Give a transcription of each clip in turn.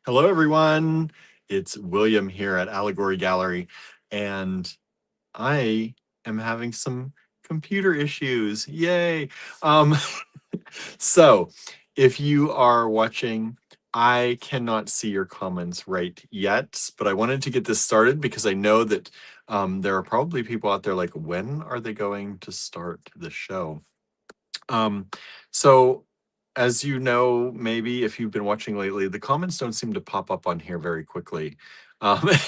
Hello, everyone. It's William here at Allegory Gallery, and I am having some computer issues. Yay! Um, so, if you are watching, I cannot see your comments right yet, but I wanted to get this started because I know that there are probably people out there like, when are they going to start the show? Um, so as you know, maybe if you've been watching lately, the comments don't seem to pop up on here very quickly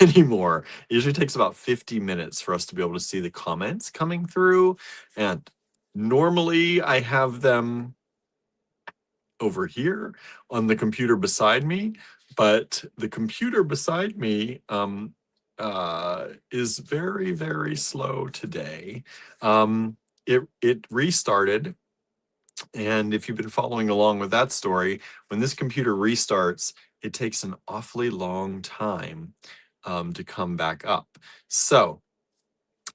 anymore. It usually takes about 50 minutes for us to be able to see the comments coming through. And normally I have them over here on the computer beside me, but the computer beside me is very, very slow today. It restarted, and if you've been following along with that story, when this computer restarts, it takes an awfully long time to come back up. So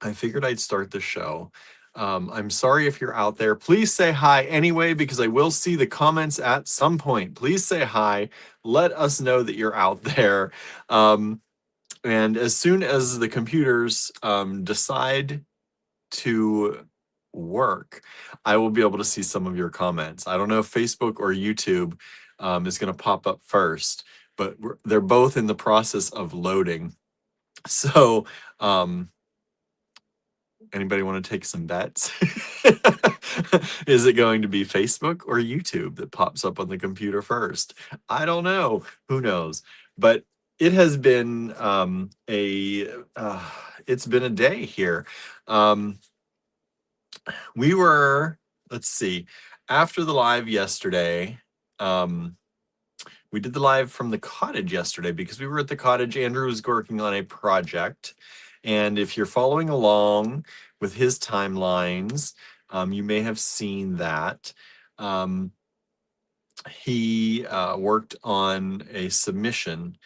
I figured I'd start the show. I'm sorry if you're out there. Please say hi anyway, because I will see the comments at some point. Please say hi. Let us know that you're out there. And as soon as the computers decide to work, I will be able to see some of your comments. I don't know if Facebook or YouTube is going to pop up first, but they're both in the process of loading. So, anybody want to take some bets? Is it going to be Facebook or YouTube that pops up on the computer first? I don't know. Who knows? But it has been it's been a day here. Um, we were, let's see, after the live yesterday, we did the live from the cottage yesterday because we were at the cottage. Andrew was working on a project. And if you're following along with his timelines, you may have seen that. He worked on a submission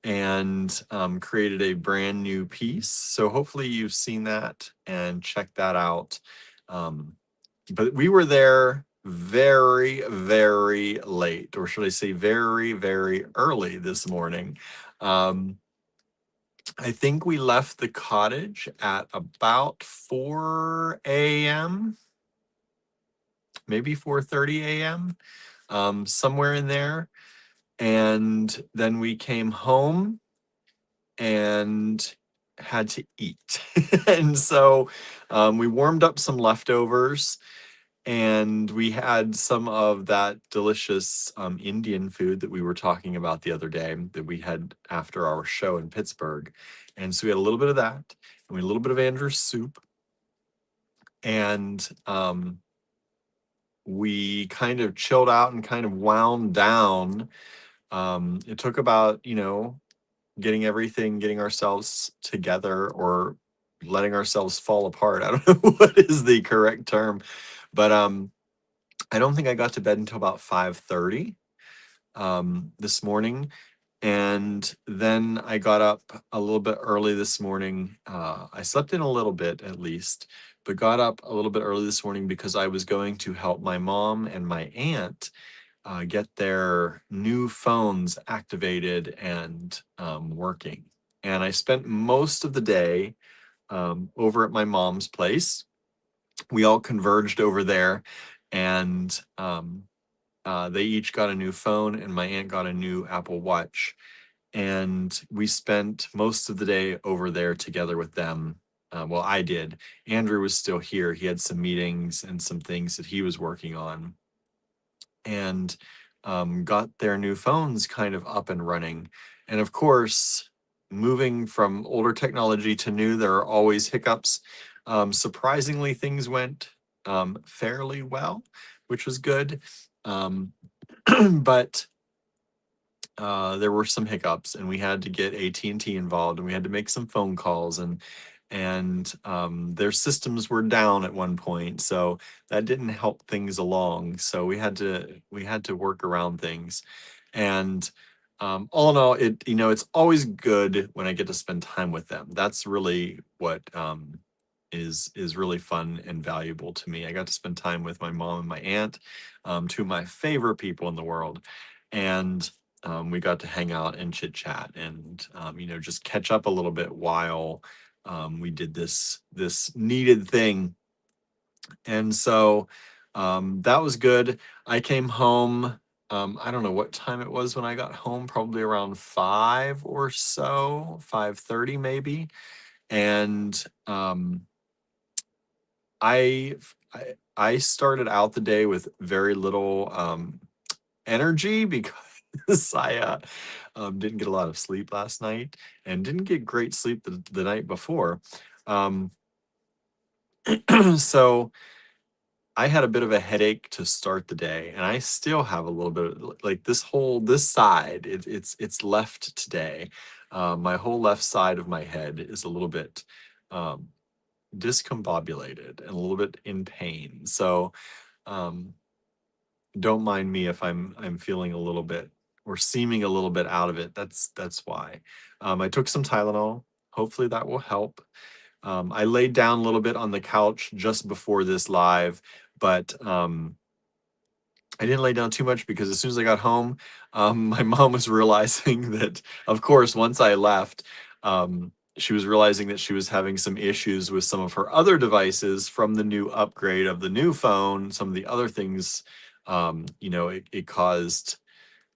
and created a brand new piece. So hopefully you've seen that and checked that out. But we were there very, very late, or should I say very, very early this morning. I think we left the cottage at about 4 a.m., maybe 4:30 a.m., somewhere in there. And then we came home and had to eat. And so we warmed up some leftovers, and we had some of that delicious Indian food that we were talking about the other day that we had after our show in Pittsburgh. And so we had a little bit of that, and we had a little bit of Andrew's soup, and we kind of chilled out and kind of wound down. It took about, getting ourselves together, or letting ourselves fall apart. I don't know what is the correct term, but I don't think I got to bed until about 5:30 this morning. And then I got up a little bit early this morning. I slept in a little bit at least, but got up a little bit early this morning because I was going to help my mom and my aunt get their new phones activated and working. And I spent most of the day over at my mom's place. We all converged over there, and they each got a new phone, and my aunt got a new Apple Watch. And we spent most of the day over there together with them. Well, I did. Andrew was still here. He had some meetings and some things that he was working on, and got their new phones kind of up and running. And of course, moving from older technology to new, there are always hiccups. Surprisingly, things went fairly well, which was good. But there were some hiccups, and we had to get AT&T involved, and we had to make some phone calls, and their systems were down at one point, so that didn't help things along. So we had to work around things, and all in all, it's always good when I get to spend time with them. That's really what is really fun and valuable to me. I got to spend time with my mom and my aunt, two of my favorite people in the world, and we got to hang out and chit chat and just catch up a little bit while we did this needed thing. And so that was good. I came home. I don't know what time it was when I got home, probably around 5 or so, 5:30 maybe. And I, I started out the day with very little energy because I didn't get a lot of sleep last night and didn't get great sleep the night before. Um, so I had a bit of a headache to start the day, and I still have a little bit of, like, this side. It's left today. My whole left side of my head is a little bit um, discombobulated and a little bit in pain. So um, don't mind me if I'm feeling a little bit or seeming a little bit out of it. That's why. I took some Tylenol. Hopefully that will help. I laid down a little bit on the couch just before this live, but I didn't lay down too much because as soon as I got home, my mom was realizing that, of course, once I left, she was realizing that she was having some issues with some of her other devices from the new upgrade of the new phone. Some of the other things, it caused.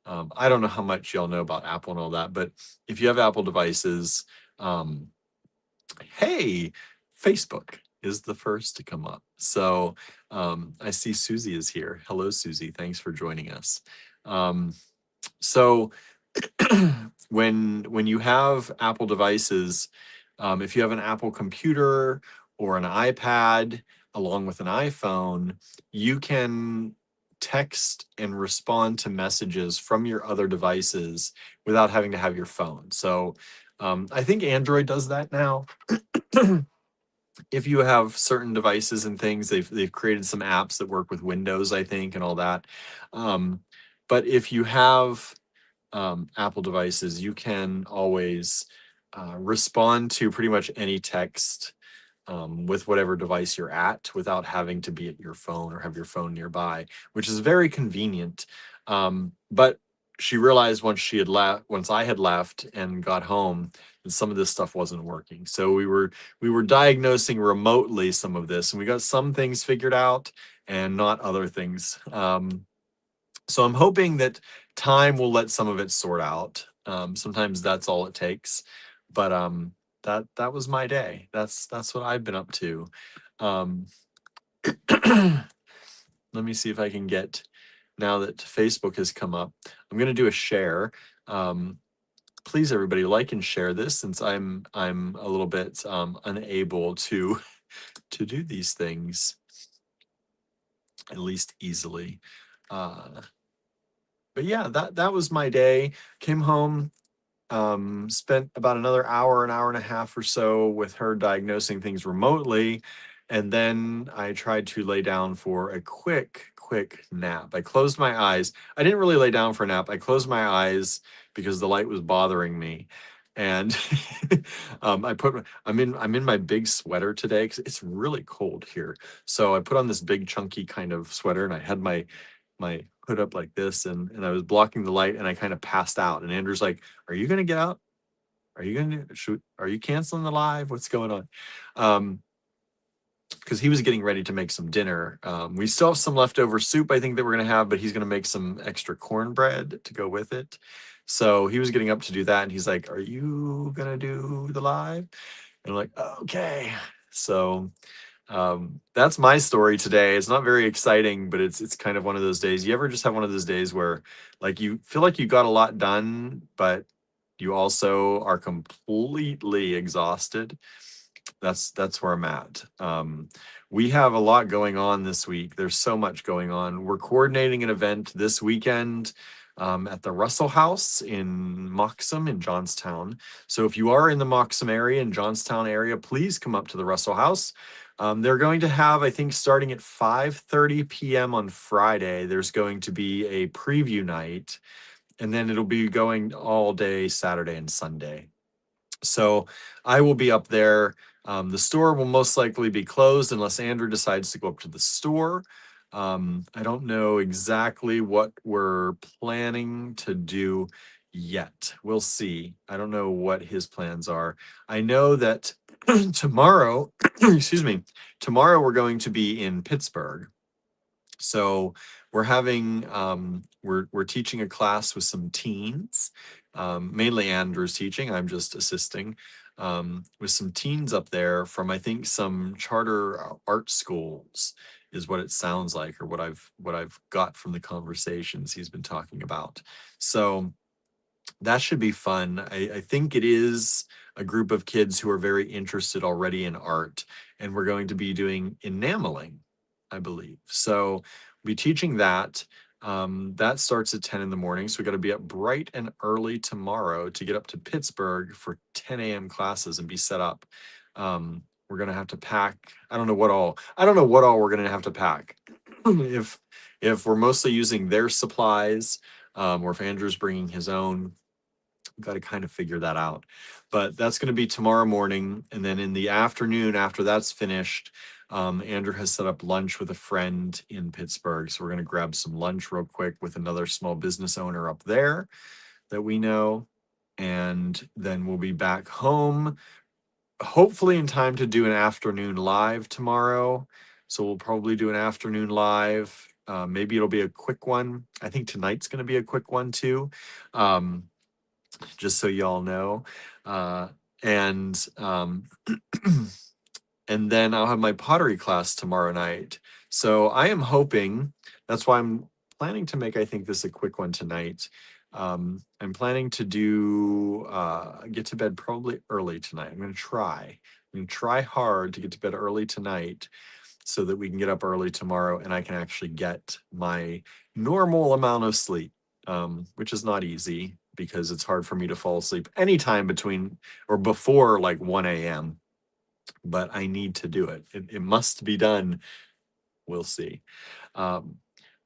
I don't know how much y'all know about Apple and all that, but if you have Apple devices, um, hey, Facebook is the first to come up. So I see Susie is here. Hello, Susie. Thanks for joining us. So when you have Apple devices, if you have an Apple computer or an iPad along with an iPhone, you can text and respond to messages from your other devices without having to have your phone. So I think Android does that now. If you have certain devices and things, they've created some apps that work with Windows, I think, and all that. Um, but if you have Apple devices, you can always respond to pretty much any text with whatever device you're at without having to be at your phone or have your phone nearby, which is very convenient. But she realized once I had left and got home, that some of this stuff wasn't working. So we were diagnosing remotely some of this, and we got some things figured out and not other things. So I'm hoping that time will let some of it sort out. Sometimes that's all it takes. But that was my day. That's what I've been up to. Um, let me see if I can get, now that Facebook has come up. I'm going to do a share. Um, Please, everybody, like and share this, since I'm a little bit unable to to do these things at least easily. But yeah, that was my day. Came home, spent about another hour, an hour and a half or so with her diagnosing things remotely. And then I tried to lay down for a quick nap. I closed my eyes. I didn't really lay down for a nap. I closed my eyes because the light was bothering me. And I'm in my big sweater today because it's really cold here. So I put on this big chunky kind of sweater, and I had my hood up like this, and I was blocking the light, and I kind of passed out. And Andrew's like, "Are you gonna get up? Are you gonna shoot? Are you canceling the live? What's going on?" Because he was getting ready to make some dinner. We still have some leftover soup, I think, that we're gonna have, but he's gonna make some extra cornbread to go with it. So he was getting up to do that, and he's like, "Are you gonna do the live?" And I'm like, "Okay." So that's my story today. It's not very exciting, but it's kind of one of those days. You ever just have one of those days where, like, you feel like you got a lot done, but you also are completely exhausted? That's where I'm at. We have a lot going on this week. There's so much going on. We're coordinating an event this weekend at the Russell House in Moxham in Johnstown. So if you are in the Moxham area, in Johnstown area, please come up to the Russell House. They're going to have, I think, starting at 5:30 p.m. on Friday, there's going to be a preview night, and then it'll be going all day Saturday and Sunday. So I will be up there. The store will most likely be closed unless Andrew decides to go up to the store. I don't know exactly what we're planning to do yet. We'll see. I don't know what his plans are. I know that tomorrow, excuse me, tomorrow we're going to be in Pittsburgh. So we're teaching a class with some teens. Mainly Andrew's teaching. I'm just assisting with some teens up there from, I think, some charter art schools is what it sounds like, or what I've got from the conversations he's been talking about. So that should be fun. I think it is a group of kids who are very interested already in art, and we're going to be doing enameling, I believe. So we'll be teaching that. That starts at 10 in the morning. So we got to be up bright and early tomorrow to get up to Pittsburgh for 10 a.m. classes and be set up. We're gonna have to pack. I don't know what all we're gonna have to pack. if if we're mostly using their supplies, or if Andrew's bringing his own, got to kind of figure that out. But that's going to be tomorrow morning. And then in the afternoon, after that's finished, Andrew has set up lunch with a friend in Pittsburgh. So we're going to grab some lunch real quick with another small business owner up there that we know. And then we'll be back home, hopefully in time to do an afternoon live tomorrow. So we'll probably do an afternoon live. Maybe it'll be a quick one. I think tonight's going to be a quick one too. Um, just so y'all know. Uh, and and then I'll have my pottery class tomorrow night. So I am hoping, that's why I'm planning to make, I think, this a quick one tonight. I'm planning to get to bed probably early tonight. I'm going to try hard to get to bed early tonight so that we can get up early tomorrow and I can actually get my normal amount of sleep, which is not easy because it's hard for me to fall asleep anytime between or before like 1 a.m. But I need to do it. It must be done. We'll see. Um,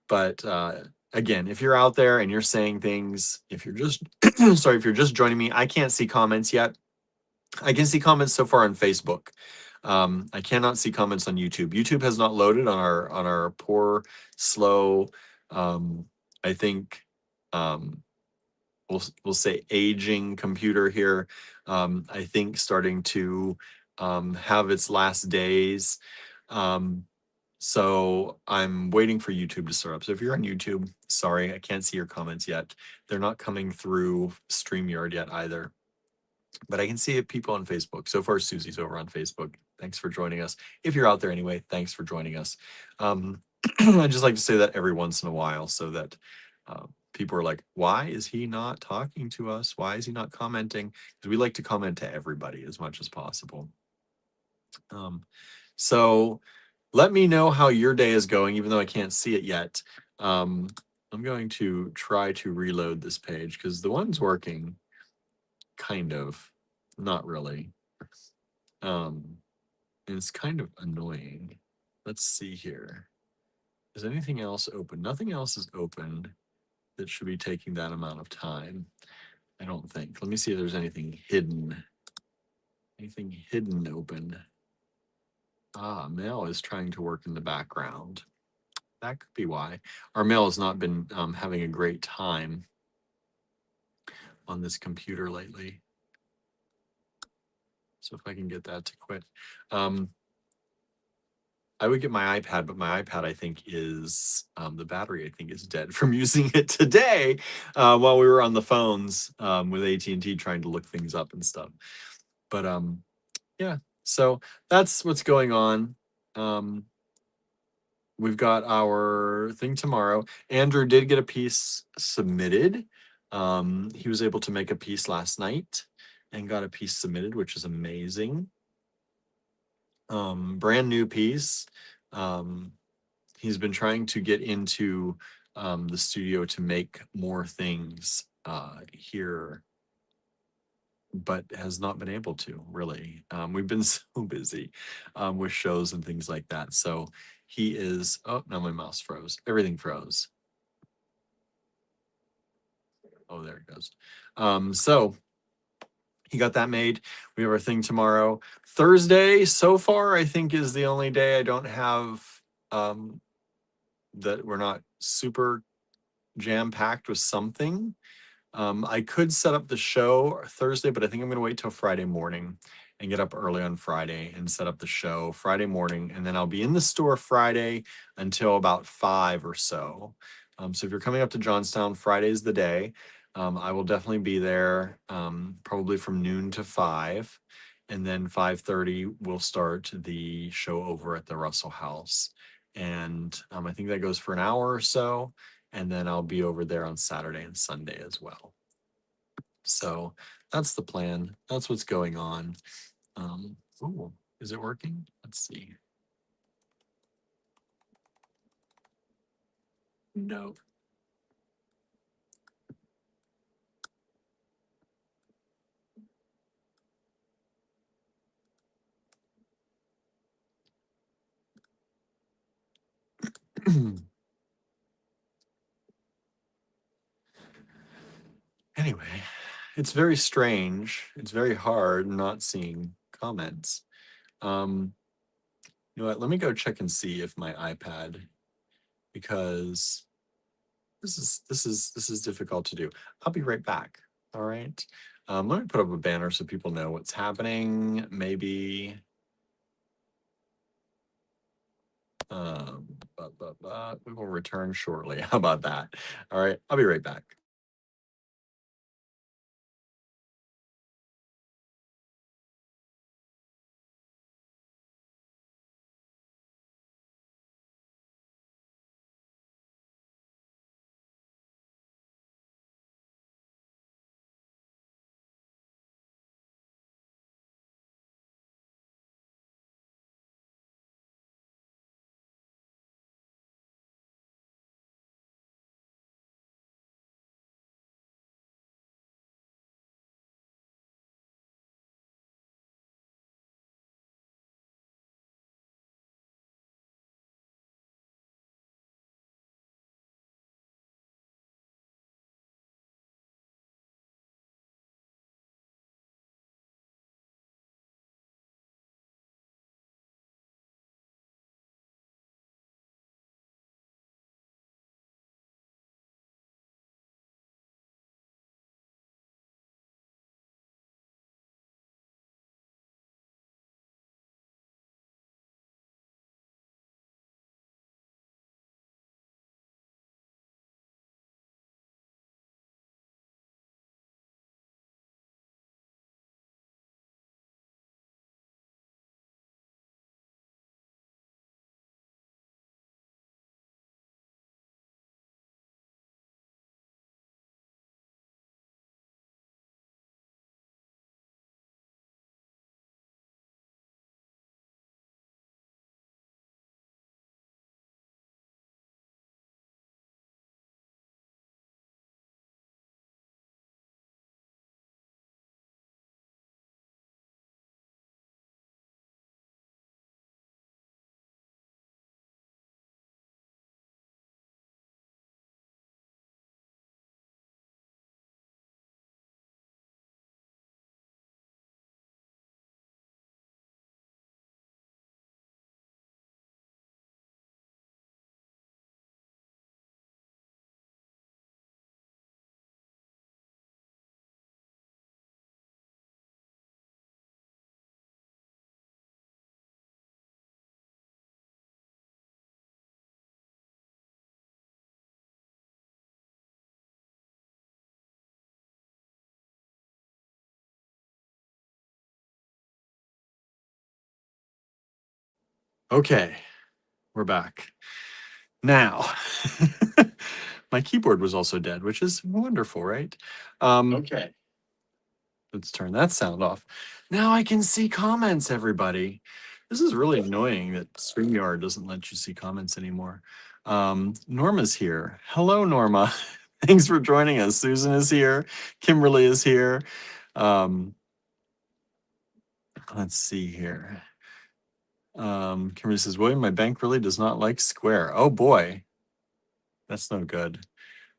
but again, if you're out there and you're saying things, if you're just sorry, if you're just joining me, I can't see comments yet. I can see comments so far on Facebook. I cannot see comments on YouTube. YouTube has not loaded on our poor, slow, I think we'll say aging computer here. I think starting to have its last days. So I'm waiting for YouTube to start up. So if you're on YouTube, sorry, I can't see your comments yet. They're not coming through StreamYard yet either. But I can see people on Facebook. So far, Susie's over on Facebook. Thanks for joining us. If you're out there anyway, thanks for joining us. I just like to say that every once in a while so that people are like, why is he not talking to us? Why is he not commenting? Because we like to comment to everybody as much as possible. So let me know how your day is going, even though I can't see it yet. I'm going to try to reload this page because the one's working. Kind of, not really. And it's kind of annoying. Let's see here. Is anything else open? Nothing else is open that should be taking that amount of time. I don't think. Let me see if there's anything hidden. Anything hidden open. Mail is trying to work in the background. That could be why. Our mail has not been having a great time on this computer lately. So if I can get that to quit. I would get my iPad, but my iPad, I think, is the battery, I think, is dead from using it today while we were on the phones with AT&T trying to look things up and stuff. But yeah, so that's what's going on. We've got our thing tomorrow. Andrew did get a piece submitted. He was able to make a piece last night and got a piece submitted, which is amazing. Brand new piece. He's been trying to get into the studio to make more things here, but has not been able to really. We've been so busy with shows and things like that. So he is, oh, now my mouse froze. Everything froze. Oh, there it goes. So he got that made. We have our thing tomorrow. Thursday, so far, I think is the only day I don't have that we're not super jam-packed with something. I could set up the show Thursday, but I think I'm going to wait till Friday morning and get up early on Friday and set up the show Friday morning. And then I'll be in the store Friday until about 5 or so. So if you're coming up to Johnstown, Friday's the day. I will definitely be there probably from noon to 5. And then 5:30, we'll start the show over at the Russell House. And I think that goes for an hour or so. And then I'll be over there on Saturday and Sunday as well. So that's the plan. That's what's going on. Ooh, is it working? Let's see. No. Anyway, it's very strange. It's very hard not seeing comments. You know what? Let me go check and see if my iPad, because this is difficult to do. I'll be right back. All right. Let me put up a banner so people know what's happening. Maybe but we will return shortly. How about that? All right, I'll be right back. Okay, we're back. Now, my keyboard was also dead, which is wonderful, right? Okay. Let's turn that sound off. Now I can see comments, everybody. This is really annoying that StreamYard doesn't let you see comments anymore. Norma's here. Hello, Norma. Thanks for joining us. Susan is here. Kimberly is here. Let's see here. Kimberly says, William, my bank really does not like Square. Oh boy. That's no good.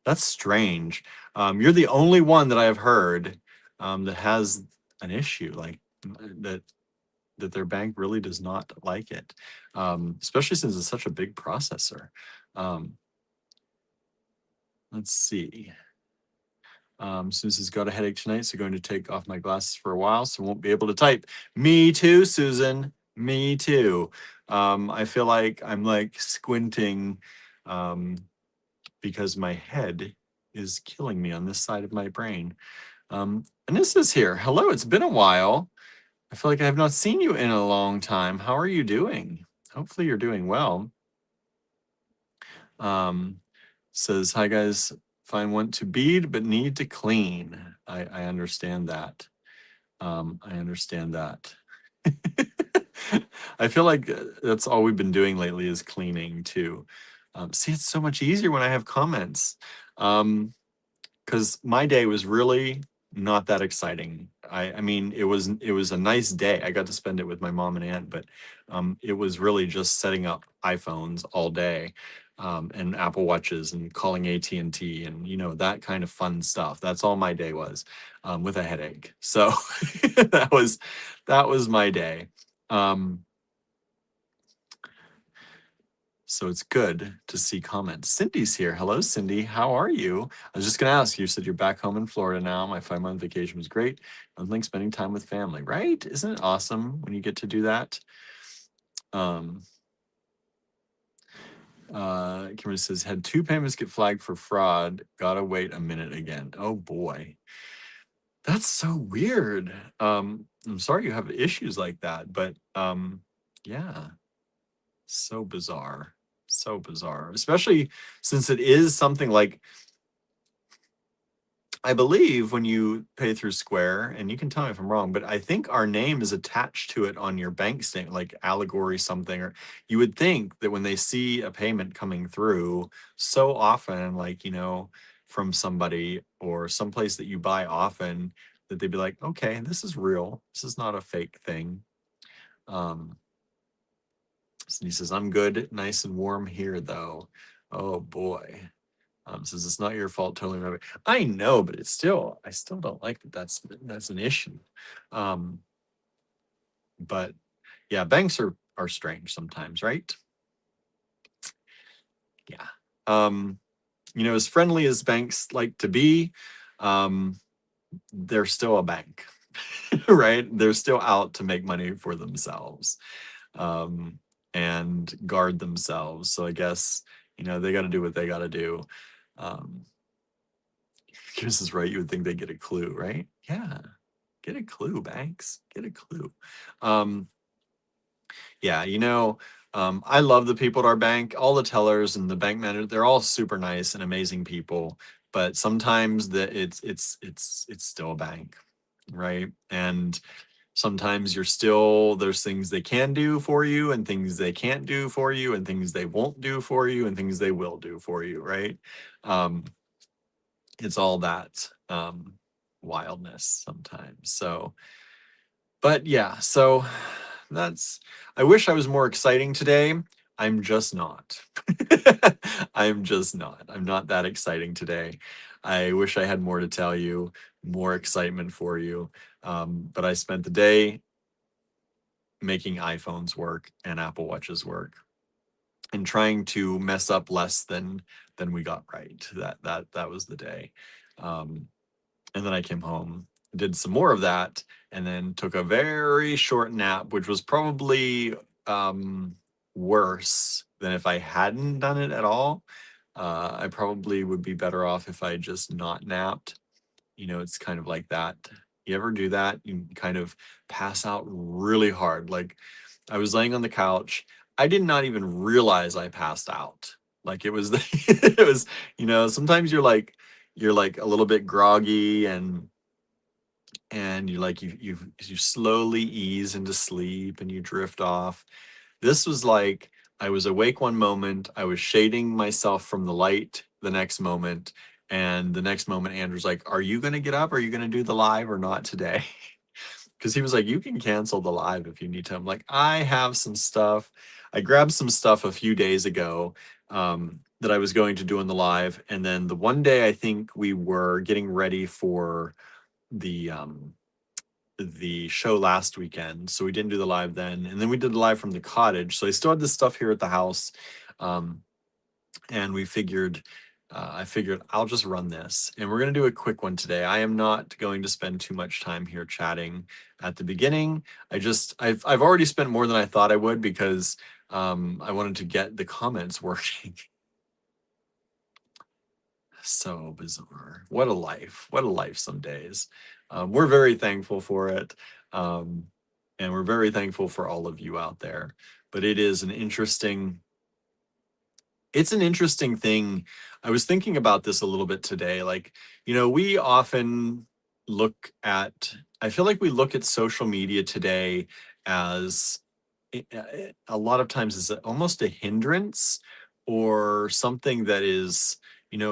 That's strange. You're the only one that I have heard that has an issue like that that their bank really does not like it, especially since it's such a big processor. Let's see. Susan's got a headache tonight, so going to take off my glasses for a while, so won't be able to type. Me too, Susan. Me too. I feel like I'm like squinting because my head is killing me on this side of my brain. Anissa's here. Hello, it's been a while. I feel like I have not seen you in a long time. How are you doing? Hopefully you're doing well. Says, hi guys, find want to bead but need to clean. I understand that. I understand that. I feel like that's all we've been doing lately is cleaning too. See, it's so much easier when I have comments. Because my day was really not that exciting. I mean, it was a nice day. I got to spend it with my mom and aunt, but it was really just setting up iPhones all day, and Apple Watches and calling AT&T and that kind of fun stuff. That's all my day was, with a headache. So that was my day. So it's good to see comments. Cindy's here. Hello, Cindy. How are you? I was just going to ask you, said you're back home in Florida now. My 5-month vacation was great. I like spending time with family, right? Isn't it awesome when you get to do that? Kimberly says, had 2 payments get flagged for fraud. Gotta wait a minute again. Oh boy. That's so weird. I'm sorry you have issues like that, but yeah, so bizarre. So bizarre, especially since it is something like, I believe when you pay through Square, and you can tell me if I'm wrong, but I think our name is attached to it on your bank statement, like Allegory something, or you would think that when they see a payment coming through so often, like, from somebody or someplace that you buy often, that they'd be like, okay, this is real. This is not a fake thing. So he says, I'm good, nice and warm here though. Oh boy. Says it's not your fault, totally remember. I know, but I still don't like that that's an issue. But yeah, banks are strange sometimes, right? Yeah. As friendly as banks like to be, they're still a bank, right? They're still out to make money for themselves, and guard themselves. So I guess, they got to do what they got to do. Chris is right. You would think they get a clue, right? Yeah. Get a clue, banks. Get a clue. Yeah, I love the people at our bank. All the tellers and the bank manager, they're all super nice and amazing people. But sometimes it's still a bank, right? And sometimes there's things they can do for you and things they can't do for you and things they won't do for you and things they will do for you, right? It's all that wildness sometimes. So, but yeah, so I wish I was more exciting today. I'm just not. I'm just not. I'm not that exciting today. I wish I had more to tell you, more excitement for you. But I spent the day making iPhones work and Apple Watches work and trying to mess up less than we got right. That was the day. And then I came home, did some more of that, and then took a very short nap, which was probably worse than if I hadn't done it at all. I probably would be better off if I just not napped. It's kind of like that. You ever do that? You kind of pass out really hard. Like, I was laying on the couch. I did not even realize I passed out. Like, it was it was, sometimes you're like a little bit groggy, and you slowly ease into sleep and you drift off. This was like, I was awake one moment, I was shading myself from the light the next moment, and the next moment Andrew's like, are you going to get up? Are you going to do the live or not today? Because he was like, you can cancel the live if you need to. I'm like, I have some stuff. I grabbed some stuff a few days ago, that I was going to do in the live. And then the one day I think we were getting ready for the the show last weekend, so we didn't do the live then. And then we did the live from the cottage. So I still had this stuff here at the house. Um, and I figured I'll just run this, and we're going to do a quick one today. I am not going to spend too much time here chatting at the beginning. I've already spent more than I thought I would, because I wanted to get the comments working. So bizarre. What a life. What a life some days. We're very thankful for it. Um, and we're very thankful for all of you out there. But it's an interesting thing. I was thinking about this a little bit today. Like, we often look at, I feel like we look at social media today as a lot of times is almost a hindrance, or something that is,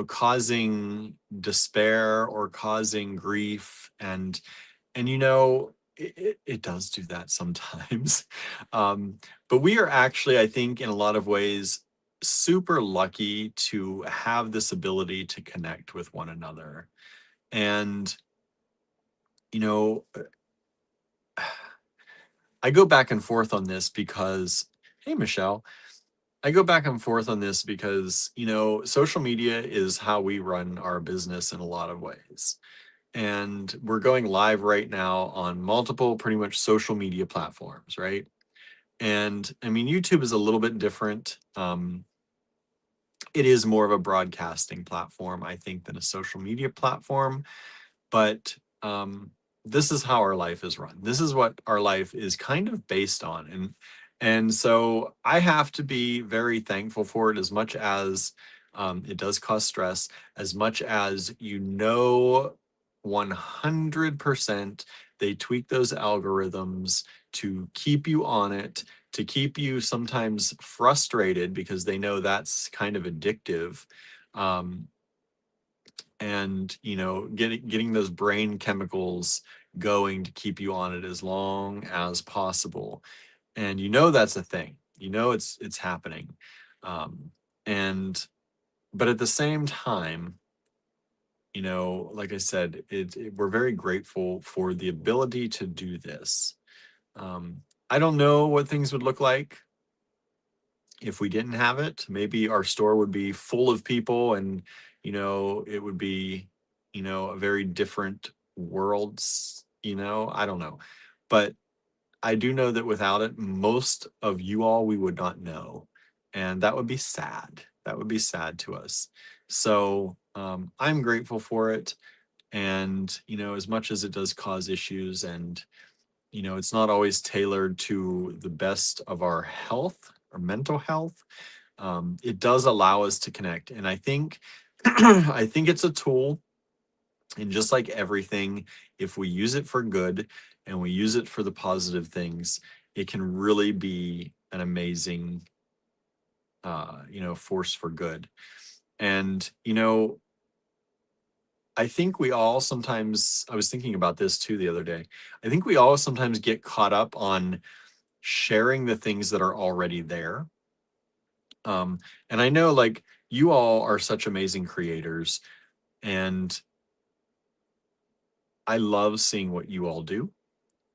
causing despair or causing grief. And it does do that sometimes. um, but we are actually, I think, in a lot of ways, super lucky to have this ability to connect with one another. And you know I go back and forth on this because, hey, Michelle, I go back and forth on this because, social media is how we run our business in a lot of ways. And we're going live right now on multiple pretty much social media platforms, right? And I mean, YouTube is a little bit different. It is more of a broadcasting platform, I think, than a social media platform. But this is how our life is run. This is what our life is kind of based on. And so I have to be very thankful for it, as much as it does cause stress, as much as 100% they tweak those algorithms to keep you on it, to keep you sometimes frustrated, because they know that's kind of addictive. Um, and getting those brain chemicals going to keep you on it as long as possible. And that's a thing. It's happening. um and but at the same time, like I said, we're very grateful for the ability to do this. I don't know what things would look like if we didn't have it. Maybe our store would be full of people, and it would be a very different worlds. I don't know, but I do know that without it, most of you all we would not know, and that would be sad. That would be sad to us. So I'm grateful for it. And as much as it does cause issues, and it's not always tailored to the best of our health or mental health, it does allow us to connect. And I think I think it's a tool. And just like everything, if we use it for good and we use it for the positive things, it can really be an amazing force for good. And I think we all sometimes, I was thinking about this too the other day, I think we all sometimes get caught up on sharing the things that are already there. And I know, like, you all are such amazing creators, and I love seeing what you all do.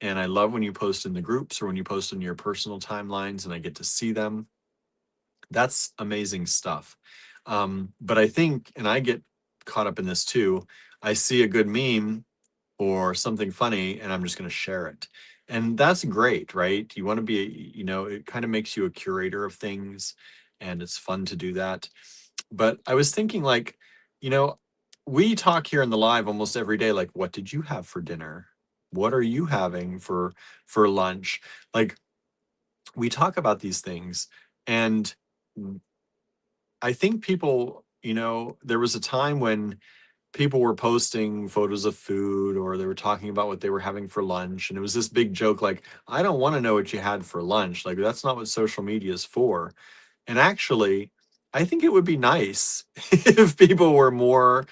And I love when you post in the groups or when you post in your personal timelines and I get to see them. That's amazing stuff. But I think, and I get caught up in this too, I see a good meme or something funny and I'm just going to share it. And that's great, right? You want to be, it kind of makes you a curator of things, and it's fun to do that. But I was thinking, like, you know, we talk here in the live almost every day, like, what did you have for dinner? What are you having for lunch? Like, we talk about these things. And I think people, there was a time when people were posting photos of food, or they were talking about what they were having for lunch, and it was this big joke, like, I don't want to know what you had for lunch. Like, that's not what social media is for. And actually, I think it would be nice if people were more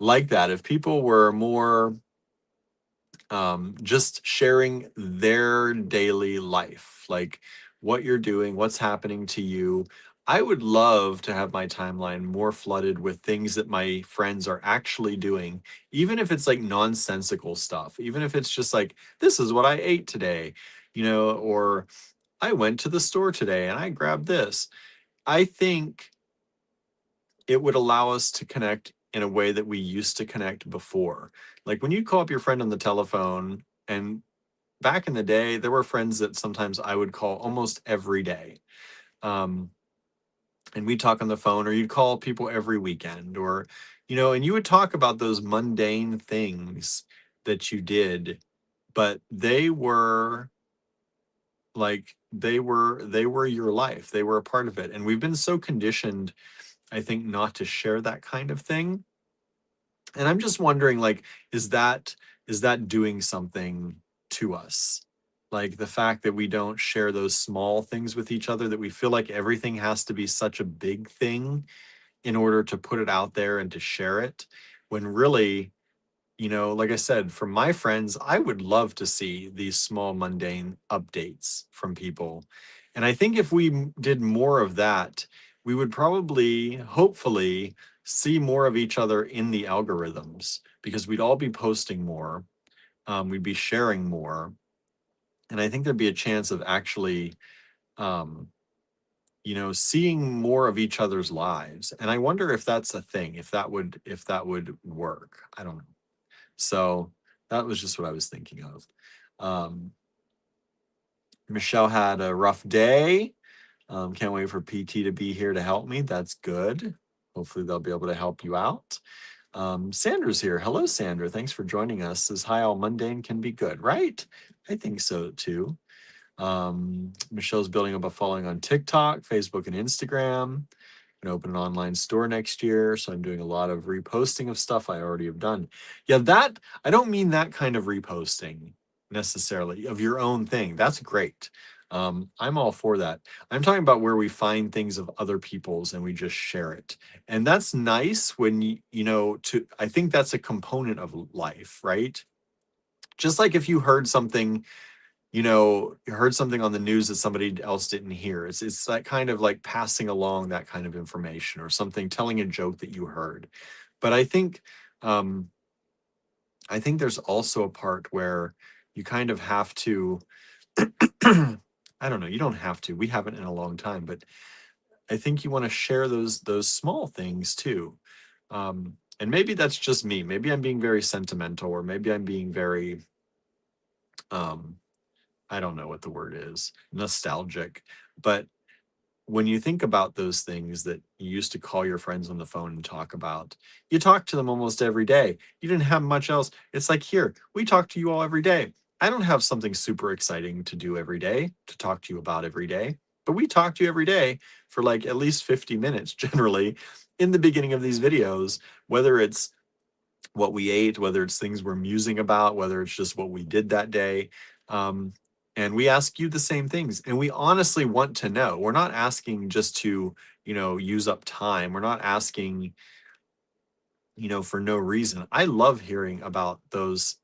like that, if people were more just sharing their daily life, like what you're doing, what's happening to you. I would love to have my timeline more flooded with things that my friends are actually doing, even if it's like nonsensical stuff, even if it's just like, this is what I ate today, or I went to the store today and I grabbed this. I think it would allow us to connect in a way that we used to connect before. Like when you call up your friend on the telephone, and back in the day, there were friends that sometimes I would call almost every day. Um, and we'd talk on the phone, or you'd call people every weekend, or, and you would talk about those mundane things that you did, but they were your life. They were a part of it. And we've been so conditioned, I think, not to share that kind of thing. And I'm just wondering, like, is that doing something to us? Like the fact that we don't share those small things with each other, that we feel like everything has to be such a big thing in order to put it out there and to share it, when really, like I said, from my friends, I would love to see these small mundane updates from people. And I think if we did more of that, we would probably, hopefully, see more of each other in the algorithms, because we'd all be posting more, we'd be sharing more, and I think there'd be a chance of actually, um, seeing more of each other's lives. And I wonder if that's a thing, if that would work. I don't know. So that was just what I was thinking of. Um, Michelle had a rough day. Can't wait for PT to be here to help me. That's good. Hopefully they'll be able to help you out. Sandra's here. Hello, Sandra. Thanks for joining us. Says hi, all mundane can be good, right? I think so too. Michelle's building up a following on TikTok, Facebook, and Instagram. Gonna open an online store next year, so I'm doing a lot of reposting of stuff I already have done. Yeah, that I don't mean that kind of reposting necessarily of your own thing. That's great. I'm all for that. I'm talking about where we find things of other people's and we just share it. And that's nice when I think that's a component of life, right? Just like if you heard something on the news that somebody else didn't hear. It's that kind of like passing along that kind of information, or something, telling a joke that you heard. But um, I think there's also a part where you kind of have to. I don't know. You don't have to. We haven't in a long time, but I think you want to share those small things too. And maybe that's just me. Maybe I'm being very sentimental, or maybe I'm being very um, I don't know what the word is, nostalgic. But when you think about those things that you used to call your friends on the phone and talk about, you talk to them almost every day. You didn't have much else. It's like, here, we talk to you all every day. I don't have something super exciting to do every day, to talk to you about every day, but we talk to you every day for like at least 50 minutes generally in the beginning of these videos, whether it's what we ate, whether it's things we're musing about, whether it's just what we did that day. Um, and we ask you the same things. And we honestly want to know. We're not asking just to, use up time. We're not asking, for no reason. I love hearing about those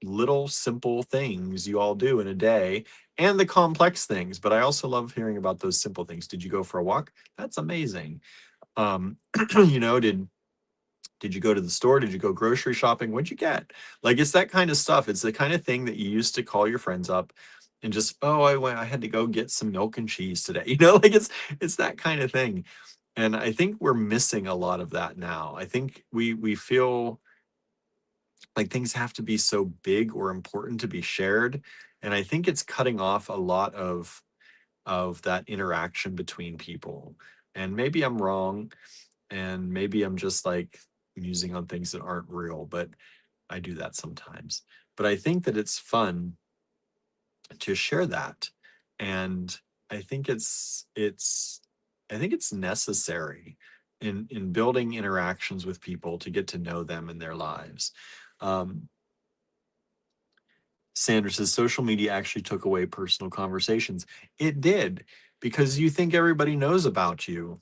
little simple things you all do in a day, and the complex things. But I also love hearing about those simple things. Did you go for a walk? That's amazing. Um, did you go to the store? Did you go grocery shopping? What'd you get? Like, it's that kind of stuff. It's the kind of thing that you used to call your friends up and just, oh, I had to go get some milk and cheese today. Like it's that kind of thing. And I think we're missing a lot of that now. I think we feel like things have to be so big or important to be shared. And I think it's cutting off a lot of that interaction between people. And maybe I'm wrong, and maybe I'm just like musing on things that aren't real, but I do that sometimes. But I think that it's fun to share that. And I think it's necessary in building interactions with people, to get to know them in their lives. Um, Sanders says social media actually took away personal conversations. It did, because you think everybody knows about you,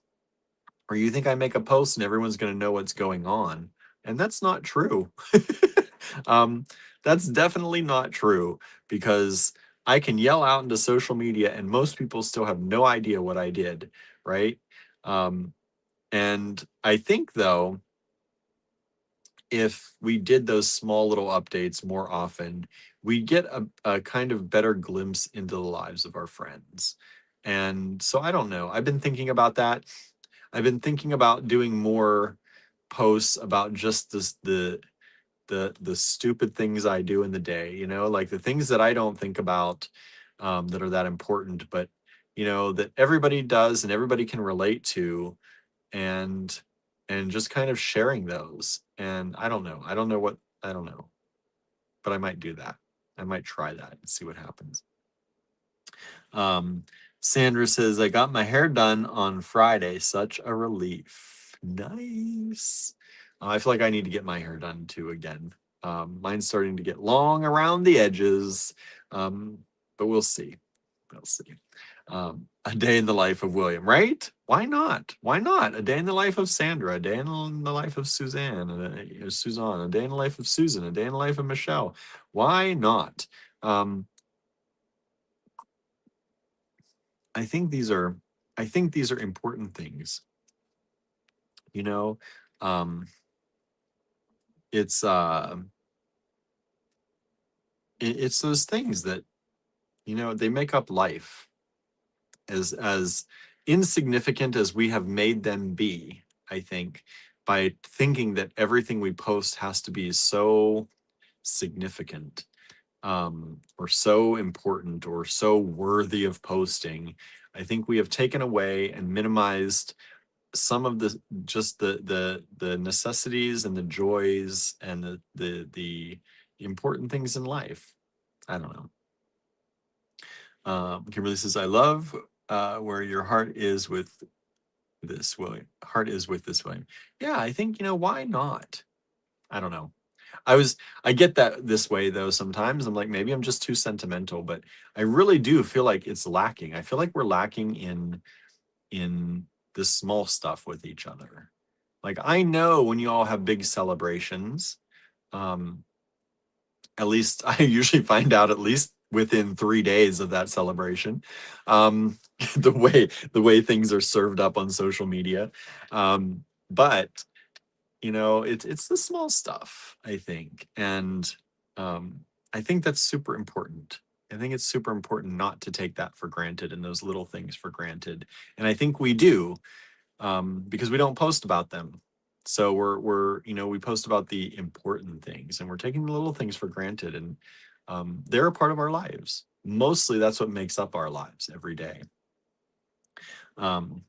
or you think I make a post and everyone's going to know what's going on. And that's not true. um, that's definitely not true, because I can yell out into social media and most people still have no idea what I did, right? Um, and I think though, if we did those small little updates more often, we get a kind of better glimpse into the lives of our friends. And so I don't know. I've been thinking about that. I've been thinking about doing more posts about just the stupid things I do in the day, like the things that I don't think about, that are that important, but that everybody does and everybody can relate to, and just kind of sharing those. And I don't know. I don't know, but I might do that. I might try that and see what happens. Um, Sandra says, I got my hair done on Friday. Such a relief. Nice. I feel like I need to get my hair done too again. Mine's starting to get long around the edges, but we'll see. We'll see. A day in the life of William, right? Why not? Why not? A day in the life of Sandra, a day in the life of Suzanne, Suzanne, a day in the life of Susan, a day in the life of Michelle. Why not? Um, I think these are important things. You know, um, it's it's those things that they make up life. As insignificant as we have made them be, I think, by thinking that everything we post has to be so significant, or so important or so worthy of posting. I think we have taken away and minimized some of the necessities and the joys and the important things in life. I don't know. Kimberly says, I love where your heart is with this, William. Heart is with this, William. Yeah, I think, why not? I don't know. I get that this way though sometimes. I'm like, maybe I'm just too sentimental, but I really do feel like it's lacking. I feel like we're lacking in the small stuff with each other. Like, I know when you all have big celebrations, um, at least I usually find out at least within 3 days of that celebration, um, the way things are served up on social media. But it's the small stuff, I think, and I think that's super important. I think it's super important not to take that for granted and those little things for granted. And I think we do, because we don't post about them. So we post about the important things, and we're taking the little things for granted, and they're a part of our lives. Mostly, that's what makes up our lives every day. Um,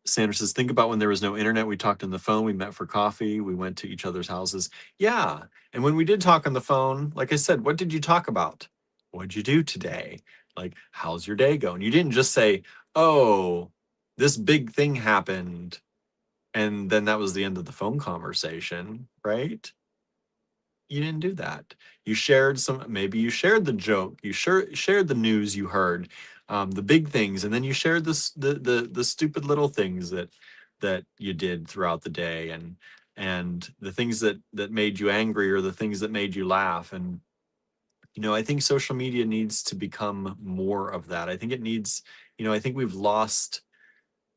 Sandra says, think about when there was no internet. We talked on the phone. We met for coffee. We went to each other's houses. Yeah. And when we did talk on the phone, like I said, what did you talk about? What'd you do today? Like, how's your day going? You didn't just say, oh, this big thing happened, and then that was the end of the phone conversation, right? You didn't do that. You shared maybe you shared the joke, you shared the news you heard, the big things, and then you shared the stupid little things that you did throughout the day, and the things that made you angry, or the things that made you laugh. And I think social media needs to become more of that. I think it needs, I think we've lost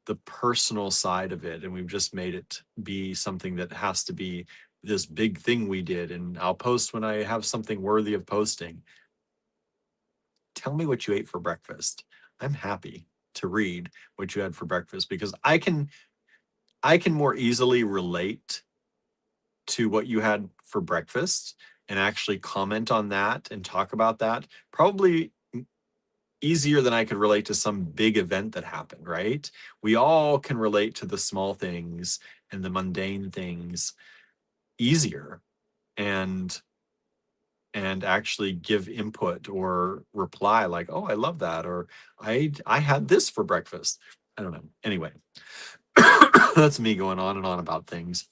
the personal side of it, and we've just made it be something that has to be this big thing we did, and I'll post when I have something worthy of posting. Tell me what you ate for breakfast. I'm happy to read what you had for breakfast, because I can more easily relate to what you had for breakfast and actually comment on that and talk about that, probably easier than I could relate to some big event that happened, right? We all can relate to the small things and the mundane things easier, and actually give input or reply like, oh, I love that, or I had this for breakfast. I don't know. Anyway, that's me going on and on about things.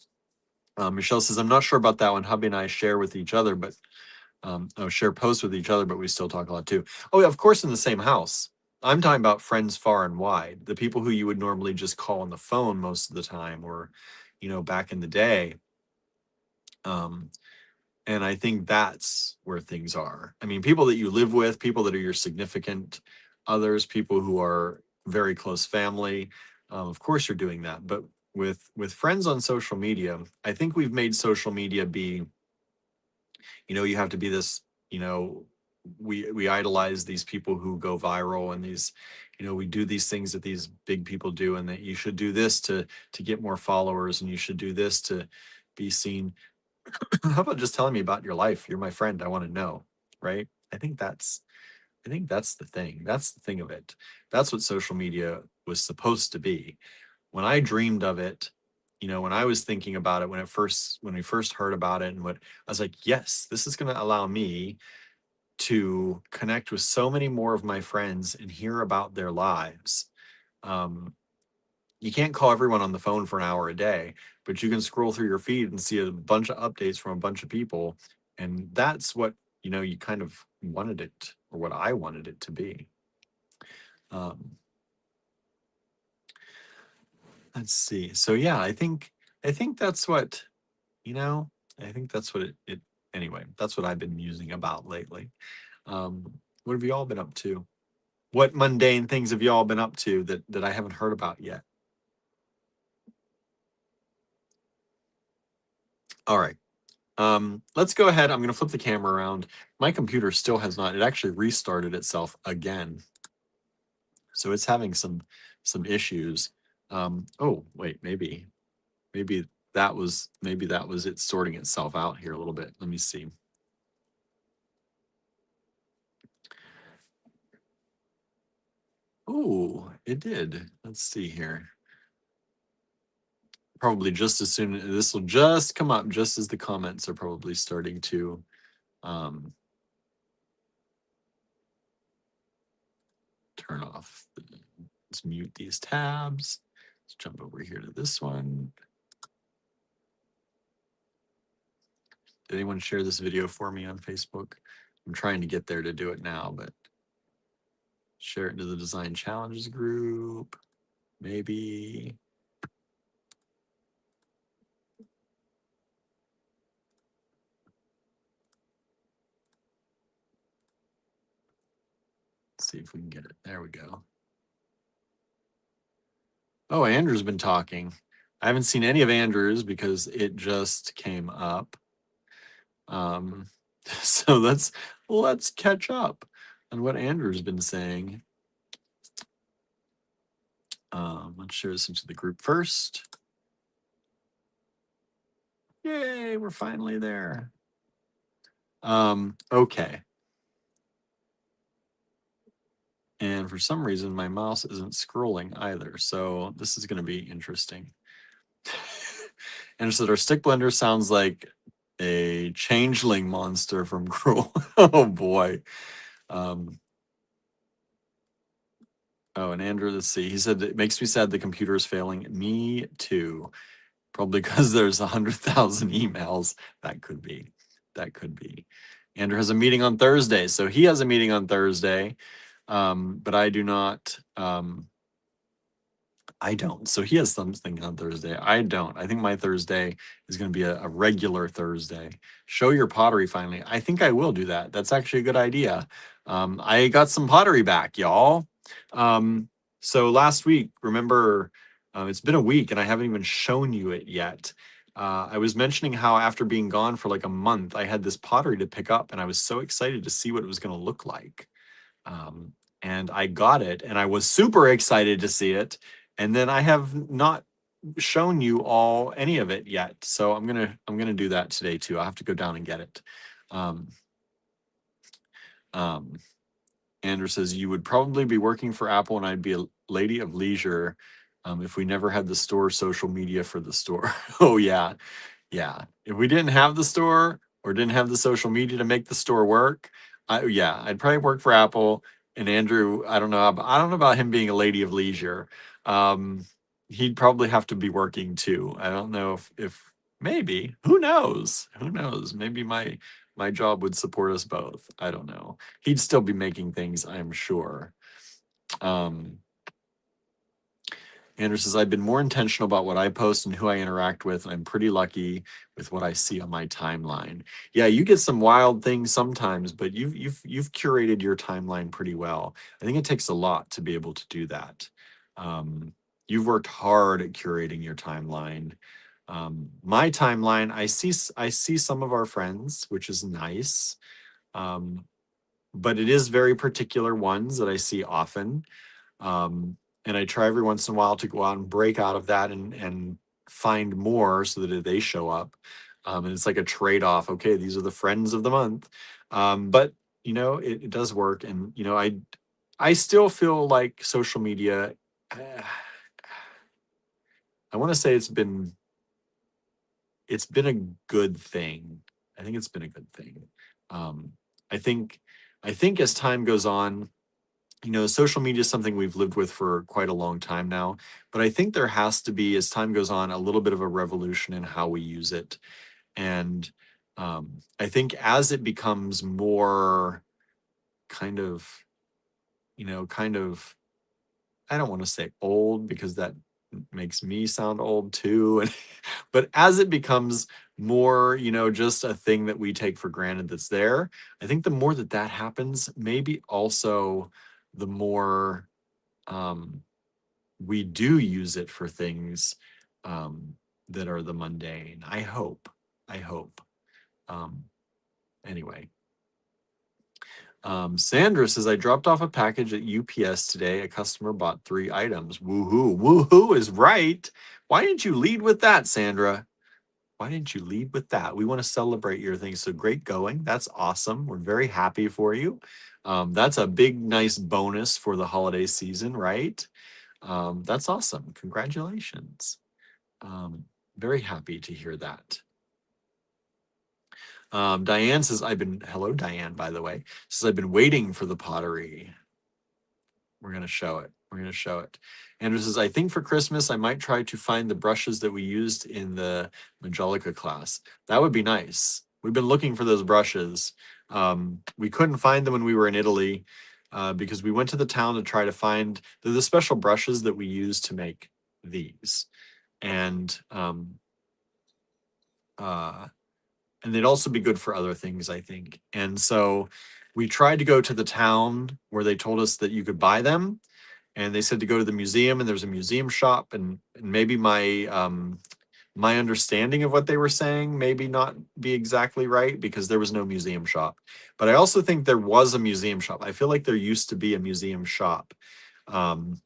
Michelle says, I'm not sure about that one. Hubby and I share with each other, but share posts with each other, but we still talk a lot too. Oh, yeah, of course, in the same house. I'm talking about friends far and wide, the people who you would normally just call on the phone most of the time, or back in the day. Um, and I think that's where things are. I mean, people that you live with, people that are your significant others, people who are very close family. Of course you're doing that, but with friends on social media, I think we've made social media be, you have to be this, you know, we idolize these people who go viral, and these, we do these things that these big people do, and that you should do this to get more followers, and you should do this to be seen. How about just telling me about your life? You're my friend. I want to know, right? I think that's the thing. That's the thing of it. That's what social media was supposed to be. When I dreamed of it, when I was thinking about it, when we first heard about it, and what I was like, yes, this is going to allow me to connect with so many more of my friends and hear about their lives. Um, you can't call everyone on the phone for an hour a day, but you can scroll through your feed and see a bunch of updates from a bunch of people. And that's what, you kind of wanted it, or what I wanted it to be. Um, let's see. So yeah, I think that's what, you know, I think that's what it anyway, that's what I've been musing about lately. What have you all been up to? What mundane things have you all been up to that I haven't heard about yet? All right. Let's go ahead. I'm going to flip the camera around. My computer still has not. It actually restarted itself again, so it's having some issues. Oh wait, maybe that was it sorting itself out here a little bit. Let me see. Oh, it did. Let's see here. Probably just as soon, this will just come up just as the comments are probably starting to um, turn off. Let's mute these tabs. Let's jump over here to this one. Did anyone share this video for me on Facebook? I'm trying to get there to do it now, but share it to the design challenges group. Maybe. Let's see if we can get it. There we go. Oh, Andrew's been talking. I haven't seen any of Andrew's because it just came up. So let's catch up on what Andrew's been saying. Let's share this into the group first. Yay, we're finally there. Okay. And for some reason, my mouse isn't scrolling either. So this is going to be interesting. And so our stick blender sounds like a changeling monster from Cruel. Oh boy. Oh, and Andrew, let's see. He said it makes me sad the computer is failing. Me too. Probably because there's 100,000 emails. That could be. That could be. Andrew has a meeting on Thursday, so he has a meeting on Thursday. But I do not. I don't. So he has something on Thursday. I don't. I think my Thursday is going to be a regular Thursday. Show your pottery finally. I think I will do that. That's actually a good idea. I got some pottery back, y'all. So last week, remember, it's been a week and I haven't even shown you it yet. I was mentioning how after being gone for like a month, I had this pottery to pick up, and I was so excited to see what it was going to look like. Um, and I got it, and I was super excited to see it. And then I have not shown you all any of it yet, so I'm gonna do that today too. I have to go down and get it. Um, um, Andrew says you would probably be working for Apple, and I'd be a lady of leisure if we never had the store social media for the store. Oh yeah, yeah. If we didn't have the store or didn't have the social media to make the store work, yeah, I'd probably work for Apple. And Andrew, I don't know about him being a lady of leisure. Um, he'd probably have to be working too. I don't know if maybe, who knows? Who knows? Maybe my job would support us both. I don't know. He'd still be making things, I'm sure. Um, Andrew says, I've been more intentional about what I post and who I interact with, and I'm pretty lucky with what I see on my timeline. Yeah, you get some wild things sometimes, but you've curated your timeline pretty well. I think it takes a lot to be able to do that. Um, you've worked hard at curating your timeline. My timeline, I see some of our friends, which is nice. Um, but it is very particular ones that I see often. Um, and I try every once in a while to go out and break out of that and find more so that they show up. And it's like a trade-off. Okay, these are the friends of the month. But you know, it does work. And you know, I still feel like social media, I want to say it's been a good thing. I think it's been a good thing. Um, I think I think as time goes on, you know, social media is something we've lived with for quite a long time now. But I think there has to be, as time goes on, a little bit of a revolution in how we use it. And I think as it becomes more kind of, you know, kind of, I don't want to say old because that makes me sound old too. And but as it becomes more, you know, just a thing that we take for granted that's there, I think the more that that happens, maybe also the more um, we do use it for things um, that are the mundane. I hope. I hope. Um, anyway, Sandra says, I dropped off a package at UPS today. A customer bought 3 items. Woohoo. Woohoo is right. Why didn't you lead with that, Sandra? Why didn't you lead with that? We want to celebrate your thing. So great going. That's awesome. We're very happy for you. That's a big, nice bonus for the holiday season, right? That's awesome. Congratulations. Um, Very happy to hear that. Diane says, hello, Diane, by the way, says, I've been waiting for the pottery. We're going to show it. We're going to show it. Andrew says, I think for Christmas, I might try to find the brushes that we used in the Majolica class. That would be nice. We've been looking for those brushes. We couldn't find them when we were in Italy because we went to the town to try to find the special brushes that we use to make these. And uh, and they'd also be good for other things, I think. And so we tried to go to the town where they told us that you could buy them, and they said to go to the museum, and there's a museum shop, and maybe my understanding of what they were saying maybe not be exactly right because there was no museum shop. But I also think there was a museum shop. I feel like there used to be a museum shop. Um,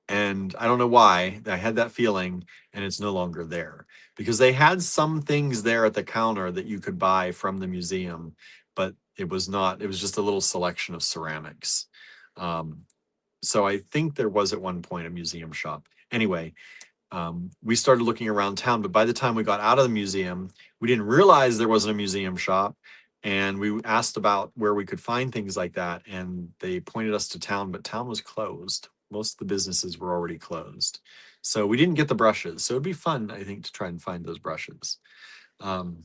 and I don't know why I had that feeling, and it's no longer there because they had some things there at the counter that you could buy from the museum, but it was not, it was just a little selection of ceramics. Um, so I think there was at one point a museum shop. Anyway, we started looking around town, but by the time we got out of the museum, we didn't realize there wasn't a museum shop. And we asked about where we could find things like that. And they pointed us to town, but town was closed. Most of the businesses were already closed. So we didn't get the brushes. So it'd be fun, I think, to try and find those brushes. Um,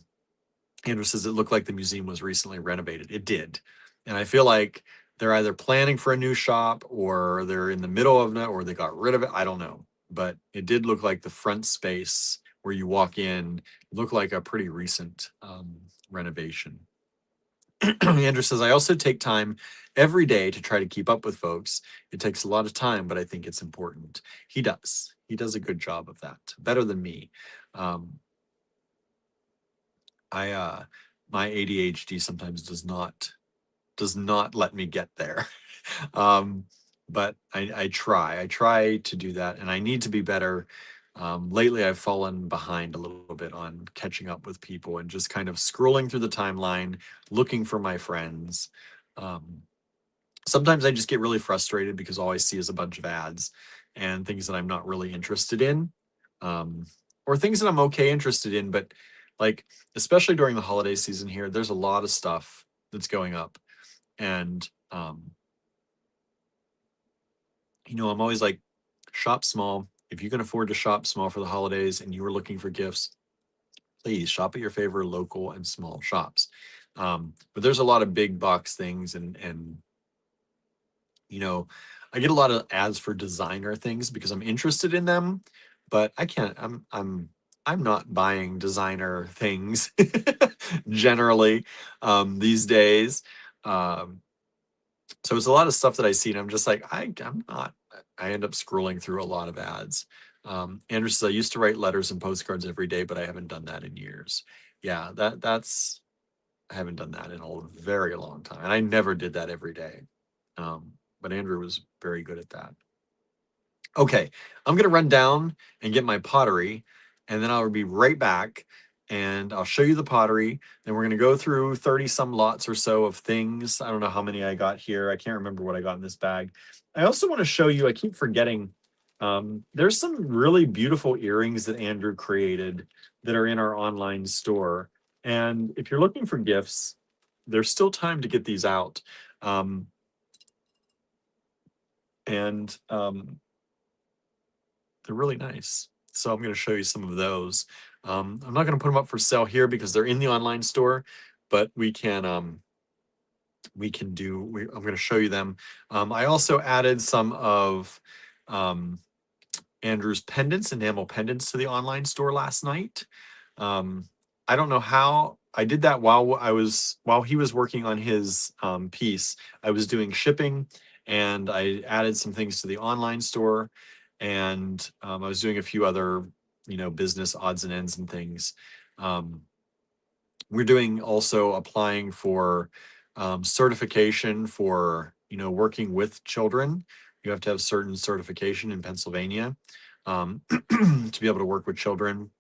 Andrew says it looked like the museum was recently renovated. It did. And I feel like they're either planning for a new shop or they're in the middle of it or they got rid of it. I don't know. But it did look like the front space where you walk in looked like a pretty recent renovation. Andrew says, I also take time every day to try to keep up with folks. It takes a lot of time, but I think it's important. He does. He does a good job of that, better than me. Um, I My ADHD sometimes does not let me get there. um, but I try to do that, and I need to be better. Lately, I've fallen behind a little bit on catching up with people and just kind of scrolling through the timeline, looking for my friends. Um, Sometimes I just get really frustrated because all I see is a bunch of ads and things that I'm not really interested in, um, or things that I'm okay interested in, but like especially during the holiday season here, there's a lot of stuff that's going up, and you know, I'm always like, shop small. If you can afford to shop small for the holidays and you are looking for gifts, please shop at your favorite local and small shops. But there's a lot of big box things, and you know, I get a lot of ads for designer things because I'm interested in them, but I can't. I'm not buying designer things generally these days. Um, so it's a lot of stuff that I see, and I'm just like, I'm not. I end up scrolling through a lot of ads. Andrew says, I used to write letters and postcards every day, but I haven't done that in years. Yeah, that's I haven't done that in a very long time. And I never did that every day. But Andrew was very good at that. Okay, I'm going to run down and get my pottery, and then I'll be right back and I'll show you the pottery. Then we're going to go through 30 some lots or so of things. I don't know how many I got here. I can't remember what I got in this bag. I also want to show you, I keep forgetting, there's some really beautiful earrings that Andrew created that are in our online store. And if you're looking for gifts, there's still time to get these out. Um, and they're really nice. So I'm going to show you some of those. I'm not going to put them up for sale here because they're in the online store, but I'm going to show you them. I also added some of Andrew's pendants, enamel pendants, to the online store last night. I don't know how I did that while he was working on his piece. I was doing shipping, and I added some things to the online store, and I was doing a few other, business odds and ends and things. We're doing also applying for certification for, working with children. You have to have certain certification in Pennsylvania to be able to work with children,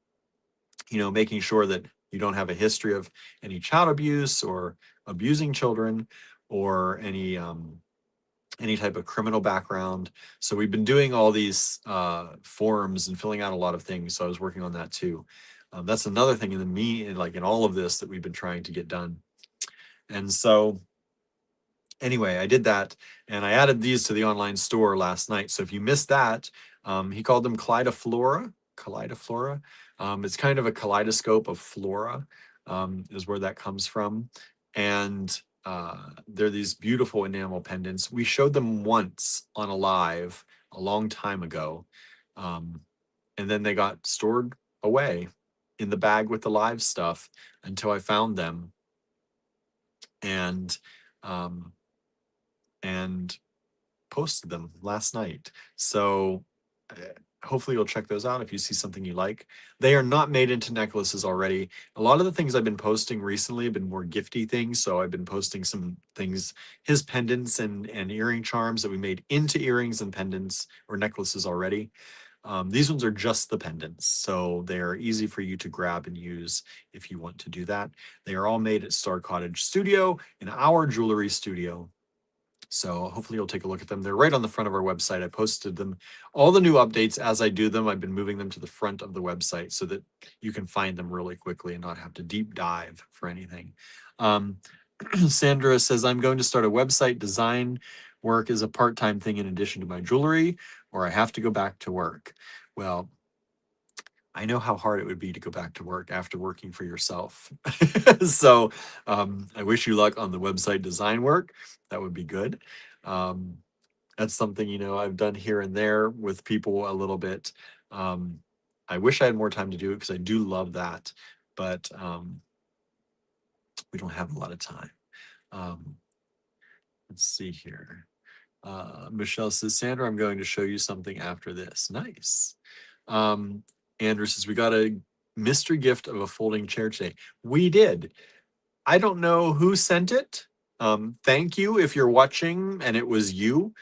making sure that you don't have a history of any child abuse or abusing children or any type of criminal background. So we've been doing all these forms and filling out a lot of things. So I was working on that too. That's another thing in all of this that we've been trying to get done. And so anyway, I did that, and I added these to the online store last night. So if you missed that, he called them Kaleidoflora. Kaleidoflora. It's kind of a kaleidoscope of flora, is where that comes from. And they're these beautiful enamel pendants. We showed them once on a live a long time ago, and then they got stored away in the bag with the live stuff until I found them, and um, and posted them last night. So hopefully you'll check those out if you see something you like. They are not made into necklaces already. A lot of the things I've been posting recently have been more gifty things. So I've been posting some things, his pendants and earring charms that we made into earrings and pendants or necklaces already. These ones are just the pendants, so they're easy for you to grab and use if you want to do that. They are all made at Star Cottage Studio, in our jewelry studio. So hopefully you'll take a look at them. They're right on the front of our website. I posted them, all the new updates as I do them. I've been moving them to the front of the website so that you can find them really quickly and not have to deep dive for anything. Sandra says, I'm going to start a website. Design work is a part-time thing in addition to my jewelry, or I have to go back to work. Well, I know how hard it would be to go back to work after working for yourself. So I wish you luck on the website design work. That would be good. That's something, I've done here and there with people a little bit. I wish I had more time to do it because I do love that, but we don't have a lot of time. Let's see here. Michelle says, Sandra, I'm going to show you something after this. Nice. Andrew says, we got a mystery gift of a folding chair today. We did. I don't know who sent it. Thank you if you're watching and it was you.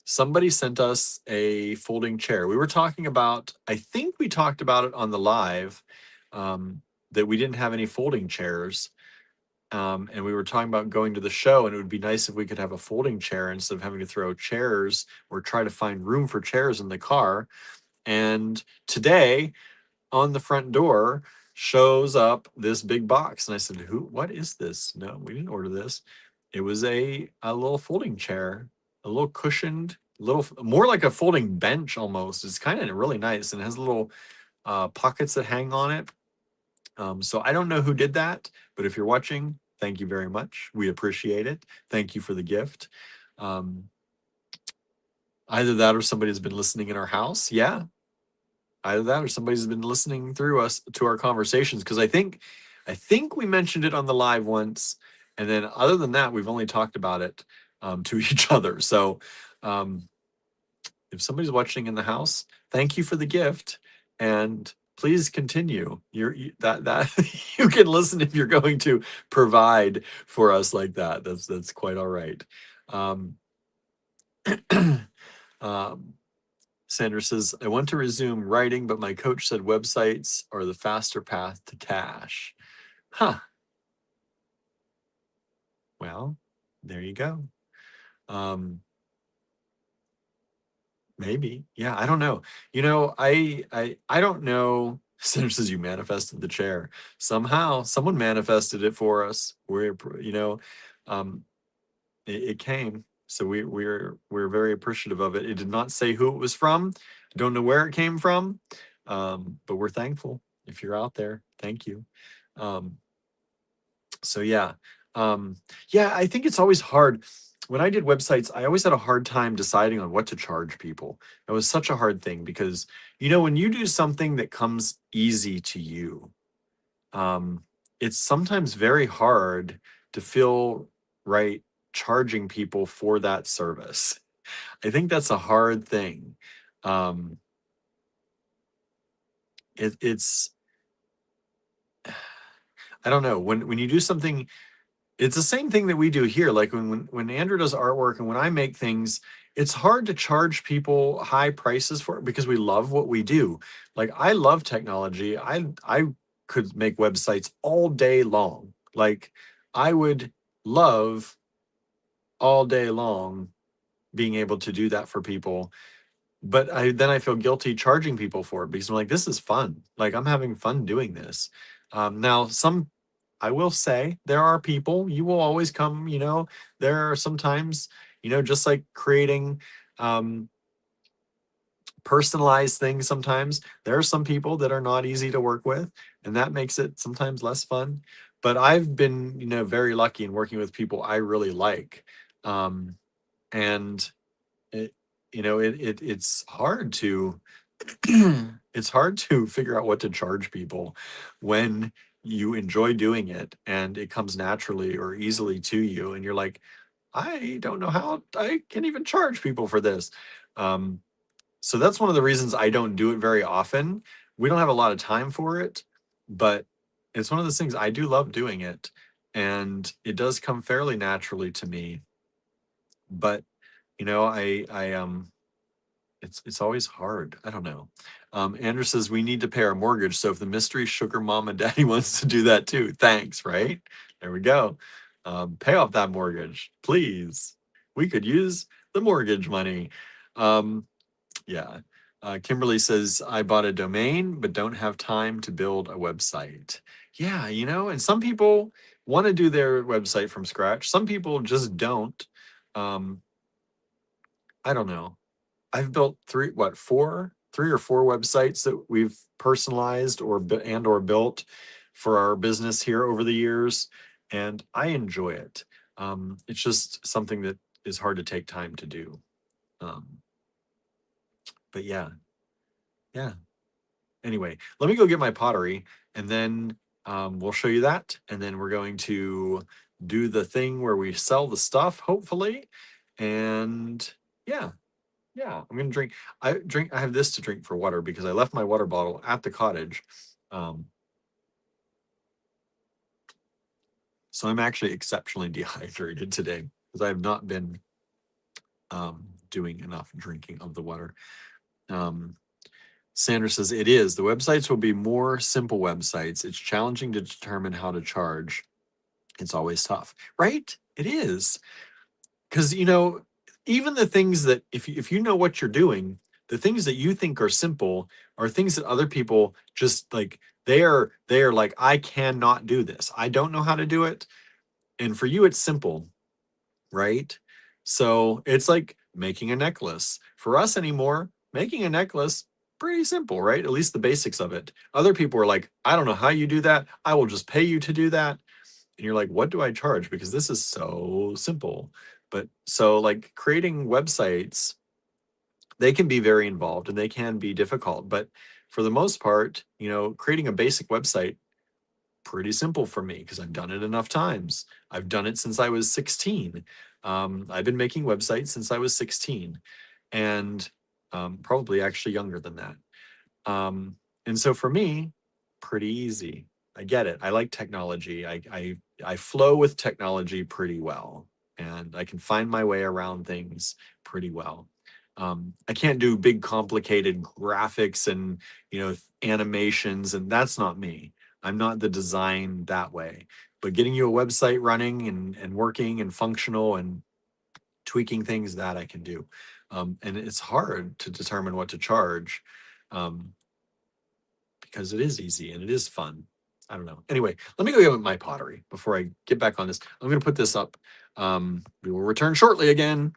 Somebody sent us a folding chair. We were talking about, I think we talked about it on the live, that we didn't have any folding chairs. And we were talking about going to the show, and it would be nice if we could have a folding chair instead of having to throw chairs or try to find room for chairs in the car. And today on the front door shows up this big box. And I said, what is this? No, we didn't order this. It was a little folding chair, a little cushioned, more like a folding bench almost. It's kind of really nice, and it has little pockets that hang on it. So I don't know who did that, but if you're watching, thank you very much. We appreciate it. Thank you for the gift. Either that or somebody's been listening in our house. Yeah. Either that or somebody's been listening through us to our conversations. Because I think we mentioned it on the live once. And then other than that, we've only talked about it to each other. So if somebody's watching in the house, thank you for the gift, and please continue. That you can listen if you're going to provide for us like that. That's quite all right. Um, um, Sandra says, I want to resume writing, but my coach said websites are the faster path to cash. Huh. Well, there you go. Maybe. Yeah, I don't know. I don't know. Sandra says you manifested the chair. Somehow, someone manifested it for us. Um, it came. So we're very appreciative of it. It did not say who it was from. Don't know where it came from. But we're thankful. If you're out there, thank you. Um, so yeah. Yeah, I think it's always hard. When I did websites, I always had a hard time deciding on what to charge people. It was such a hard thing because, when you do something that comes easy to you, um, it's sometimes very hard to feel right charging people for that service. I think that's a hard thing. Um, it's I don't know, when you do something. It's the same thing that we do here. Like when Andrew does artwork and when I make things, it's hard to charge people high prices for it because we love what we do. Like I love technology. I could make websites all day long. Like I would love all day long being able to do that for people. But I feel guilty charging people for it because I'm like, this is fun. Like I'm having fun doing this. Now, I will say there are people, you will always come, there are sometimes, just like creating um, personalized things sometimes, there are some people that are not easy to work with, and that makes it sometimes less fun. But I've been, very lucky in working with people I really like. Um, and it, it's hard to it's hard to figure out what to charge people when you enjoy doing it and it comes naturally or easily to you and you're like, I don't know how I can even charge people for this. um, so that's one of the reasons I don't do it very often. We don't have a lot of time for it, but it's one of those things. I do love doing it, and it does come fairly naturally to me. But I it's always hard. I don't know. Andrew says we need to pay our mortgage. So if the mystery sugar mom and daddy wants to do that too, thanks, right? There we go. Pay off that mortgage, please. We could use the mortgage money. Um, yeah. Kimberly says, I bought a domain, but don't have time to build a website. Yeah, and some people want to do their website from scratch. Some people just don't. Um, I don't know. I've built three or four websites that we've personalized or built for our business here over the years, and I enjoy it. It's just something that is hard to take time to do. Um, but yeah, yeah. Anyway, let me go get my pottery, and then we'll show you that, and then we're going to do the thing where we sell the stuff, hopefully, and yeah. Yeah, I'm gonna drink. I have this to drink for water because I left my water bottle at the cottage. Um, so I'm actually exceptionally dehydrated today because I have not been doing enough drinking of the water. Um, Sandra says it is. The websites will be more simple websites. It's challenging to determine how to charge. It's always tough, right? It is. Because even the things that if you know what you're doing, the things that you think are simple are things that other people just like they are like, I cannot do this, I don't know how to do it. And for you it's simple, right? So it's like making a necklace for us anymore. Making a necklace, pretty simple, right? At least the basics of it. Other people are like, I don't know how you do that, I will just pay you to do that. And you're like, what do I charge? Because this is so simple. But so like creating websites, they can be very involved and they can be difficult. But for the most part, creating a basic website, pretty simple for me because I've done it enough times. I've done it since I was 16. I've been making websites since I was 16. And probably actually younger than that. And so for me, pretty easy. I get it. I like technology. I flow with technology pretty well, and I can find my way around things pretty well. I can't do big, complicated graphics and animations, and that's not me. I'm not the design that way. But getting you a website running and working and functional and tweaking things, that I can do. And it's hard to determine what to charge. Um, because it is easy and it is fun. I don't know. Anyway, let me go get my pottery before I get back on this. I'm going to put this up. We will return shortly again.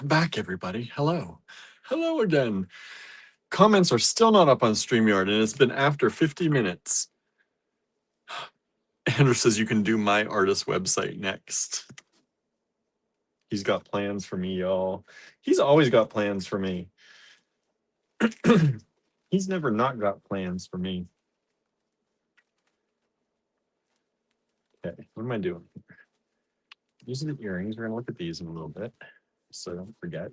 Back, everybody. Hello. Hello again. Comments are still not up on StreamYard, and it's been after 50 minutes. Andrew says you can do my artist website next. He's got plans for me, y'all. He's always got plans for me. He's never not got plans for me. Okay, what am I doing? These are the earrings. We're gonna look at these in a little bit, so don't forget.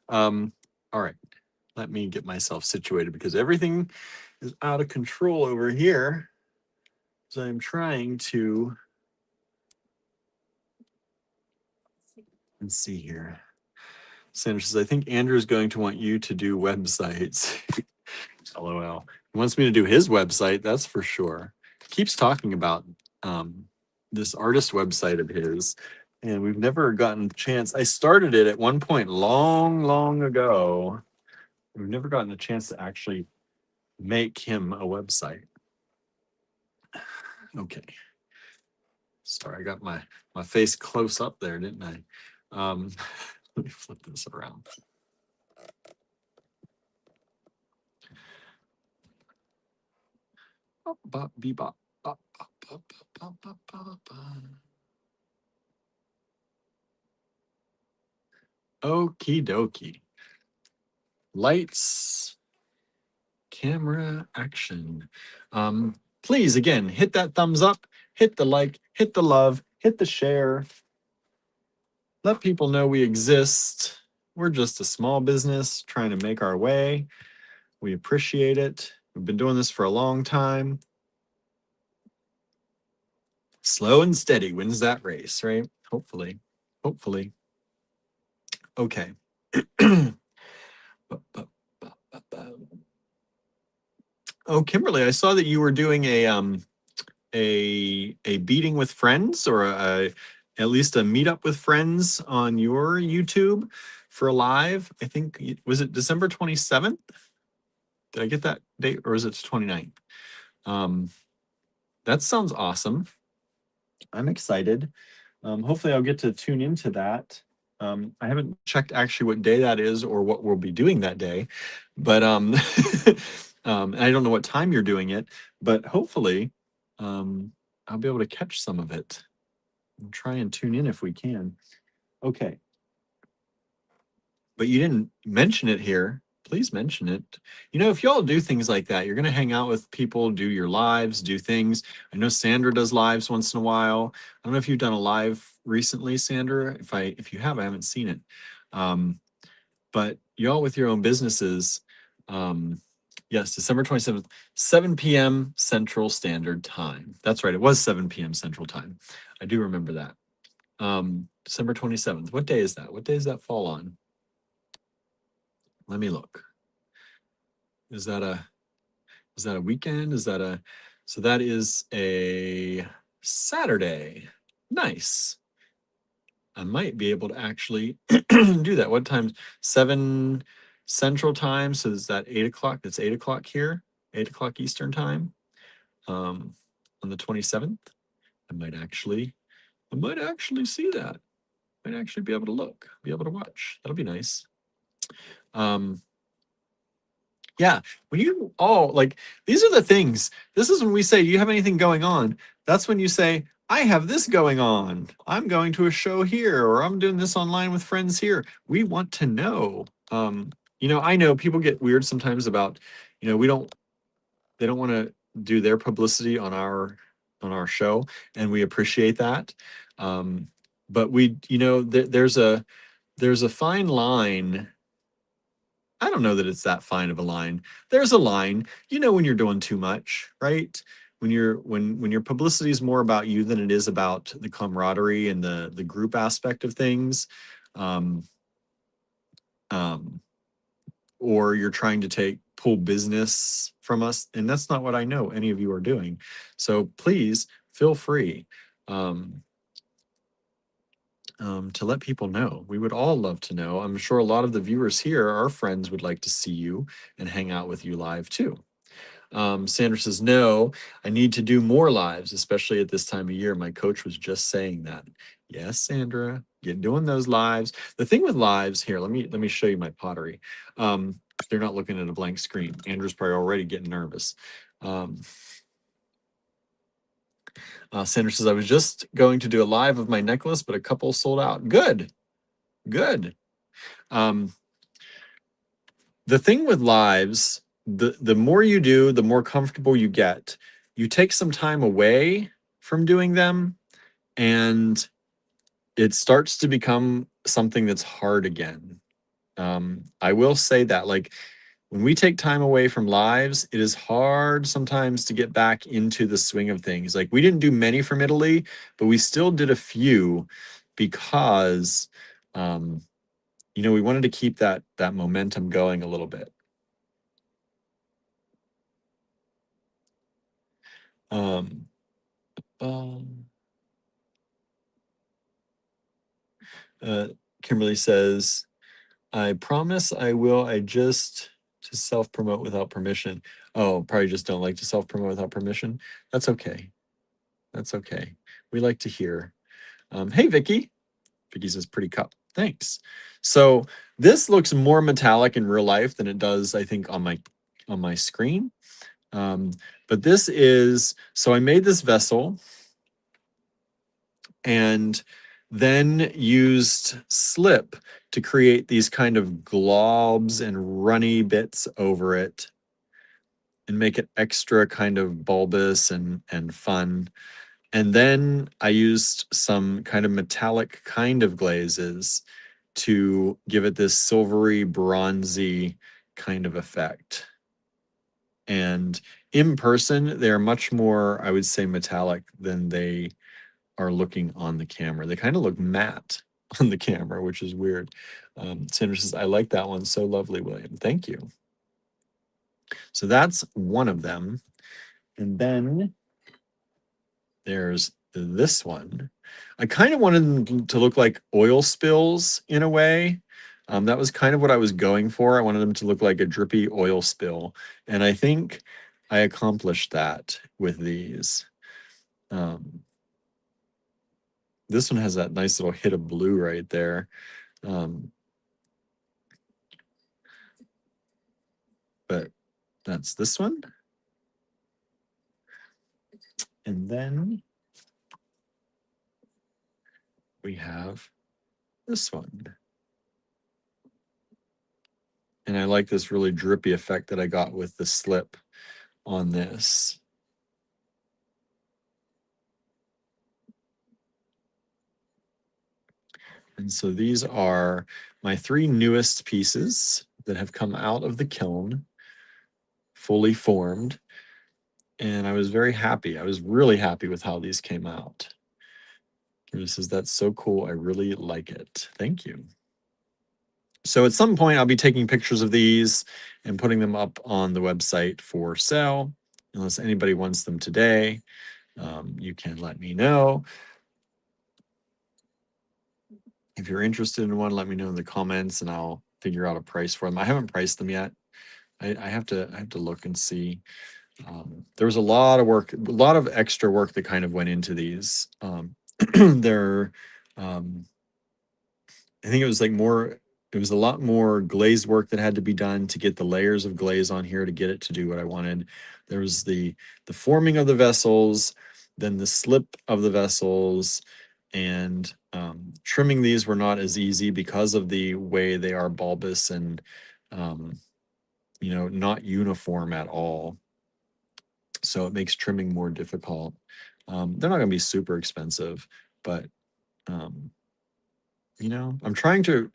All right, let me get myself situated because everything is out of control over here. So I'm trying to, let's see here. Sandra says, I think Andrew is going to want you to do websites. LOL. He wants me to do his website, that's for sure. He keeps talking about this artist website of his, and we've never gotten a chance. I started it at one point long, long ago. We've never gotten a chance to actually make him a website. Okay. Sorry, I got my face close up there, didn't I? Let me flip this around. Okie dokie. Lights, camera action. Please, again, hit that thumbs up, hit the like, hit the love, hit the share. Let people know we exist. We're just a small business trying to make our way. We appreciate it. We've been doing this for a long time. Slow and steady wins that race, right? Hopefully. Hopefully. Okay. Oh, Kimberly, I saw that you were doing a beating with friends, or at least a meetup with friends on your YouTube for a live. I think, was it December 27th? Did I get that date, or is it the 29th? That sounds awesome. I'm excited. Hopefully I'll get to tune into that. I haven't checked actually what day that is or what we'll be doing that day, but and I don't know what time you're doing it, but hopefully I'll be able to catch some of it and try and tune in if we can. Okay. But you didn't mention it here. Please mention it. You know, if y'all do things like that, you're going to hang out with people, do your lives, do things. I know Sandra does lives once in a while. I don't know if you've done a live recently, Sandra. If you have, I haven't seen it. But y'all with your own businesses, yes, December 27th, 7 p.m. Central Standard Time. That's right. It was 7 p.m. Central Time. I do remember that. December 27th. What day is that? What day does that fall on? Let me look. Is that a weekend? So that is a Saturday. Nice. I might be able to actually do that. What time? 7 Central Time. So is that 8 o'clock? That's 8 o'clock here, 8 o'clock Eastern Time. On the 27th. I might actually see that. Might actually be able to look, be able to watch. That'll be nice. Yeah, when you all like, these are the things. This is when we say, do you have anything going on? That's when you say, I have this going on. I'm going to a show here, or I'm doing this online with friends here. We want to know. You know, I know people get weird sometimes about, you know, they don't want to do their publicity on our show, and we appreciate that. But we, you know, there's a fine line. I don't know that it's that fine of a line. There's a line, you know, when you're doing too much, right? When your publicity is more about you than it is about the camaraderie and the group aspect of things, um, um, or you're trying to pull business from us, and that's not what I know any of you are doing. So please feel free. To let people know. We would all love to know. I'm sure a lot of the viewers here, our friends, would like to see you and hang out with you live too. Sandra says, no, I need to do more lives, especially at this time of year. My coach was just saying that. Yes, Sandra, get doing those lives. The thing with lives here, let me show you my pottery. They're not looking at a blank screen. Andrew's probably already getting nervous. Sandra says, I was just going to do a live of my necklace, but a couple sold out. Good. Good. The thing with lives, the more you do, the more comfortable you get. You take some time away from doing them, and it starts to become something that's hard again. I will say that, like, when we take time away from lives, it is hard sometimes to get back into the swing of things. Like, we didn't do many from Italy, but we still did a few because, you know, we wanted to keep that momentum going a little bit. Kimberly says, I promise I will. I just to self-promote without permission. Oh, probably just don't like to self-promote without permission. That's okay. That's okay. We like to hear. Hey, Vicky. Vicky says, pretty cup. Thanks. So this looks more metallic in real life than it does, I think, on my screen. But this is, so I made this vessel and then used slip to create these kind of globs and runny bits over it. and make it extra kind of bulbous and fun. And then I used some kind of metallic kind of glazes to give it this silvery, bronzy kind of effect. And in person, they're much more, I would say, metallic than they are looking on the camera. They kind of look matte on the camera, which is weird. Sandra says, I like that one. So lovely, William. Thank you. So that's one of them. And then there's this one. I kind of wanted them to look like oil spills in a way. That was kind of what I was going for. I wanted them to look like a drippy oil spill. And I think I accomplished that with these. This one has that nice little hit of blue right there. But that's this one. And then we have this one. And I like this really drippy effect that I got with the slip on this. And so these are my 3 newest pieces that have come out of the kiln, fully formed. And I was very happy. I was really happy with how these came out. This says, that's so cool. I really like it. Thank you. So at some point, I'll be taking pictures of these and putting them up on the website for sale. Unless anybody wants them today, you can let me know. If you're interested in one, let me know in the comments and I'll figure out a price for them. I haven't priced them yet. I have to look and see. There was a lot of work, a lot of extra work that kind of went into these. There, I think it was like more, it was a lot more glazed work that had to be done to get the layers of glaze on here to get it to do what I wanted. There was the forming of the vessels, then the slip of the vessels, and trimming these were not as easy because of the way they are bulbous and you know, not uniform at all. So it makes trimming more difficult. They're not going to be super expensive, but you know, I'm trying to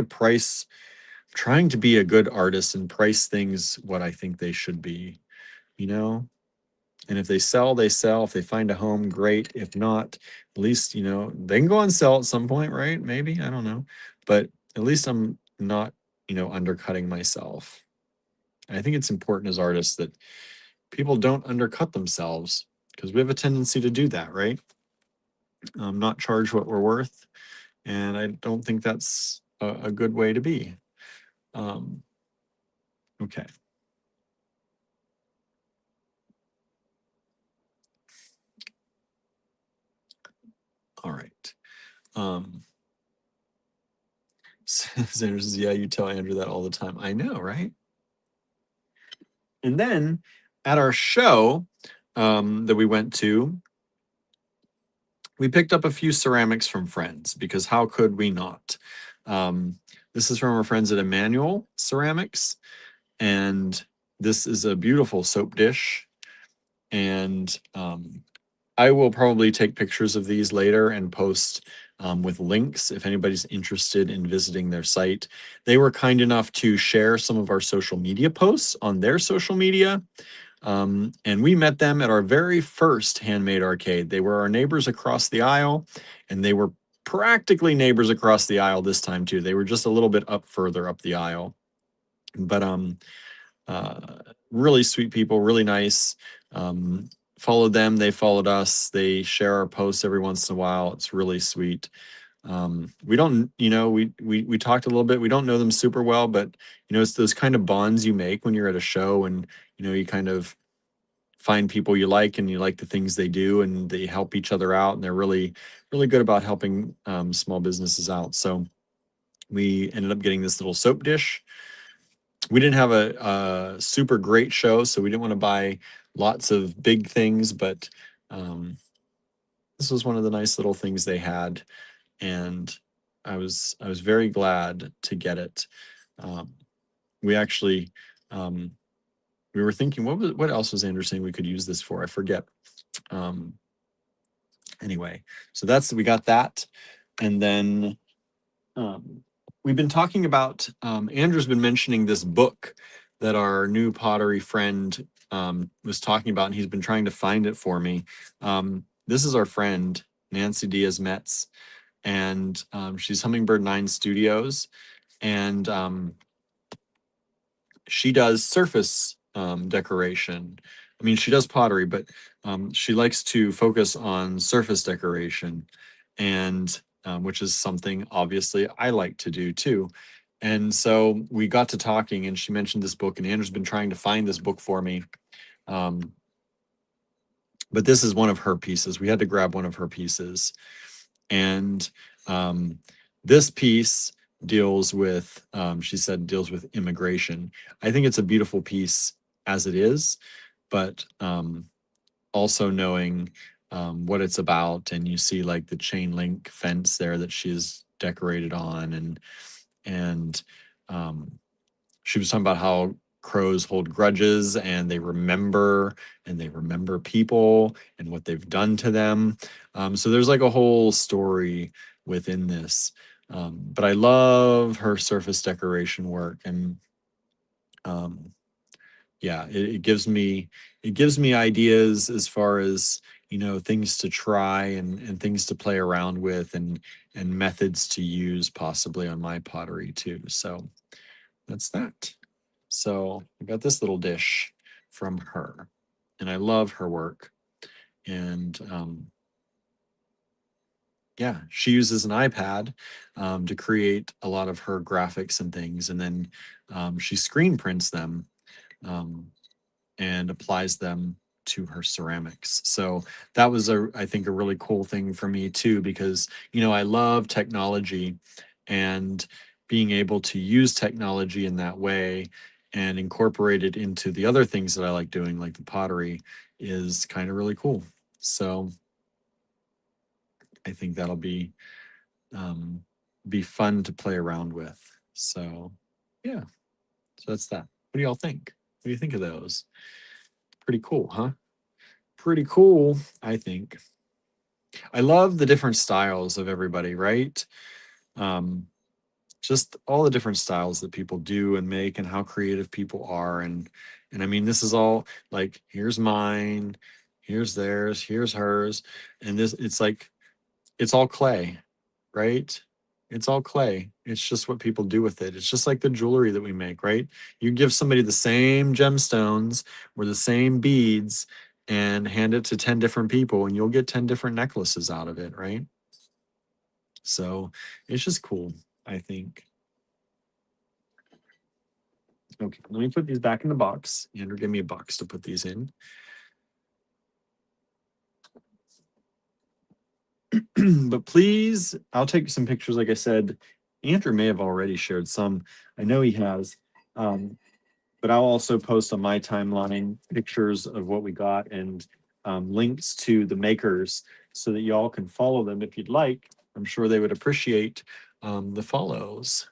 price, trying to be a good artist and price things what I think they should be, you know. And if they sell, they sell. If they find a home, great. If not, at least, you know, they can go on sell at some point, right? Maybe, I don't know. But at least I'm not, you know, undercutting myself. I think it's important as artists that people don't undercut themselves because we have a tendency to do that, right? Not charge what we're worth. And I don't think that's a good way to be. Okay. All right. Sandra says, yeah, you tell Andrew that all the time. I know, right? And then at our show that we went to, we picked up a few ceramics from friends because how could we not? This is from our friends at Emmanuel Ceramics. And this is a beautiful soap dish. And I will probably take pictures of these later and post with links if anybody's interested in visiting their site. They were kind enough to share some of our social media posts on their social media. And we met them at our very first Handmade Arcade. They were our neighbors across the aisle, and they were practically neighbors across the aisle this time too. They were just a little bit further up the aisle. But really sweet people, really nice. Followed them, they followed us. They share our posts every once in a while. It's really sweet. We don't, you know, we talked a little bit. We don't know them super well, but you know, it's those kind of bonds you make when you're at a show, and you know, you kind of find people you like and you like the things they do, and they help each other out, and they're really good about helping small businesses out. So we ended up getting this little soap dish. We didn't have a super great show, so we didn't want to buy lots of big things, but this was one of the nice little things they had, and I was very glad to get it. We actually we were thinking, what else was Andrew saying we could use this for? I forget. Anyway, so we got that. And then we've been talking about, Andrew's been mentioning this book that our new pottery friend was talking about, and he's been trying to find it for me. This is our friend, Nancy Diaz Metz, and she's Hummingbird 9 Studios, and she does surface decoration. I mean, she does pottery, but she likes to focus on surface decoration, and which is something obviously I like to do too. And so we got to talking, and she mentioned this book, and Andrew's been trying to find this book for me. But this is one of her pieces. We had to grab one of her pieces. And this piece deals with, she said, deals with immigration. I think it's a beautiful piece as it is, but also knowing what it's about, and you see like the chain link fence there that she's decorated on, and she was talking about how crows hold grudges, and they remember people and what they've done to them. So there's like a whole story within this. But I love her surface decoration work, and yeah, it gives me ideas as far as, things to try, and things to play around with, and methods to use possibly on my pottery too. So that's that. So I got this little dish from her, and I love her work. And yeah, she uses an iPad to create a lot of her graphics and things, and then she screen prints them um, and applies them to her ceramics. So that was I think a really cool thing for me too, because I love technology, and being able to use technology in that way and incorporate it into the other things that I like doing, like the pottery, is kind of really cool. So I think that'll be fun to play around with. So yeah, so that's that. What do y'all think? What do you think of those? Pretty cool, huh? Pretty cool, I think. I love the different styles of everybody, right? Um, just all the different styles that people do and make, and how creative people are. And I mean, this is all like, here's mine, here's theirs, here's hers. And it's like, it's all clay, right? It's all clay. It's just what people do with it. It's just like the jewelry that we make, right? You give somebody the same gemstones or the same beads and hand it to 10 different people, and you'll get 10 different necklaces out of it, right? So it's just cool, I think. Okay, let me put these back in the box. Andrew, give me a box to put these in. But please, I'll take some pictures. Like I said, Andrew may have already shared some. I know he has. But I'll also post on my timeline pictures of what we got, and links to the makers, so that y'all can follow them if you'd like. I'm sure they would appreciate the follows.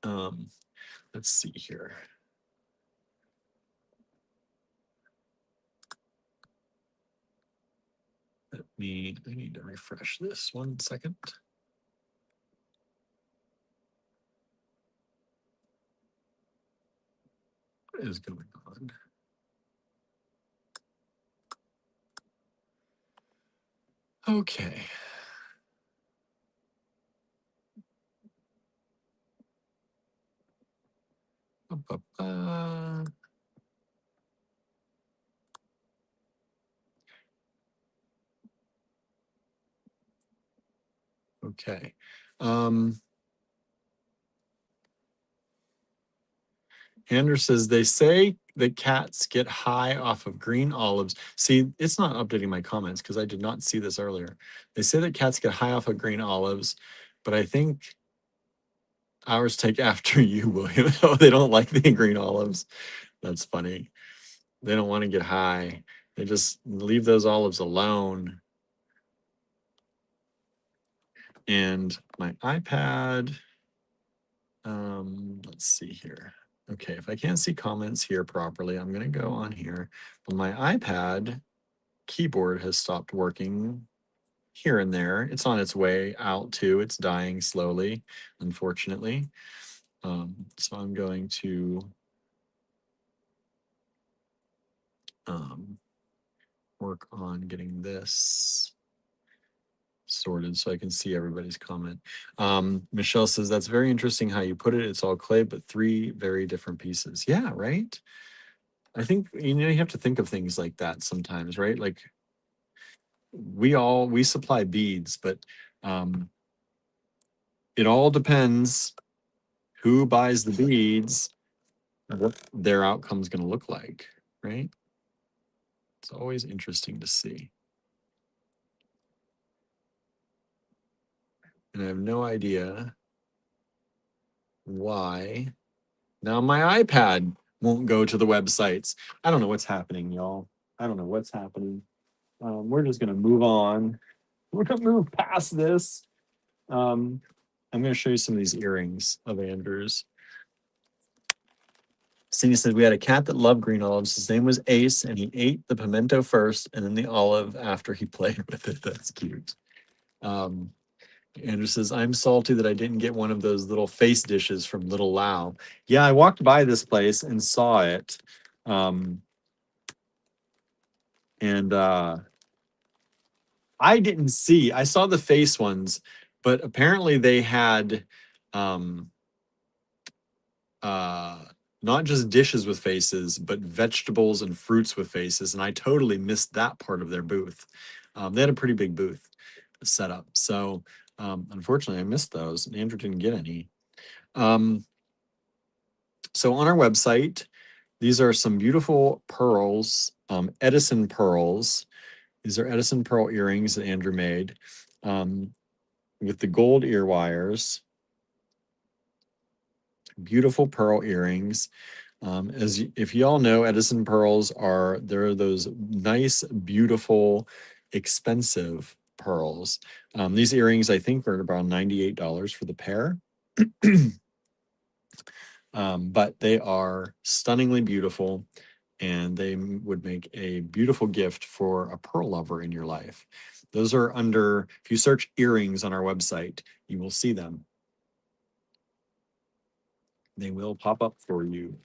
Let's see here. I need to refresh this 1 second. What is going on? Okay. Okay. Andrew says, they say that cats get high off of green olives. See, it's not updating my comments because I did not see this earlier. They say that cats get high off of green olives, but I think ours take after you, William. Oh, they don't like the green olives. That's funny. They don't want to get high. They just leave those olives alone. And my iPad, let's see here. Okay, if I can't see comments here properly, I'm going to go on here. But my iPad keyboard has stopped working here and there. It's on its way out too. It's dying slowly, unfortunately. So I'm going to work on getting this sorted so I can see everybody's comment. Michelle says, that's very interesting how you put it. It's all clay, but 3 very different pieces. Yeah, right? I think, you have to think of things like that sometimes, right? Like we supply beads, but it all depends who buys the beads, what their outcome is going to look like, right? It's always interesting to see. And I have no idea why. Now my iPad won't go to the websites. I don't know what's happening, y'all. I don't know what's happening. We're just going to move on. We're going to move past this. I'm going to show you some of these earrings of Andrew's. Cindy said, we had a cat that loved green olives. His name was Ace, and he ate the pimento first and then the olive after he played with it. That's cute. Andrew says, I'm salty that I didn't get one of those little face dishes from Little Lao. Yeah, I walked by this place and saw it. I didn't see, I saw the face ones, but apparently they had not just dishes with faces, but vegetables and fruits with faces. And I totally missed that part of their booth. They had a pretty big booth set up. So unfortunately, I missed those. And Andrew didn't get any. So on our website, these are some beautiful pearls, Edison pearls. These are Edison pearl earrings that Andrew made with the gold ear wires. Beautiful pearl earrings. If you all know, Edison pearls they're those nice, beautiful, expensive pearls. These earrings, I think, are about $98 for the pair. But they are stunningly beautiful, and they would make a beautiful gift for a pearl lover in your life. Those are under, if you search earrings on our website, you will see them. They will pop up for you.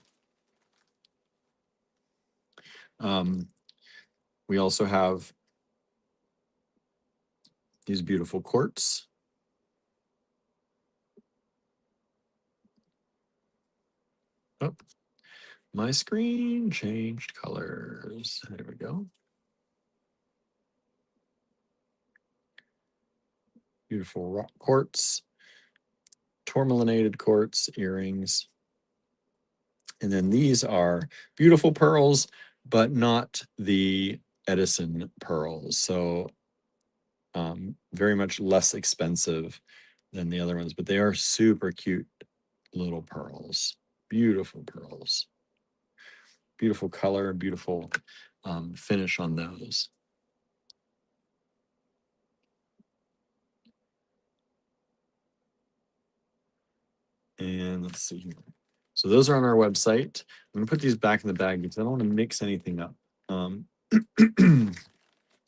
We also have these beautiful quartz. Oh, my screen changed colors. There we go. Beautiful rock quartz, tourmalinated quartz earrings. And then these are beautiful pearls, but not the Edison pearls. So very much less expensive than the other ones, but they are super cute little pearls. Beautiful pearls. Beautiful color, beautiful finish on those. And let's see here. So those are on our website. I'm gonna put these back in the bag because I don't want to mix anything up.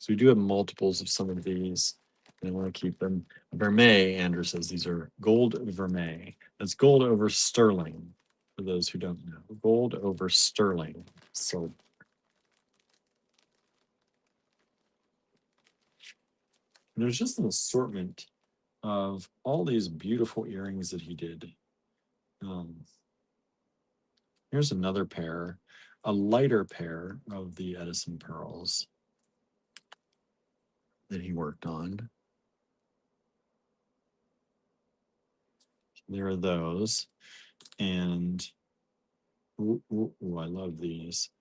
So we do have multiples of some of these, and I want to keep them. Vermeil, Andrew says these are gold vermeil. That's gold over sterling, for those who don't know. Gold over sterling. So there's just an assortment of all these beautiful earrings that he did. Here's another pair, a lighter pair of the Edison pearls that he worked on. There are those. And ooh, I love these.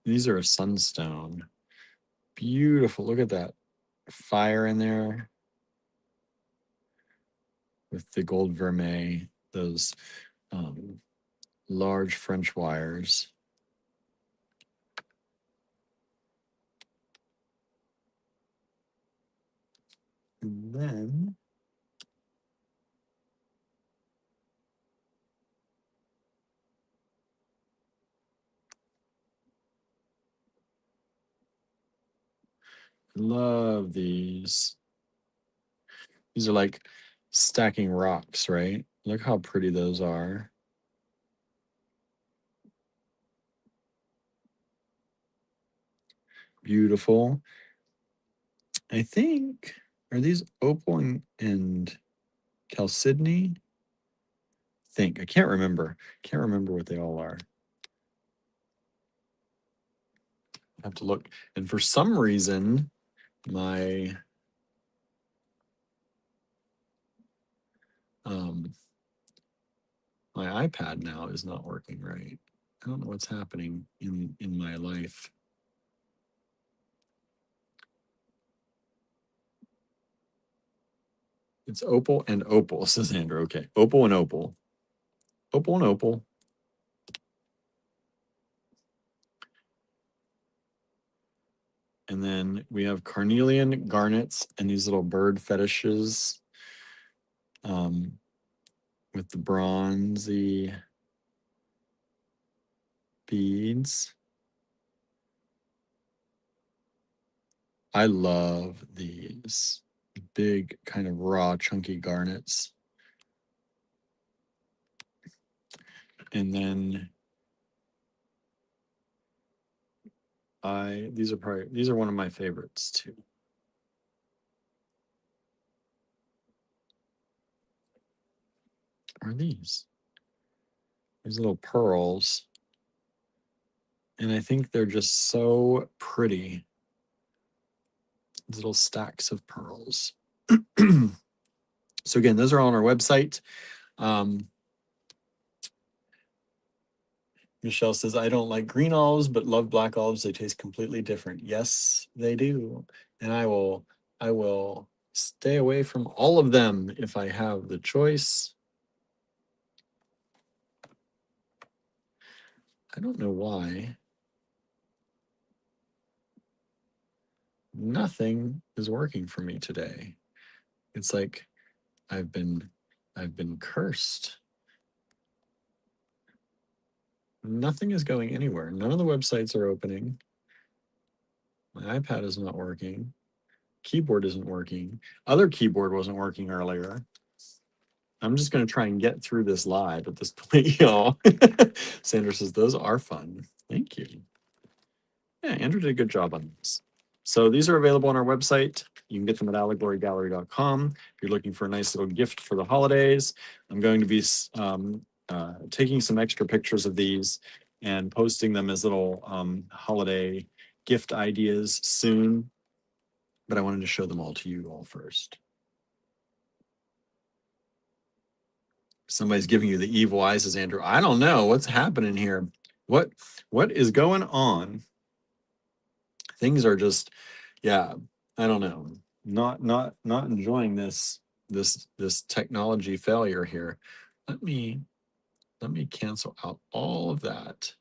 These are a sunstone. Beautiful. Look at that fire in there with the gold vermeil, those large French wires. And then Love these. These are like stacking rocks, right? Look how pretty those are. Beautiful. I think, are these opal and chalcedony? I can't remember. Can't remember what they all are. I have to look. And for some reason, my my iPad now is not working right. I don't know what's happening in my life. It's opal and opal, says Andrew. Okay, opal and opal. Opal and opal. And then we have carnelian garnets and these little bird fetishes with the bronzy beads. I love these big kind of raw chunky garnets. And then these are one of my favorites too. Are these little pearls? And I think they're just so pretty. These little stacks of pearls. So again, those are on our website. Michelle says, I don't like green olives, but love black olives. They taste completely different. Yes, they do. And I will stay away from all of them if I have the choice. I don't know why. Nothing is working for me today. It's like I've been cursed. Nothing is going anywhere. None of the websites are opening. My iPad is not working. Keyboard isn't working. Other keyboard wasn't working earlier. I'm just going to try and get through this live at this point, y'all. Sandra says, those are fun. Thank you. Yeah, Andrew did a good job on this. So these are available on our website. You can get them at allegorygallery.com. If you're looking for a nice little gift for the holidays, I'm going to be taking some extra pictures of these and posting them as little holiday gift ideas soon. But I wanted to show them all to you all first. Somebody's giving you the evil eye, says Andrew. I don't know what's happening here. What is going on? Things are just, yeah, I don't know. Not enjoying this technology failure here. Let me cancel out all of that.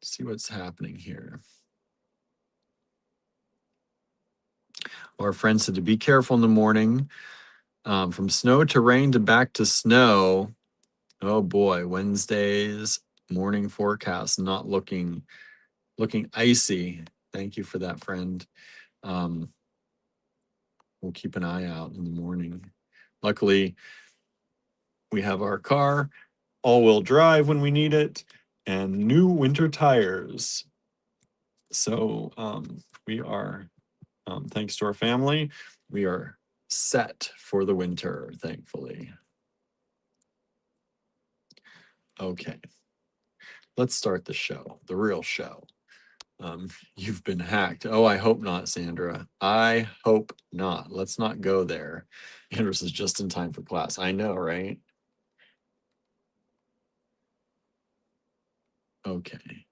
See what's happening here. Our friend said to be careful in the morning. From snow to rain to back to snow. Oh boy, Wednesday's morning forecast not looking icy. Thank you for that, friend. We'll keep an eye out in the morning. Luckily, we have our car, all-wheel drive when we need it, and new winter tires. So we are, thanks to our family, we are set for the winter, thankfully. Okay, let's start the show, the real show. You've been hacked. Oh, I hope not, Sandra. I hope not. Let's not go there. Andrew says just in time for class. I know, right? Okay.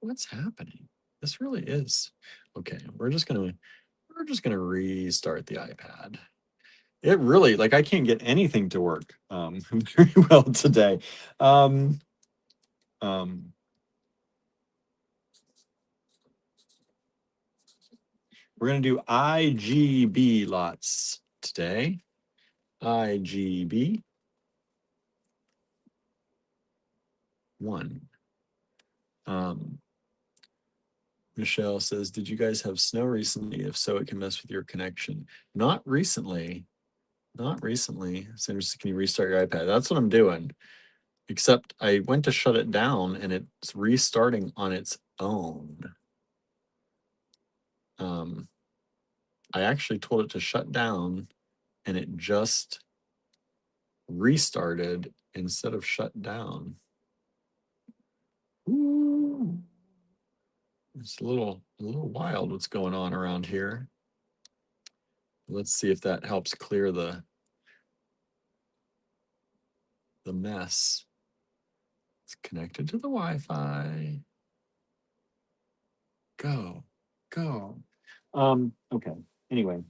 What's happening? This really is. Okay, we're just gonna restart the iPad. It really, like, I can't get anything to work very well today. We're going to do IGB lots today. IGB 1. Michelle says, did you guys have snow recently? If so, it can mess with your connection. Not recently. Not recently. Sanders, can you restart your iPad? That's what I'm doing. Except I went to shut it down and it's restarting on its own. I actually told it to shut down and it just restarted instead of shut down. Ooh. It's a little wild what's going on around here. Let's see if that helps clear the mess. It's connected to the Wi-Fi. Go. Okay. Anyway,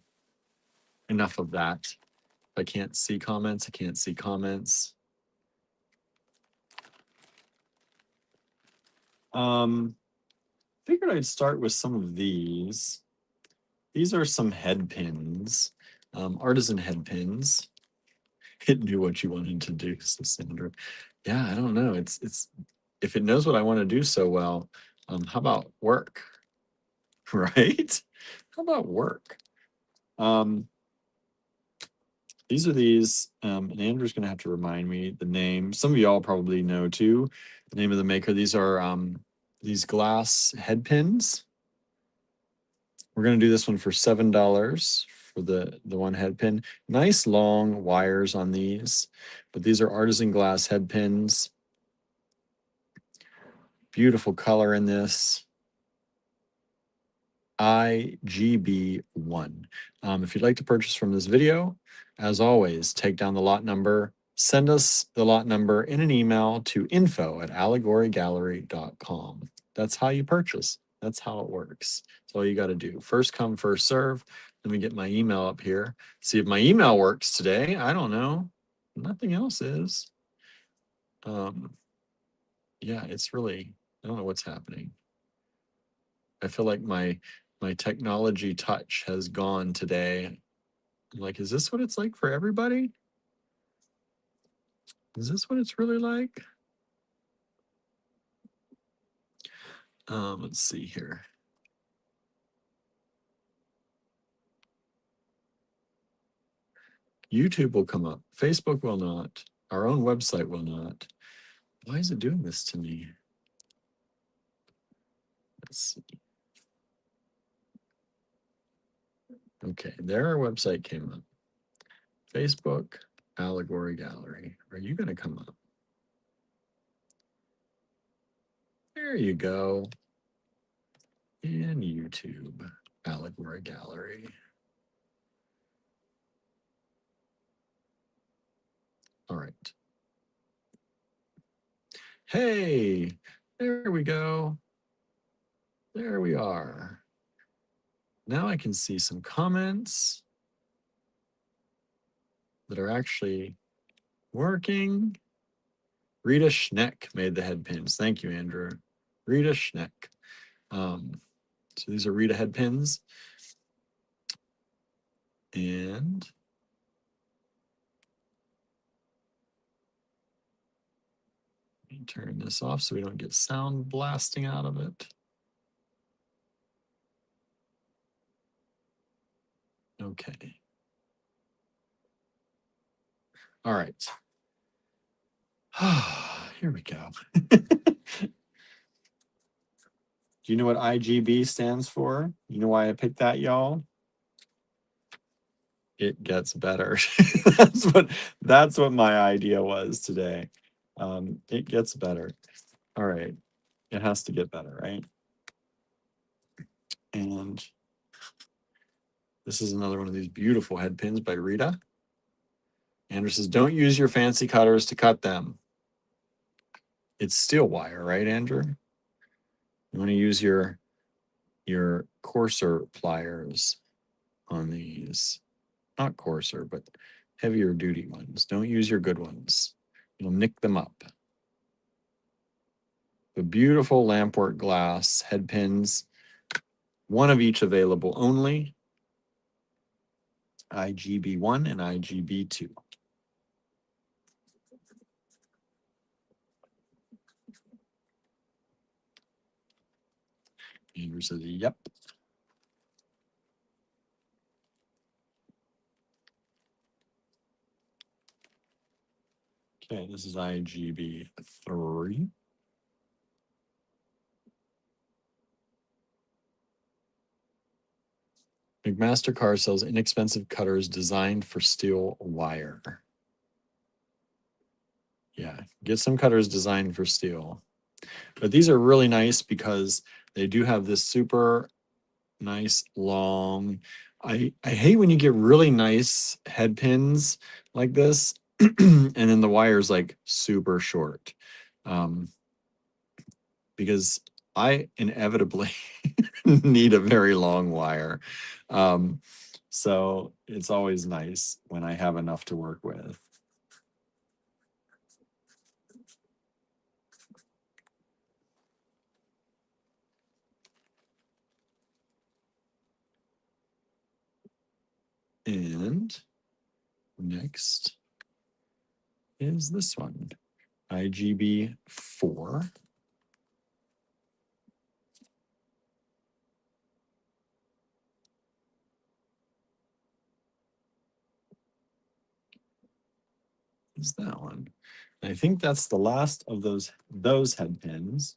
enough of that. If I can't see comments, I can't see comments. Figured I'd start with some of these. These are some head pins, artisan head pins. It knew what you wanted to do, says Sandra. Yeah, I don't know. It's if it knows what I want to do so well, how about work? Right? How about work? These are these, and Andrew's going to have to remind me the name. Some of y'all probably know too, the name of the maker. These are these glass head pins. We're going to do this one for $7 for the one head pin. Nice long wires on these, but these are artisan glass head pins. Beautiful color in this. IGB1. If you'd like to purchase from this video, as always, take down the lot number, send us the lot number in an email to info@allegorygallery.com. That's how you purchase. That's how it works. That's all you got to do. First come, first serve. Let me get my email up here. See if my email works today. I don't know. Nothing else is. Yeah, it's really, I don't know what's happening. I feel like my technology touch has gone today. I'm like, is this what it's like for everybody? Is this what it's really like? Let's see here. YouTube will come up. Facebook will not. Our own website will not. Why is it doing this to me? Let's see. Okay, there our website came up. Facebook, Allegory Gallery. Are you going to come up? There you go. And YouTube, Allegory Gallery. All right. Hey, there we go. There we are. Now I can see some comments that are actually working. Rita Schneck made the head pins. Thank you, Andrew. Rita Schneck. So these are Rita head pins. And let me turn this off so we don't get sound blasting out of it. Okay. All right. Here we go. Do you know what IGB stands for? You know why I picked that, y'all? It gets better. that's what my idea was today. It gets better. All right. It has to get better, right? And this is another one of these beautiful head pins by Rita. Andrew says, don't use your fancy cutters to cut them. It's steel wire, right, Andrew? You want to use your coarser pliers on these. Not coarser, but heavier duty ones. Don't use your good ones. You'll nick them up. The beautiful lampwork glass head pins. One of each available only. IGB1 and IGB2. Andrew says, yep. Okay, this is IGB 3. McMaster-Carr sells inexpensive cutters designed for steel wire. Yeah, get some cutters designed for steel. But these are really nice because they do have this super nice long. I hate when you get really nice head pins like this, and then the wire's like super short. Because I inevitably need a very long wire. So it's always nice when I have enough to work with. And next is this one, IGB 4. Is that one? And I think that's the last of those head pins.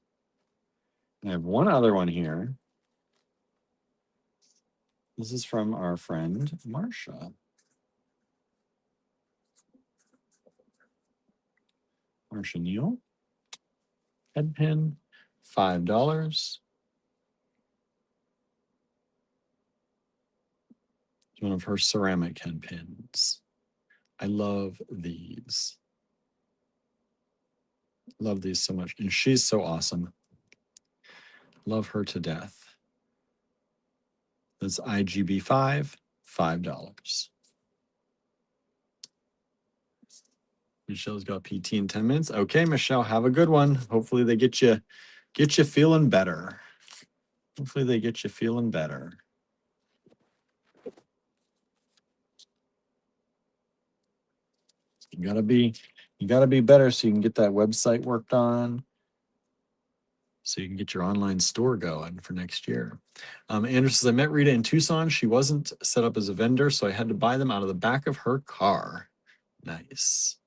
I have one other one here. This is from our friend Marsha. Marsha Neal. Head pin, $5. One of her ceramic head pins. I love these. Love these so much. And she's so awesome. Love her to death. That's IGB 5, $5. Michelle's got PT in 10 minutes. Okay, Michelle, have a good one. Hopefully they get you feeling better. Hopefully they get you feeling better. You gotta be better so you can get that website worked on, so you can get your online store going for next year. Andrew says, I met Rita in Tucson. She wasn't set up as a vendor, so I had to buy them out of the back of her car. Nice.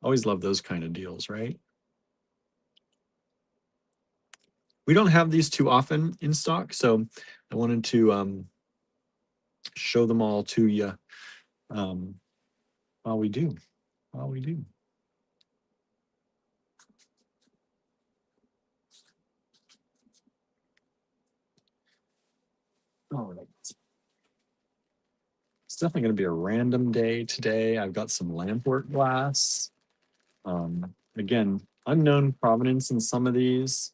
Always love those kind of deals, right? We don't have these too often in stock, so I wanted to show them all to you while we do. All right. It's definitely going to be a random day today. I've got some lampwork glass. Again, unknown provenance in some of these.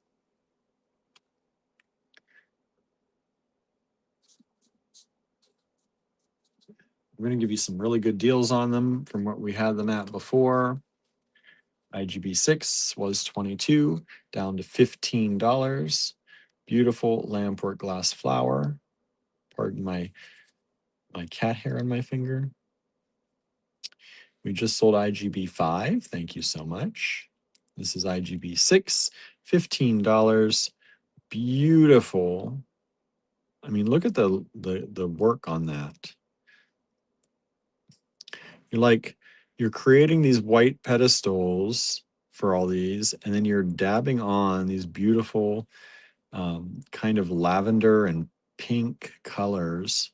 We're going to give you some really good deals on them from what we had them at before. IGB 6 was $22, down to $15. Beautiful lampwork glass flower. Pardon my cat hair on my finger. We just sold IGB 5. Thank you so much. This is IGB 6, $15. Beautiful. I mean, look at the work on that. You're creating these white pedestals for all these, and then you're dabbing on these beautiful kind of lavender and pink colors,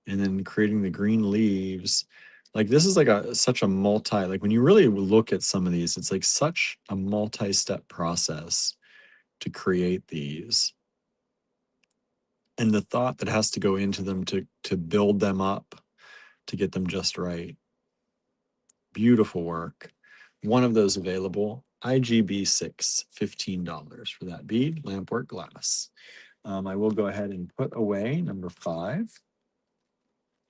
and then creating the green leaves. Like, this is like such a like when you really look at some of these, it's like such a multi-step process to create these, and the thought that has to go into them to build them up, to get them just right. Beautiful work. One of those available. IGB 6, $15 for that bead, lampwork glass. I will go ahead and put away number 5.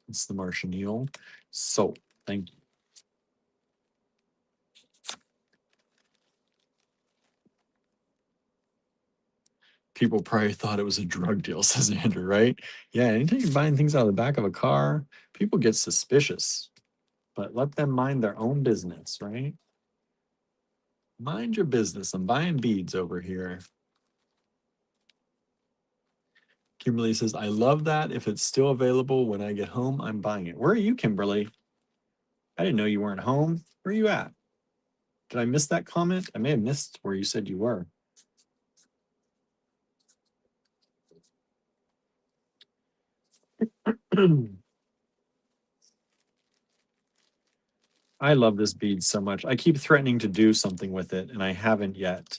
It's the Marsha Neal. So, thank you. People probably thought it was a drug deal, says Andrew, right? Yeah, anytime you're buying things out of the back of a car, people get suspicious. But let them mind their own business, right? Mind your business. I'm buying beads over here. Kimberly says, I love that. If it's still available when I get home, I'm buying it. Where are you, Kimberly? I didn't know you weren't home. Where are you at? Did I miss that comment? I may have missed where you said you were. I love this bead so much. I keep threatening to do something with it, and I haven't yet.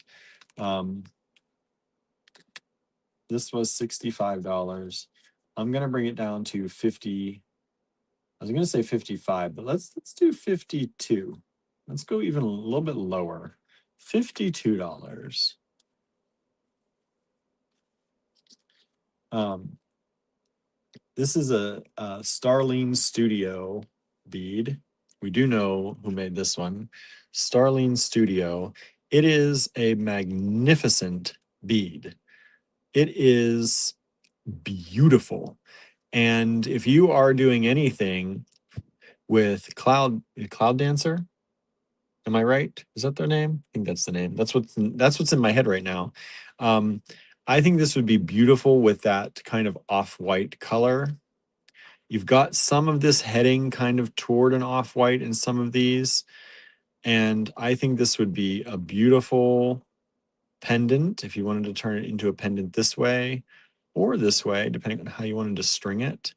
This was $65. I'm gonna bring it down to 50. I was gonna say 55, but let's do 52. Let's go even a little bit lower. $52. This is a Starling Studio bead. We do know who made this one. Starling Studio. It is a magnificent bead. It is beautiful. And if you are doing anything with Cloud Dancer, am I right? Is that their name? I think that's the name. That's what's in my head right now. I think this would be beautiful with that kind of off-white color. You've got some of this heading kind of toward an off-white in some of these. And I think this would be a beautiful pendant if you wanted to turn it into a pendant this way or this way, depending on how you wanted to string it.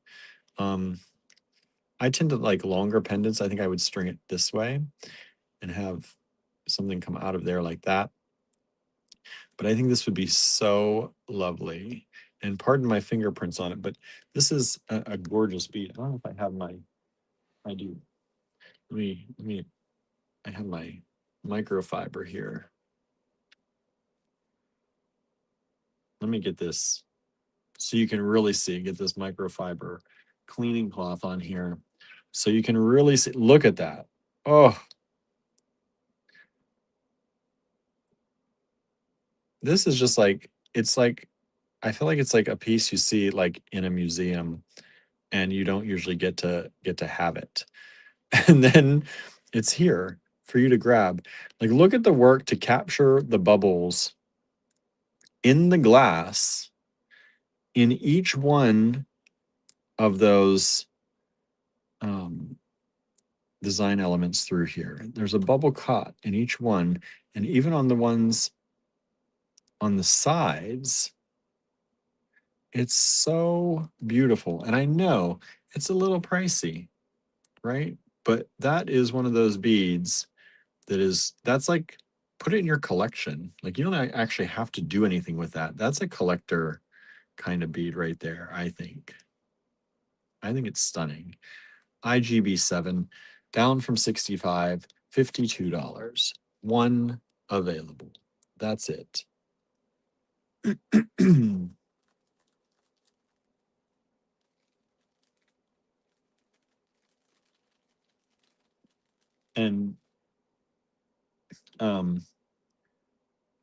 I tend to like longer pendants. I think I would string it this way and have something come out of there like that. But I think this would be so lovely. And pardon my fingerprints on it, but this is a gorgeous bead. I don't know if I have I do. I have my microfiber here. Let me get this so you can really see, get this microfiber cleaning cloth on here. So you can really see, look at that. Oh, this is just like, it's like, I feel like it's like a piece you see like in a museum and you don't usually get to have it. And then it's here for you to grab. Like, look at the work to capture the bubbles in the glass in each one of those design elements through here. There's a bubble caught in each one, and even on the ones on the sides, it's so beautiful. And I know it's a little pricey, right? But that is one of those beads that's like, put it in your collection. Like, you don't actually have to do anything with that. That's a collector kind of bead right there, I think. I think it's stunning. IGB7, down from 65, $52. One available. That's it. And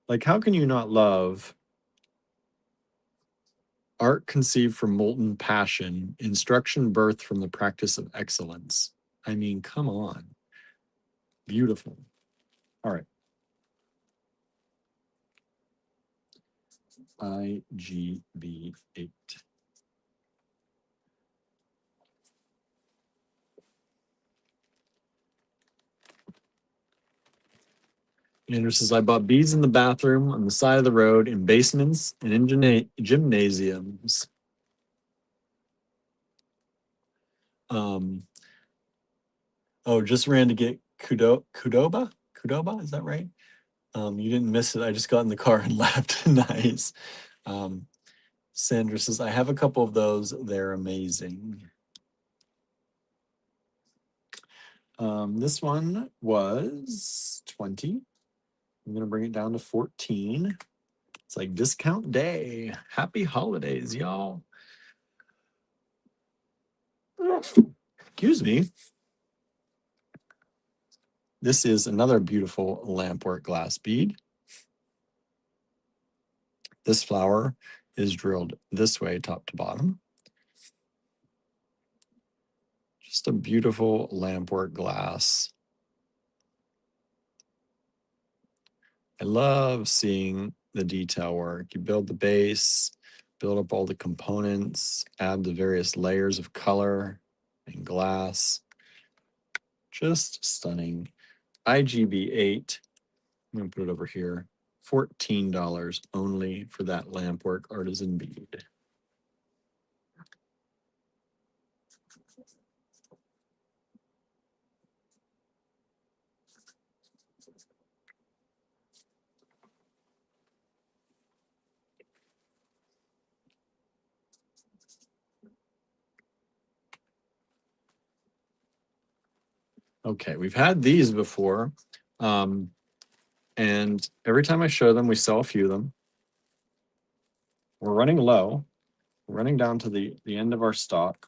like, how can you not love art conceived from molten passion, instruction birthed from the practice of excellence? I mean, come on. Beautiful. All right. IGB8. Andrew says, I bought beads in the bathroom, on the side of the road, in basements, and in gymnasiums. Just ran to get Kudoba? Kudoba, is that right? You didn't miss it. I just got in the car and left. Nice. Sandra says, I have a couple of those. They're amazing. This one was 20. I'm going to bring it down to 14. It's like discount day. Happy holidays, y'all. Excuse me. This is another beautiful lampwork glass bead. This flower is drilled this way, top to bottom. Just a beautiful lampwork glass. I love seeing the detail work. You build the base, build up all the components, add the various layers of color and glass. Just stunning. IGB8, I'm going to put it over here. $14 only for that lampwork artisan bead. Okay, we've had these before. And every time I show them, we sell a few of them. We're running low. We're running down to the end of our stock.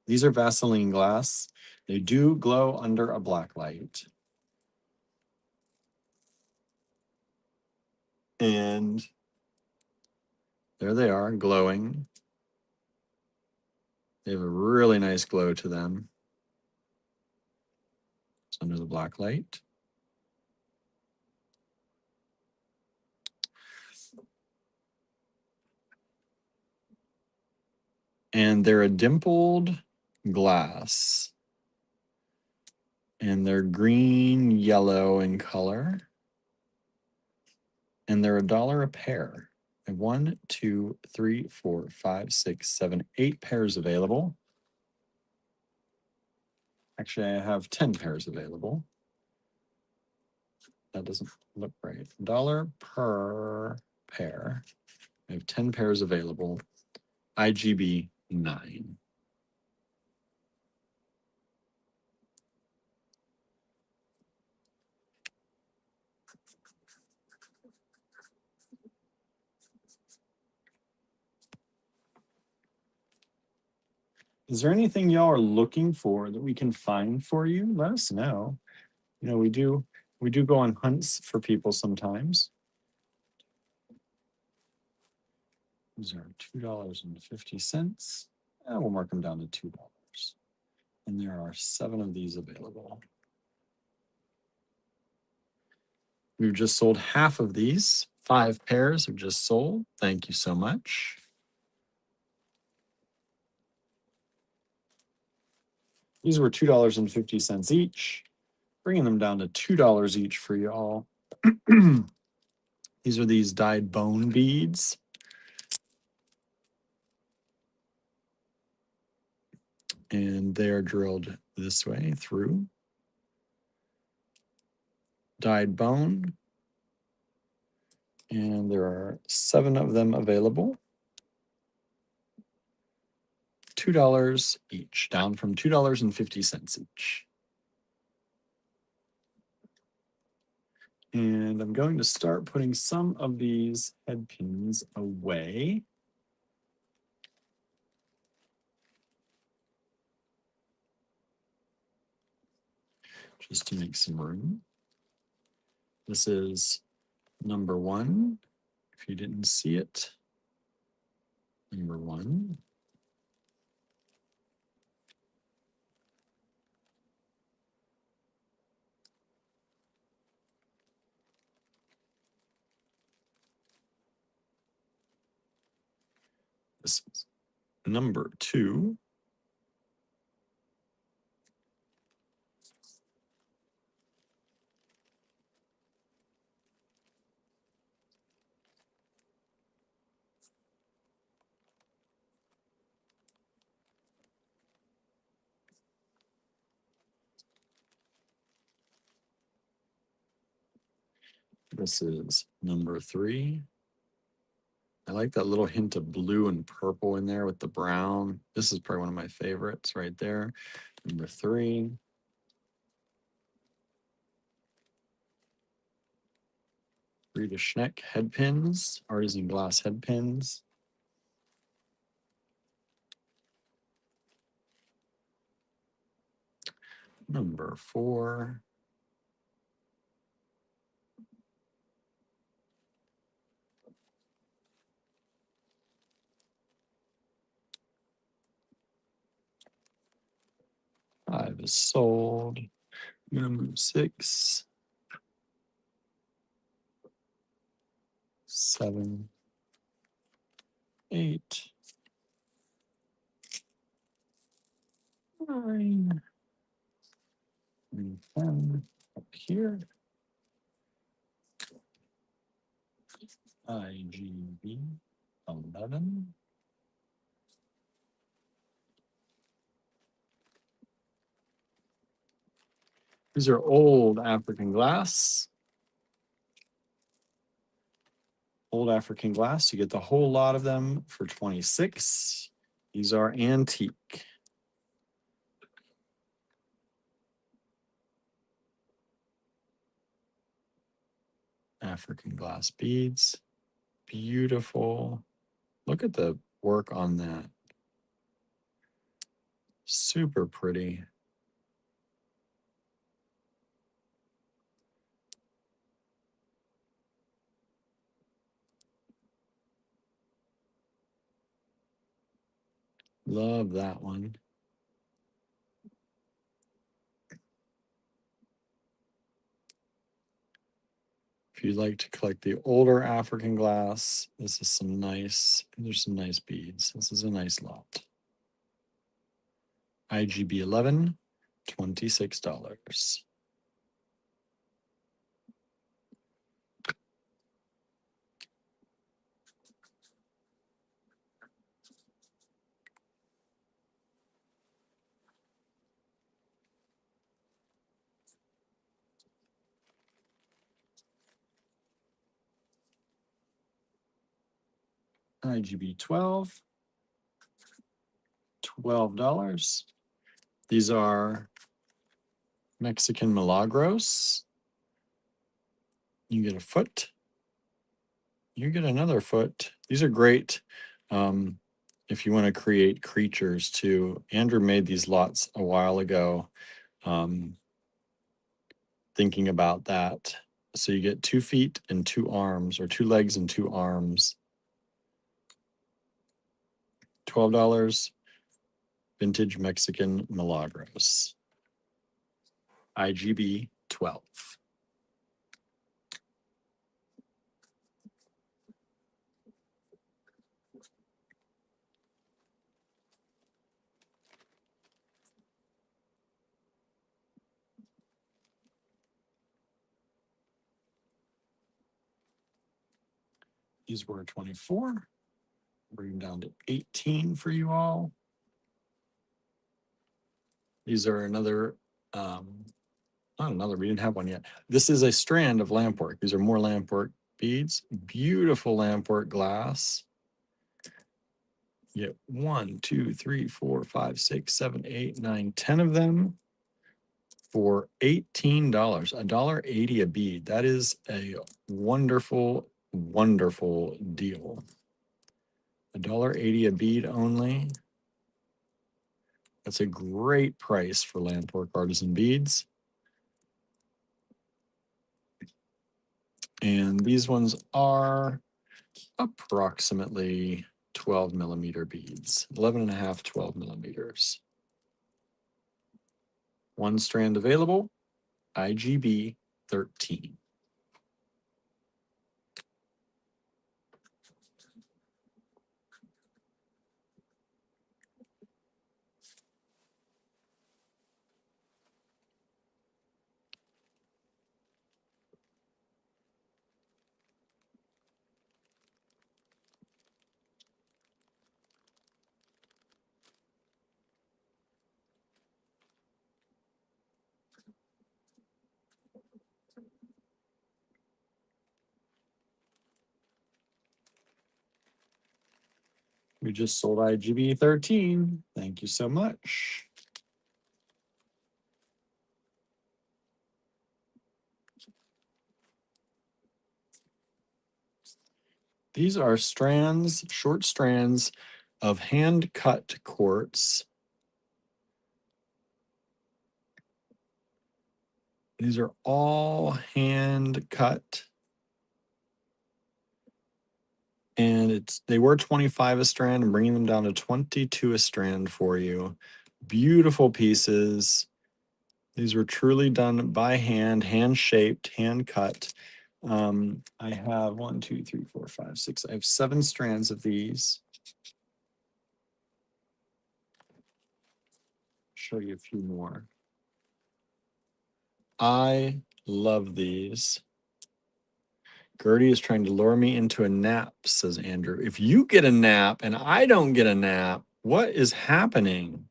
These are Vaseline glass. They do glow under a black light. And there they are, glowing. They have a really nice glow to them. It's under the black light. And they're a dimpled glass. And they're green, yellow in color. And they're $1 a pair. I have 1, 2, 3, 4, 5, 6, 7, 8 pairs available. Actually, I have 10 pairs available. That doesn't look right. $1 per pair. I have 10 pairs available. IGB 9. Is there anything y'all are looking for that we can find for you? Let us know. You know, we do go on hunts for people sometimes. These are $2.50. We'll mark them down to $2. And there are 7 of these available. We've just sold half of these. 5 pairs have just sold. Thank you so much. These were $2.50 each, bringing them down to $2 each for y'all. These are these dyed bone beads. And they are drilled this way through. Dyed bone. And there are 7 of them available. $2 each, down from $2.50 each. And I'm going to start putting some of these head pins away. Just to make some room. This is number 1. If you didn't see it, number 1. This is number 2. This is number 3. I like that little hint of blue and purple in there with the brown. This is probably one of my favorites right there. Number 3. Rita Schneck head pins, artisan glass head pins. Number 4. Five is sold. I'm gonna move 6, 7, 8, 9, and 10 up here. IGB 11. These are old African glass. Old African glass. You get the whole lot of them for 26. These are antique. African glass beads. Beautiful. Look at the work on that. Super pretty. Love that one. If you'd like to collect the older African glass, this is some nice, there's some nice beads. This is a nice lot. IGB 11, $26. IGB 12, $12. These are Mexican milagros. You get a foot. You get another foot. These are great if you want to create creatures too. Andrew made these lots a while ago, thinking about that. So you get 2 feet and 2 arms, or 2 legs and 2 arms. $12. Vintage Mexican milagros. IGB 12. These were 24. Bring them down to 18 for you all. These are another, not another, we didn't have one yet. This is a strand of lampwork. These are more lampwork beads. Beautiful lampwork glass. You get 1, 2, 3, 4, 5, 6, 7, 8, 9, 10 of them for $18, $1.80 a bead. That is a wonderful, wonderful deal. $1.80 a bead only. That's a great price for lampwork artisan beads. And these ones are approximately 12 millimeter beads, 11 and a half, 12 millimeters. 1 strand available, IGB 13. We just sold IGB 13. Thank you so much. These are strands, short strands of hand-cut quartz. These are all hand-cut. And they were 25 a strand. I'm bringing them down to 22 a strand for you. Beautiful pieces. These were truly done by hand, hand-shaped, hand-cut. I have 1, 2, 3, 4, 5, 6. I have 7 strands of these. Show you a few more. I love these. Gertie is trying to lure me into a nap, says Andrew. If you get a nap and I don't get a nap, what is happening?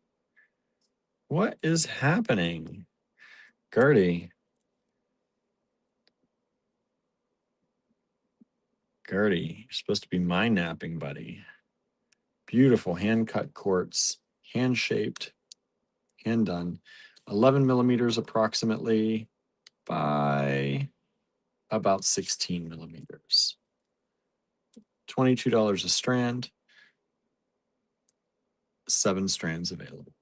What is happening? Gertie. Gertie, you're supposed to be my napping buddy. Beautiful hand-cut quartz, hand-shaped, hand done. 11 millimeters approximately by about 16 millimeters. $22 a strand, 7 strands available.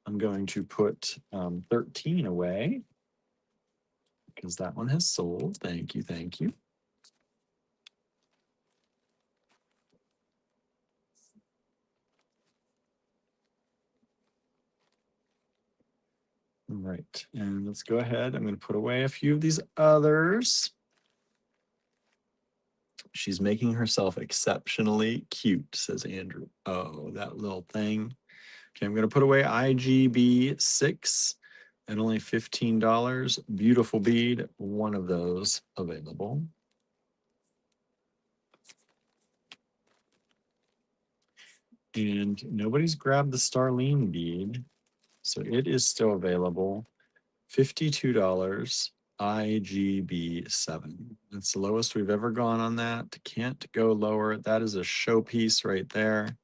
I'm going to put 13 away because that one has sold. Thank you, thank you. All right, and let's go ahead. I'm going to put away a few of these others. She's making herself exceptionally cute, says Andrew. Oh, that little thing. Okay, I'm going to put away IGB 6 at only $15. Beautiful bead, one of those available. And nobody's grabbed the Starline bead, so it is still available. $52, IGB 7. That's the lowest we've ever gone on that. Can't go lower. That is a showpiece right there,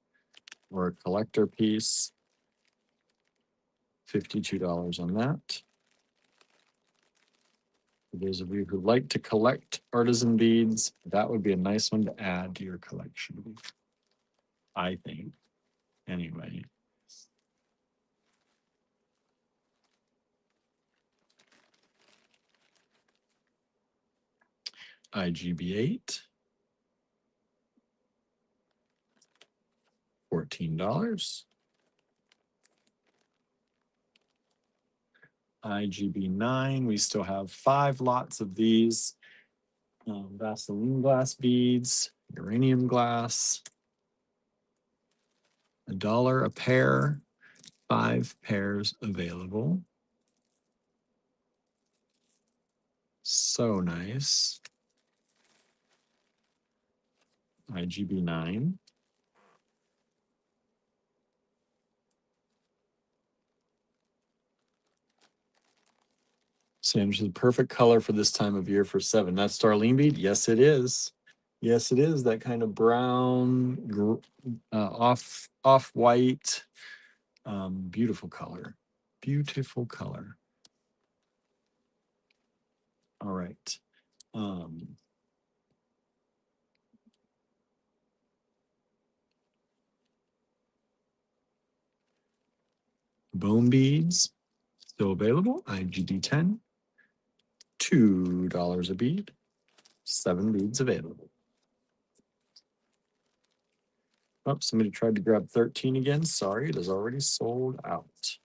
or a collector piece. $52 on that. For those of you who like to collect artisan beads, that would be a nice one to add to your collection, I think. Anyway. IGB 8. $14. IGB 9. We still have 5 lots of these. Vaseline glass beads, uranium glass. $1 a pair. 5 pairs available. So nice. IGB 9. Sage is the perfect color for this time of year for 7. That's Starline bead? Yes, it is. Yes, it is. That kind of brown, off-white, beautiful color. Beautiful color. All right. Bone beads, still available. IGD 10. $2 a bead. 7 beads available. Oh, somebody tried to grab 13 again. Sorry, it is already sold out.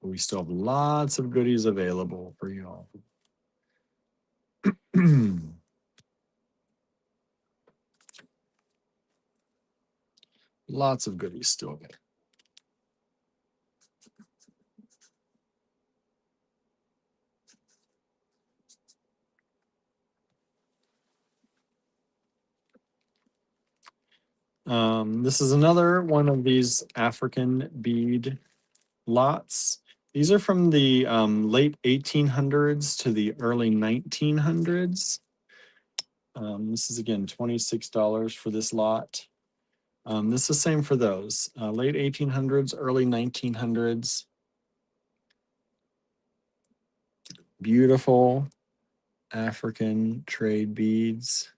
We still have lots of goodies available for y'all. Lots of goodies still available. This is another one of these African bead lots. These are from the late 1800s to the early 1900s. This is, again, $26 for this lot. This is the same for those. Late 1800s, early 1900s. Beautiful African trade beads.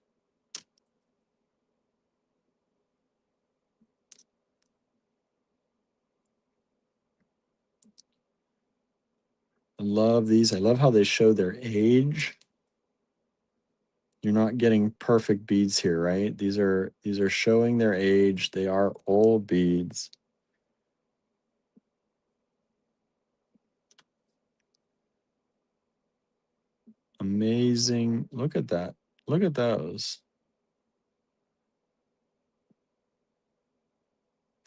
I love these. I love how they show their age. You're not getting perfect beads here, right? These are showing their age. They are old beads. Amazing. Look at that. Look at those.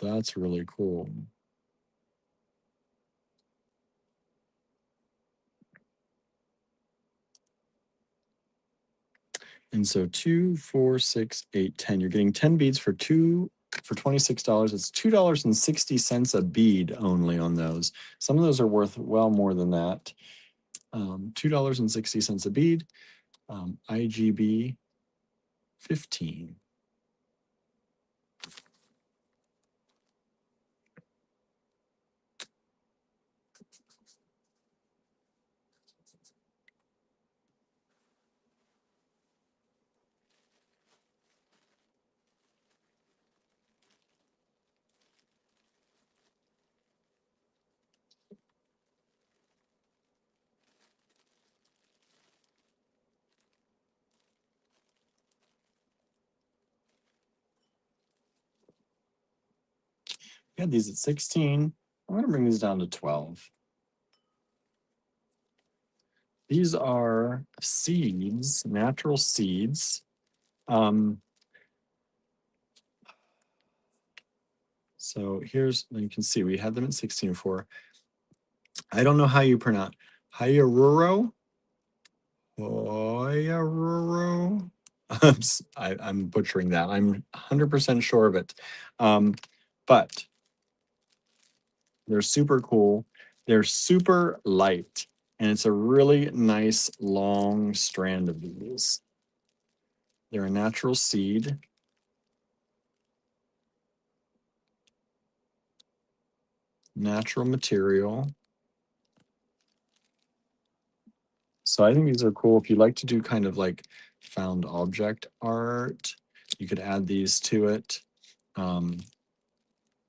That's really cool. And so 2, 4, 6, 8, 10. You're getting 10 beads for $26. It's $2.60 a bead only on those. Some of those are worth well more than that. $2.60 a bead. IGB 15. We had these at 16. I'm going to bring these down to 12. These are seeds, natural seeds. So here's, you can see we had them at 16 for. I don't know how you pronounce Hyaruro. Hyaruro. I'm butchering that. I'm 100% sure of it. But they're super cool. They're super light. And it's a really nice long strand of these. They're a natural seed. Natural material. So I think these are cool. If you like to do kind of like found object art, you could add these to it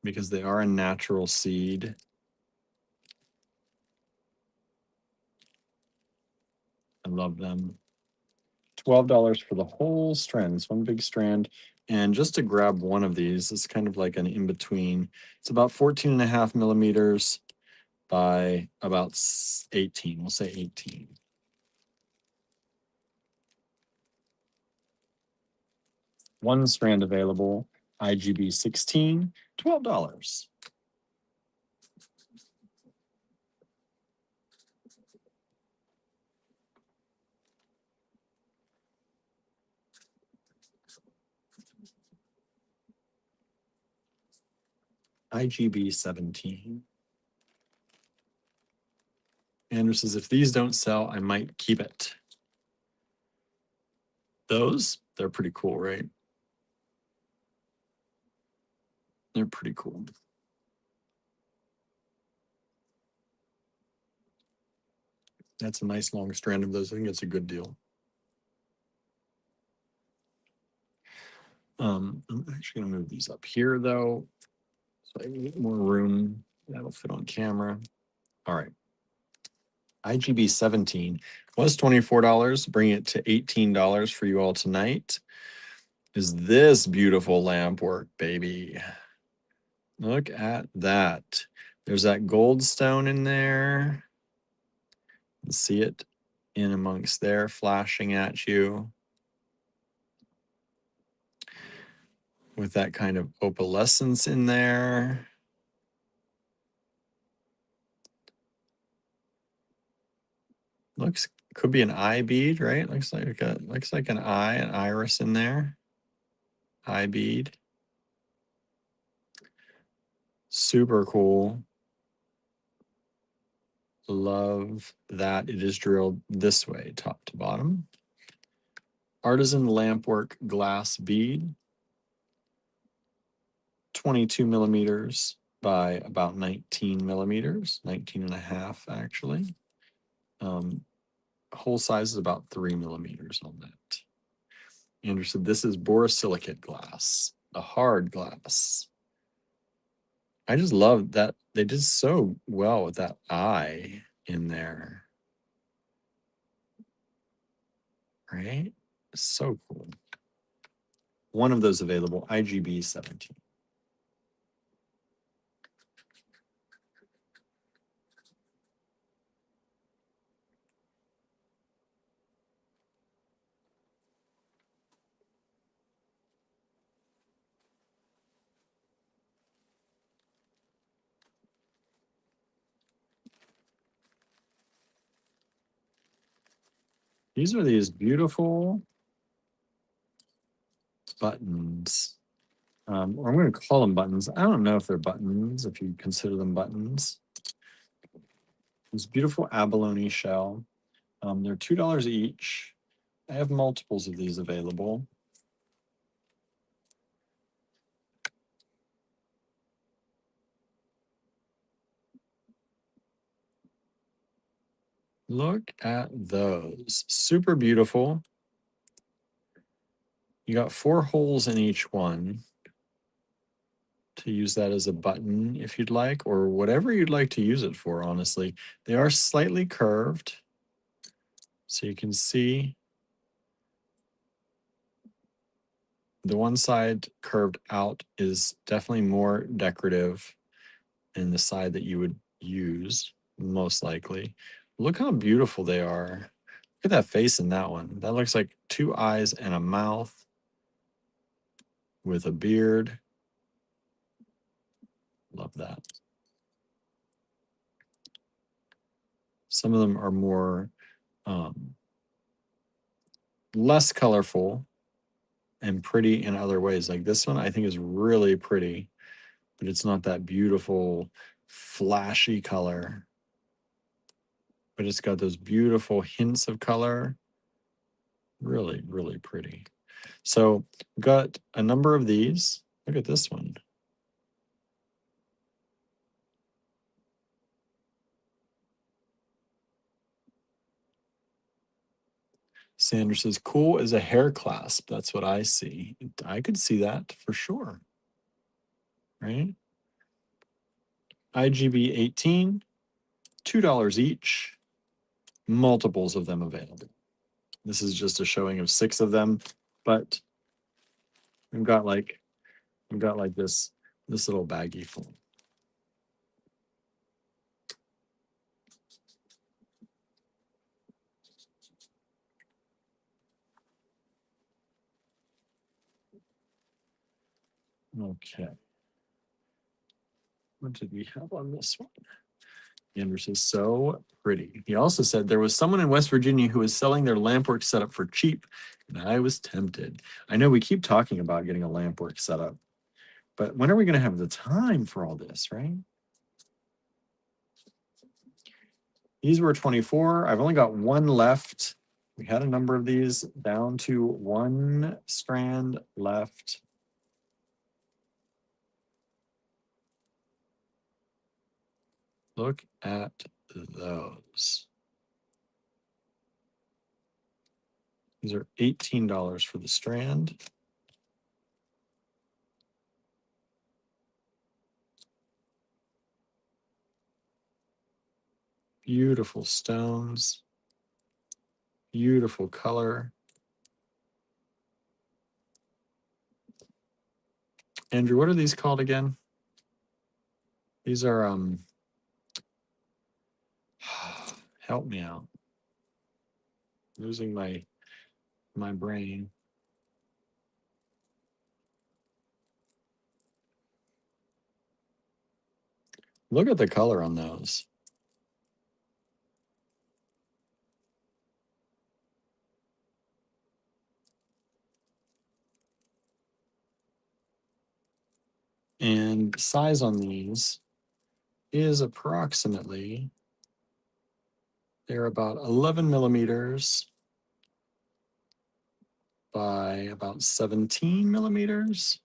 because they are a natural seed. I love them. $12 for the whole strand. It's one big strand. And just to grab one of these, it's kind of like an in-between. It's about 14.5 millimeters by about 18. We'll say 18. One strand available, IGB 16, $12. IGB 17. Andrew says, if these don't sell, I might keep it. Those, they're pretty cool, right? They're pretty cool. That's a nice long strand of those. I think it's a good deal. I'm actually going to move these up here, though, so I can get more room. That'll fit on camera. All right. IGB 17 was $24. Bring it to $18 for you all tonight. Is this beautiful lamp work, baby? Look at that. There's that gold stone in there. See it in amongst there flashing at you with that kind of opalescence in there. Could be an eye bead, right? Looks like an eye, an iris in there. Eye bead. Super cool. Love that it is drilled this way, top to bottom. Artisan lampwork glass bead. 22 millimeters by about 19 millimeters, 19 and a half actually. Whole size is about 3 millimeters on that. Andrew said, this is borosilicate glass, a hard glass. I just love that they did so well with that eye in there. Right? So cool. One of those available, IGB 17. These are these beautiful buttons. Or I'm going to call them buttons. I don't know if they're buttons, if you consider them buttons. This beautiful abalone shell. They're $2 each. I have multiples of these available. Look at those. Super beautiful. You got 4 holes in each one to use that as a button if you'd like, or whatever you'd like to use it for, honestly. They are slightly curved, so you can see the one side curved out is definitely more decorative than the side that you would use, most likely. Look how beautiful they are. Look at that face in that one. That looks like 2 eyes and a mouth with a beard. Love that. Some of them are more less colorful and pretty in other ways. Like this one, I think is really pretty, but it's not that beautiful, flashy color. But it's got those beautiful hints of color. Really, really pretty. So got a number of these. Look at this one. Sandra says, cool as a hair clasp. That's what I see. I could see that for sure. Right? IGB 18, $2 each. Multiples of them available. This is just a showing of 6 of them, but I've got like this little baggie full. Okay. What did we have on this one? Andrews is so pretty. He also said there was someone in West Virginia who was selling their lampwork setup for cheap, and I was tempted. I know we keep talking about getting a lampwork setup, but when are we going to have the time for all this, right? These were 24. I've only got 1 left. We had a number of these down to 1 strand left. Look at those. These are $18 for the strand. Beautiful stones. Beautiful color. Andrew, what are these called again? These are help me out. Losing my brain. Look at the color on those. And size on these is approximately, they're about 11 millimeters by about 17 millimeters.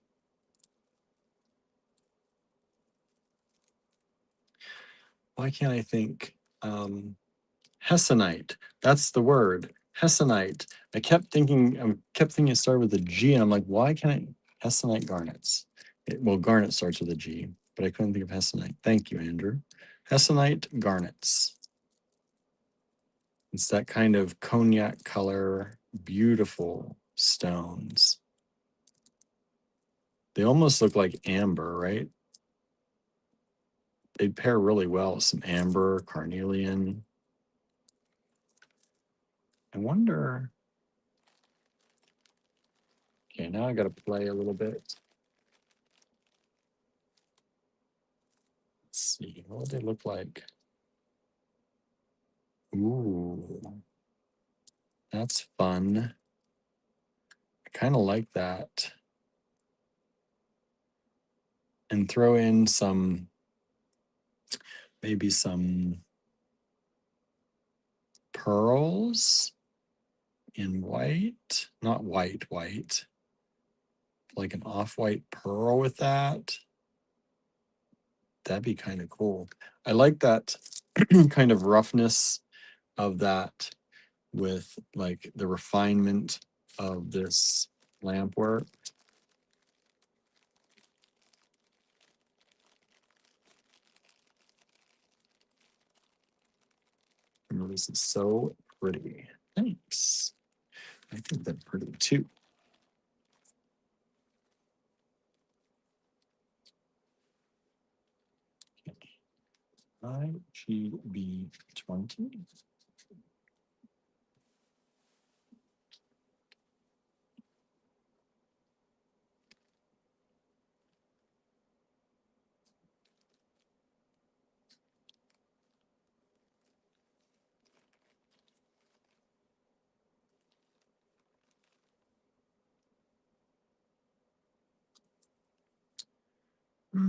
Why can't I think? Hessonite. That's the word. Hessonite. I kept thinking it started with a G, and I'm like, why can't I? Hessonite garnets. Well, garnet starts with a G, but I couldn't think of hessonite. Thank you, Andrew. Hessonite garnets. It's that kind of cognac color, beautiful stones. They almost look like amber, right? They'd pair really well with some amber, carnelian. I wonder. Okay, now I got to play a little bit. Let's see, what would they look like? Ooh. That's fun. I kind of like that. And throw in maybe some pearls in white. Not white, like an off-white pearl with that. That'd be kind of cool. I like that kind of roughness of that with like the refinement of this lamp work. Oh, this is so pretty. Thanks. I think they're pretty too. IGB 20. I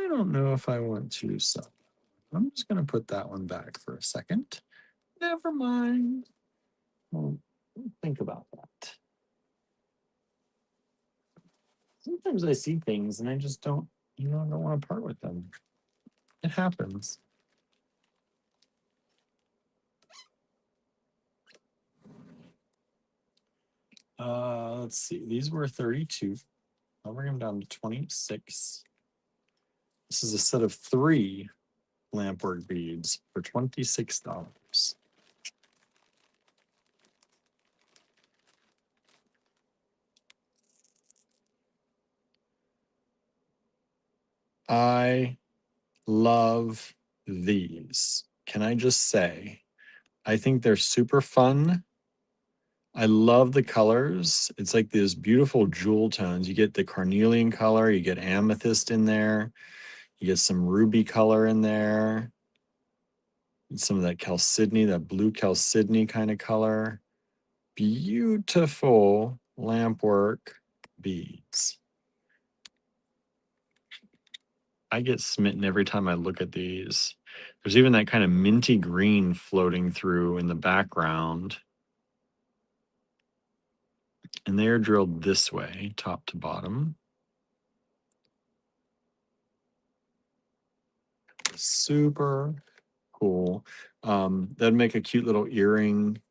don't know if I want to sell. I'm just going to put that one back for a second. Never mind. Well, think about that. Sometimes I see things and I just don't want to part with them. It happens. Let's see. These were 32. I'll bring them down to 26. This is a set of 3 lampwork beads for $26. I love these. Can I just say, I think they're super fun. I love the colors. It's like these beautiful jewel tones. You get the carnelian color, you get amethyst in there, you get some ruby color in there, and some of that chalcedony, that blue chalcedony kind of color. Beautiful lampwork beads. I get smitten every time I look at these. There's even that kind of minty green floating through in the background. And they are drilled this way, top to bottom. Super cool. That'd make a cute little earring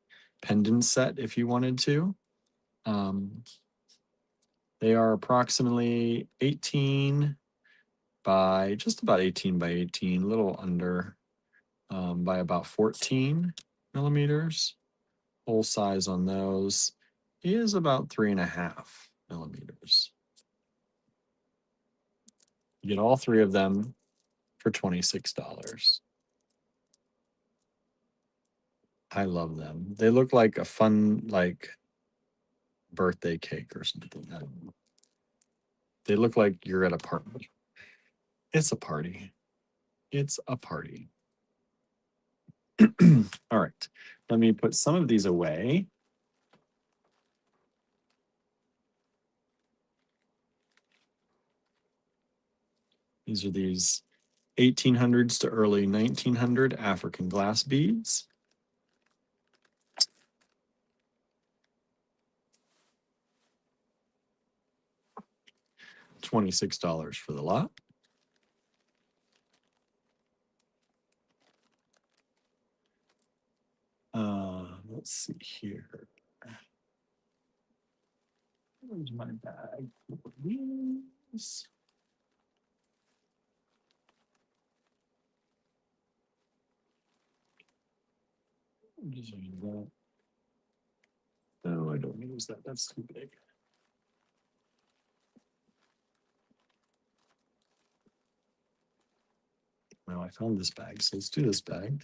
pendant set if you wanted to. They are approximately 18 by just about 18 by 18, a little under by about 14 millimeters. Whole size on those is about 3.5 millimeters. You get all 3 of them for $26. I love them. They look like a fun, like, birthday cake or something. I don't know. They look like you're at a party. It's a party. It's a party. All right. Let me put some of these away. These are these 1800s to early 1900 African glass beads. $26 for the lot. Let's see here. Where's my bag? These. Just use that. No, I don't use that. That's too big. Well, I found this bag, so let's do this bag.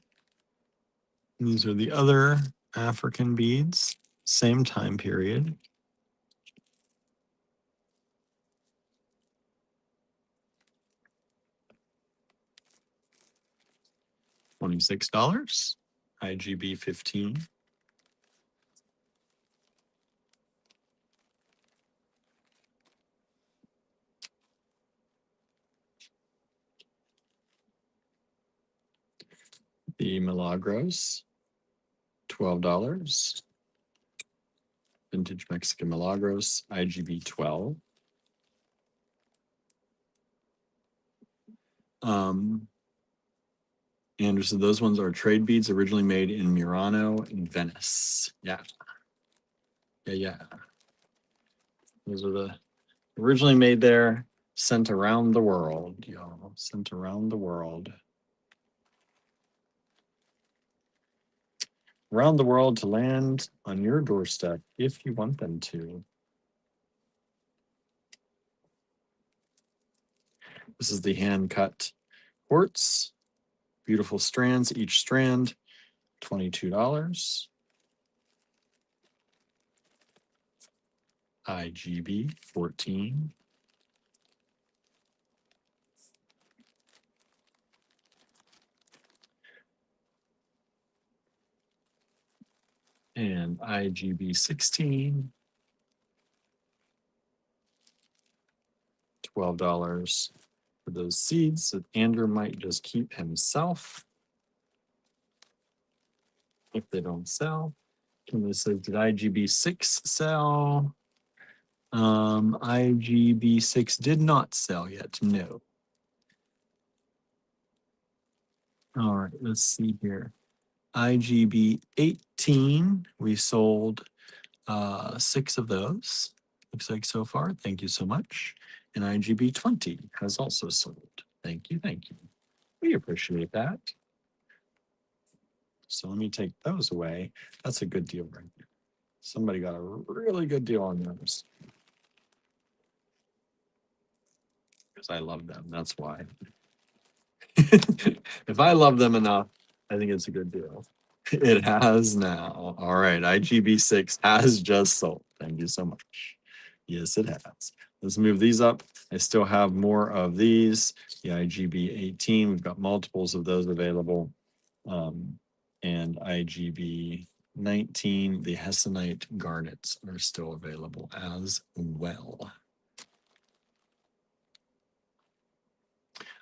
And these are the other African beads, same time period. $26. IGB 15. The Milagros, $12. Vintage Mexican Milagros, IGB 12. Anderson, those ones are trade beads originally made in Murano in Venice. Yeah. Yeah. Those are the originally made there, sent around the world, y'all. Sent around the world. Around the world to land on your doorstep if you want them to. This is the hand-cut quartz. Beautiful strands, each strand, $22. IGB 14. And IGB 16. $12 for those seeds that Andrew might just keep himself if they don't sell. Kimberly says, did IGB 6 sell? IGB 6 did not sell yet, no. All right, let's see here. IGB 18, we sold 6 of those. Looks like so far. Thank you so much. And IGB 20 has also sold. Thank you. We appreciate that. So let me take those away. That's a good deal right there. Somebody got a really good deal on those. Because I love them. That's why. If I love them enough, I think it's a good deal. It has now. All right. IGB 6 has just sold. Thank you so much. Yes, it has. Let's move these up. I still have more of these. The IGB 18, we've got multiples of those available. And IGB 19, the Hessonite garnets are still available as well.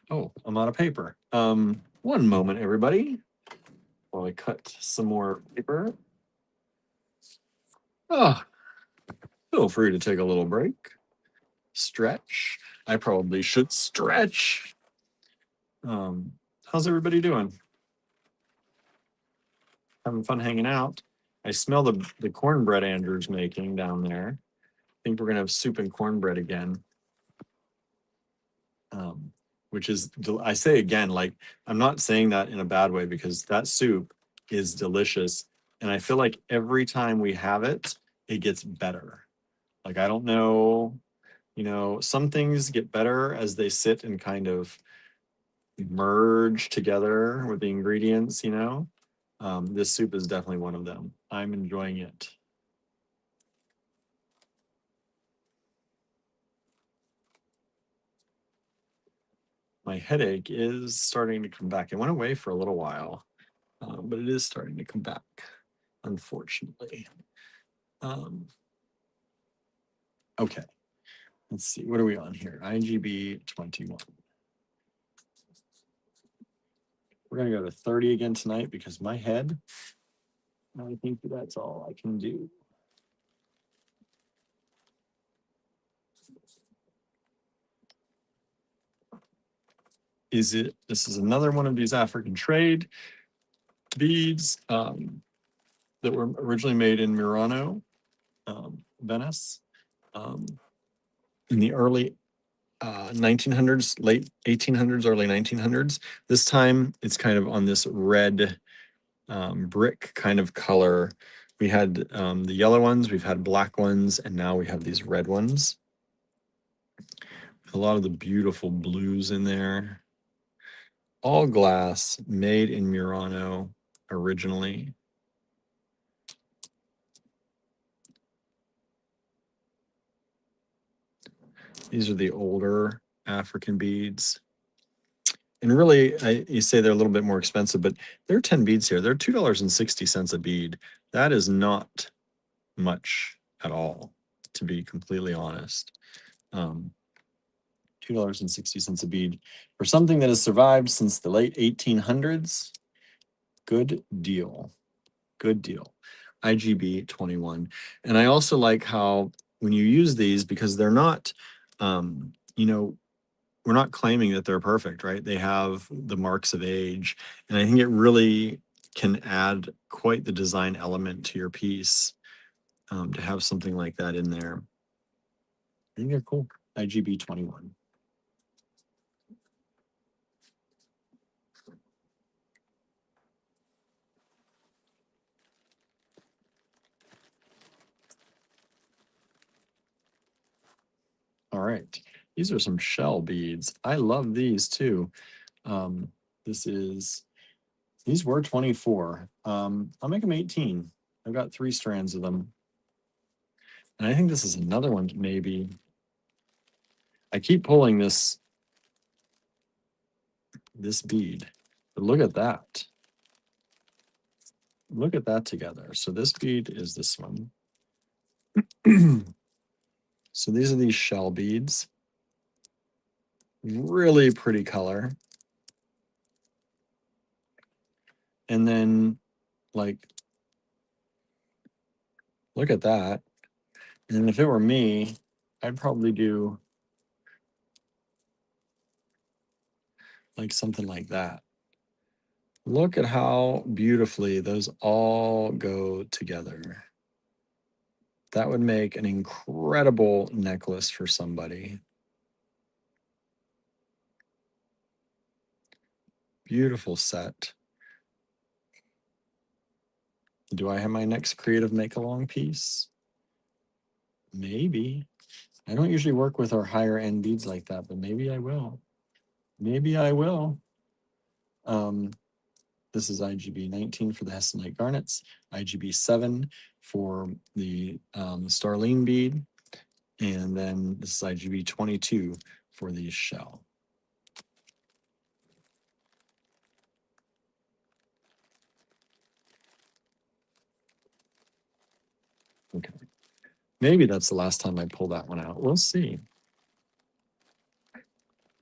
Oh, I'm out of paper. One moment, everybody, while I cut some more paper. Oh, feel free to take a little break. Stretch. I probably should stretch. How's everybody doing? Having fun hanging out. I smell the cornbread Andrew's making down there. I think we're gonna have soup and cornbread again. Which is, I say again, like, I'm not saying that in a bad way because that soup is delicious. And I feel like every time we have it, it gets better. Like, I don't know, some things get better as they sit and kind of merge together with the ingredients, This soup is definitely one of them. I'm enjoying it. My headache is starting to come back. It went away for a little while, but it is starting to come back, unfortunately. Okay, let's see. What are we on here? IGB 21. We're going to go to 30 again tonight because my head, I think that's all I can do. This is another one of these African trade beads that were originally made in Murano, Venice, in the early 1900s, late 1800s, early 1900s. This time it's kind of on this red brick kind of color. We had the yellow ones, we've had black ones, and now we have these red ones. A lot of the beautiful blues in there. All glass, made in Murano originally. These are the older African beads. And really, you say they're a little bit more expensive, but there are 10 beads here. They're $2.60 a bead. That is not much at all, to be completely honest. $2.60 a bead for something that has survived since the late 1800s. Good deal. Good deal. IGB 21. And I also like how when you use these, because they're not, you know, we're not claiming that they're perfect, right? They have the marks of age. And I think it really can add quite the design element to your piece to have something like that in there. I think they're cool. IGB 21. All right. These are some shell beads. I love these too. These were 24. I'll make them 18. I've got 3 strands of them. And I think this is another one, maybe. I keep pulling this bead, but look at that. Look at that together. So this bead is this one. So these are these shell beads. Really pretty color. And then, like, look at that. And if it were me, I'd probably do like something like that. Look at how beautifully those all go together. That would make an incredible necklace for somebody. Beautiful set. Do I have my next creative make-along piece? Maybe. I don't usually work with our higher end beads like that, but maybe I will. Maybe I will. This is IGB 19 for the Hessenite garnets, IGB 7 for the Starline bead, and then this is IGB 22 for the shell. Okay. Maybe that's the last time I pull that one out. We'll see.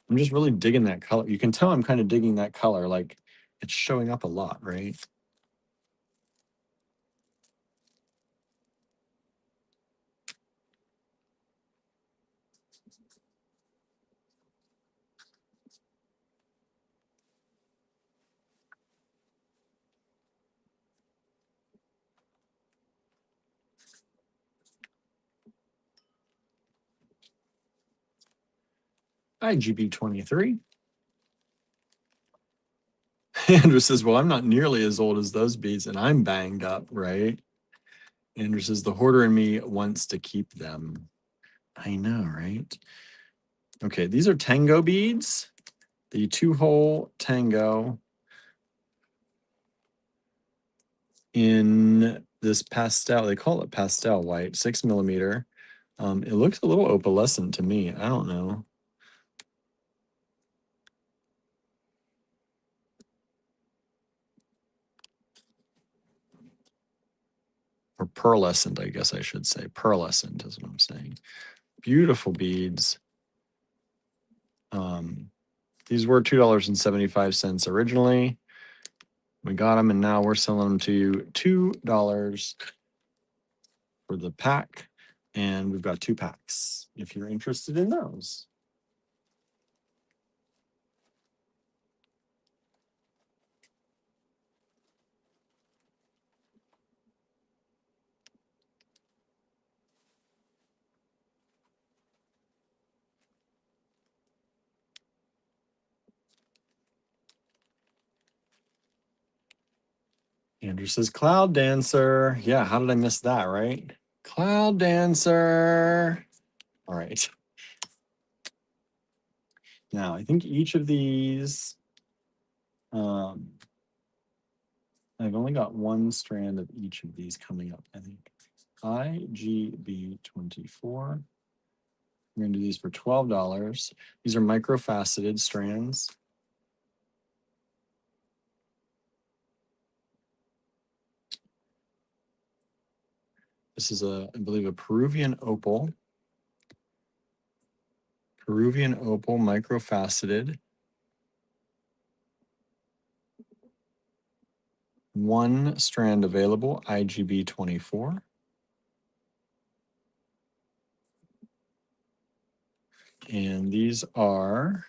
I'm just really digging that color. You can tell I'm kind of digging that color. Like it's showing up a lot, right? IGB 23. Andrew says, well, I'm not nearly as old as those beads and I'm banged up, right? Andrew says, the hoarder in me wants to keep them. I know, right? Okay, these are tango beads. The 2-hole tango in this pastel. They call it pastel white, 6 millimeter. It looks a little opalescent to me. I don't know. Or pearlescent, I guess I should say. Pearlescent is what I'm saying. Beautiful beads. These were $2.75 originally. We got them, and now we're selling them to you $2 for the pack. And we've got 2 packs if you're interested in those. Andrew says, Cloud Dancer. Yeah, how did I miss that, right? Cloud Dancer. All right. Now, I think each of these, I've only got 1 strand of each of these coming up, I think. IGB 24. We're going to do these for $12. These are microfaceted strands. This is I believe a Peruvian opal. Peruvian opal, microfaceted. One strand available, IGB 24. And these are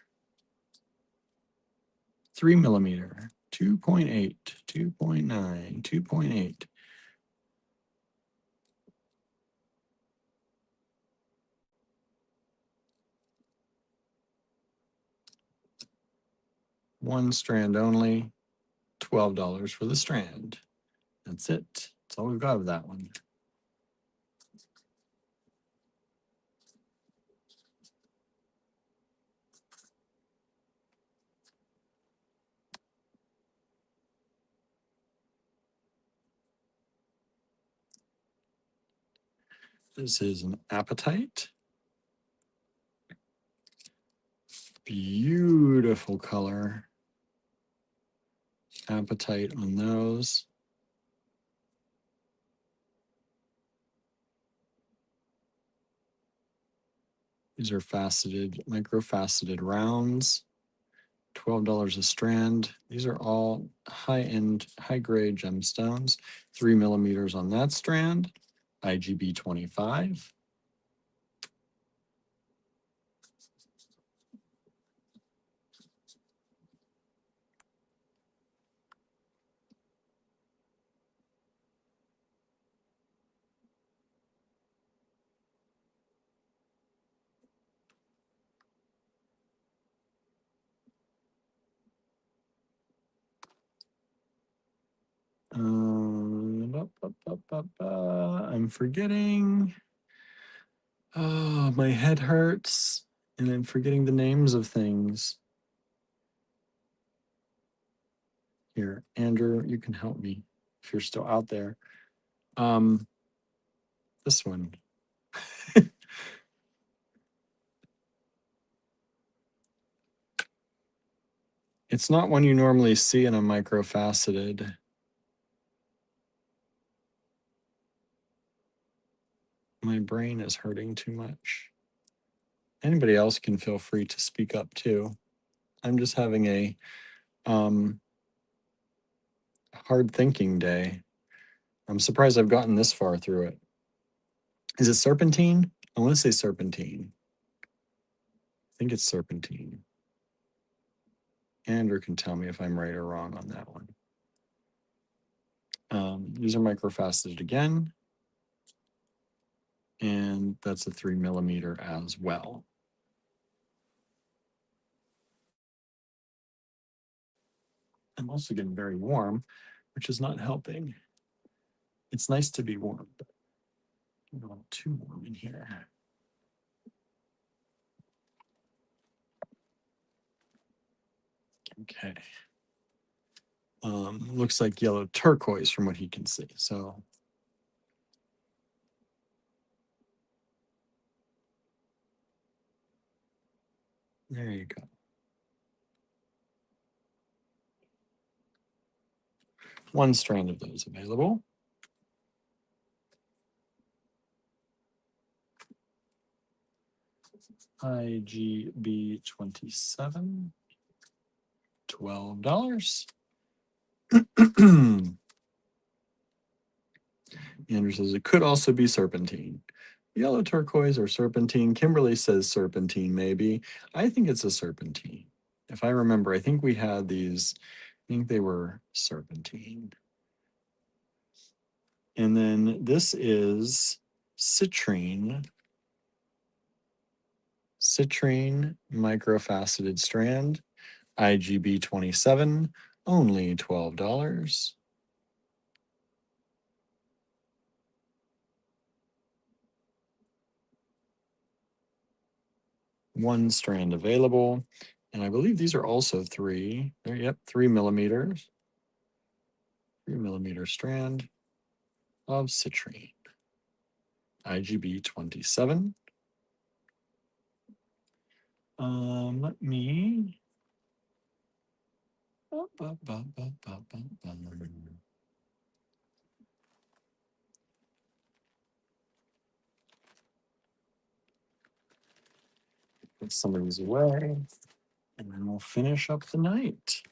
3 millimeter, 2.8, 2.9, 2.8. One strand only, $12 for the strand. That's it. That's all we've got of that one. This is an apatite. Beautiful color. Apatite on those. These are faceted, microfaceted rounds. $12 a strand. These are all high-end, high-grade gemstones. 3 millimeters on that strand. IGB 25. I'm forgetting. Oh, my head hurts, and I'm forgetting the names of things. Here, Andrew, you can help me if you're still out there. This one. It's not one you normally see in a microfaceted. My brain is hurting too much. Anybody else can feel free to speak up too. I'm just having a hard thinking day. I'm surprised I've gotten this far through it. Is it serpentine? I want to say serpentine. I think it's serpentine. Andrew can tell me if I'm right or wrong on that one. These are microfaceted again. And that's a 3 millimeter as well. I'm also getting very warm, which is not helping. It's nice to be warm, but not too warm in here. Okay. Looks like yellow turquoise from what he can see. So there you go. One strand of those available. IGB 27, $12. Andrew says it could also be serpentine. Yellow turquoise or serpentine. Kimberly says serpentine, maybe. I think it's a serpentine. If I remember, I think we had these, I think they were serpentine. And then this is citrine. Citrine microfaceted strand, IGB 27, only $12. One strand available. And I believe these are also 3. Yep, 3 millimeters. 3 millimeter strand of citrine. IGB 27. Let me. Put some of these away, and then we'll finish up the night.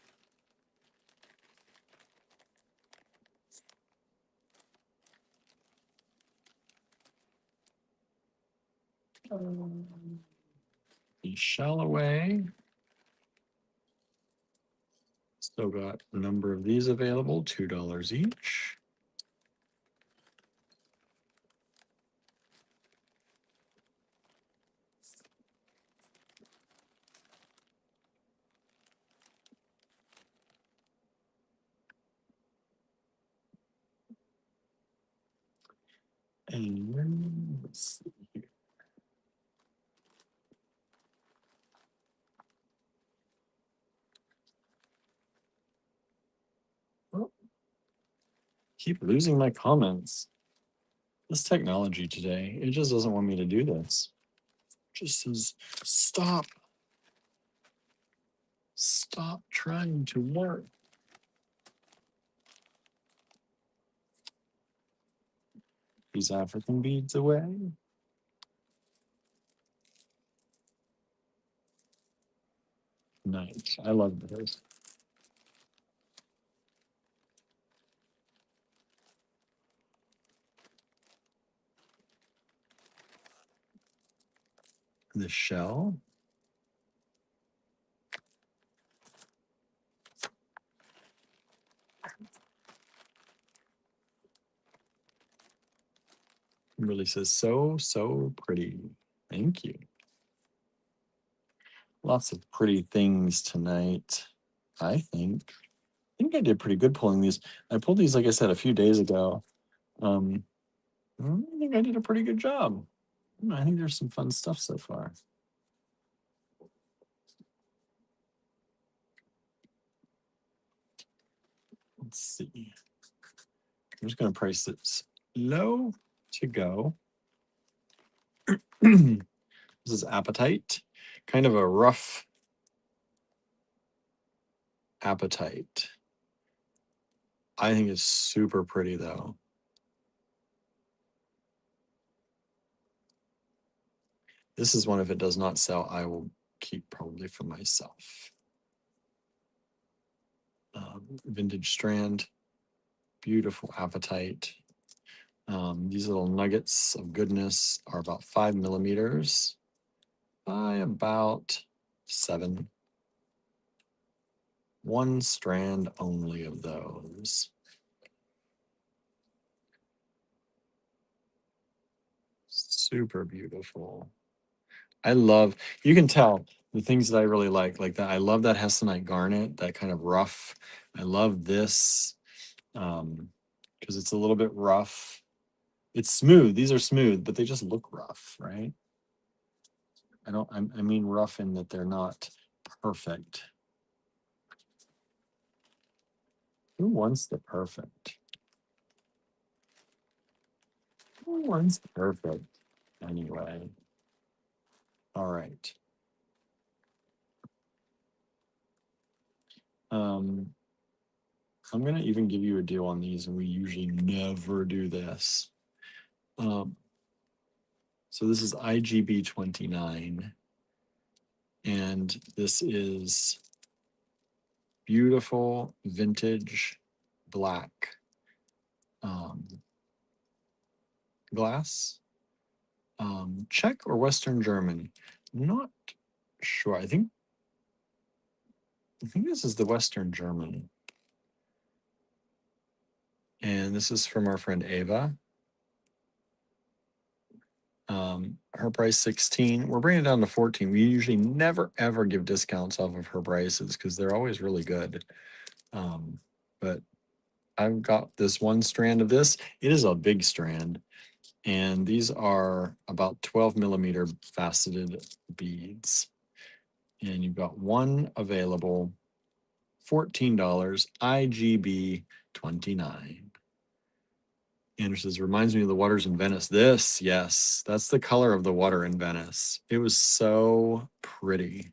The shell away. Still got a number of these available, $2 each. And then, let's see here. Oh, keep losing my comments. This technology today, it just doesn't want me to do this. It just says, stop. Stop trying to work. These African beads away. Nice. I love those. The shell. It really says so pretty. Thank you. Lots of pretty things tonight, I think. I think I did pretty good pulling these. I pulled these, like I said, a few days ago. I think I did a pretty good job. I think there's some fun stuff so far. Let's see. I'm just going to price this low to go. This is Appetite. Kind of a rough Appetite. I think it's super pretty though. This is one, if it does not sell, I will keep probably for myself. Vintage strand, beautiful Appetite. These little nuggets of goodness are about 5 millimeters by about 7. One strand only of those. Super beautiful. I love, you can tell the things that I really like that. I love that Hessonite garnet, that kind of rough. I love this because it's a little bit rough. It's smooth. These are smooth, but they just look rough, right? I mean rough in that they're not perfect. Who wants the perfect? Who wants perfect anyway? All right. I'm gonna even give you a deal on these, and we usually never do this. So this is IGB 29, and this is beautiful vintage black glass. Czech or Western German? Not sure. I think this is the Western German. And this is from our friend Ava. Her price 16. We're bringing it down to 14. We usually never ever give discounts off of her prices because they're always really good. But I've got this one strand of this. It is a big strand. And these are about 12 millimeter faceted beads. And you've got one available, $14, IGB 29. And it says, reminds me of the waters in Venice. This, yes, that's the color of the water in Venice. It was so pretty.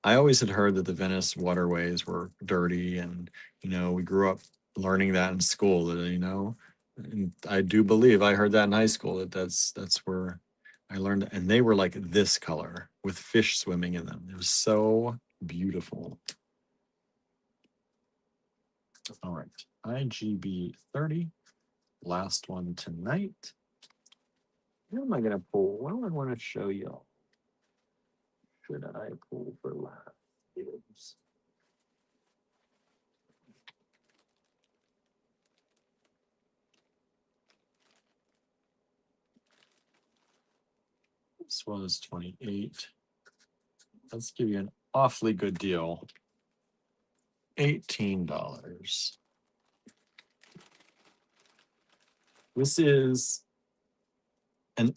I always had heard that the Venice waterways were dirty, and we grew up learning that in school. That and I do believe I heard that in high school. That's where I learned, and they were like this color with fish swimming in them. It was so beautiful. All right, IGB 30, last one tonight. What am I gonna pull? What do I want to show y'all? Should I pull for last? Gibbs? This was 28. Let's give you an awfully good deal. $18. This is an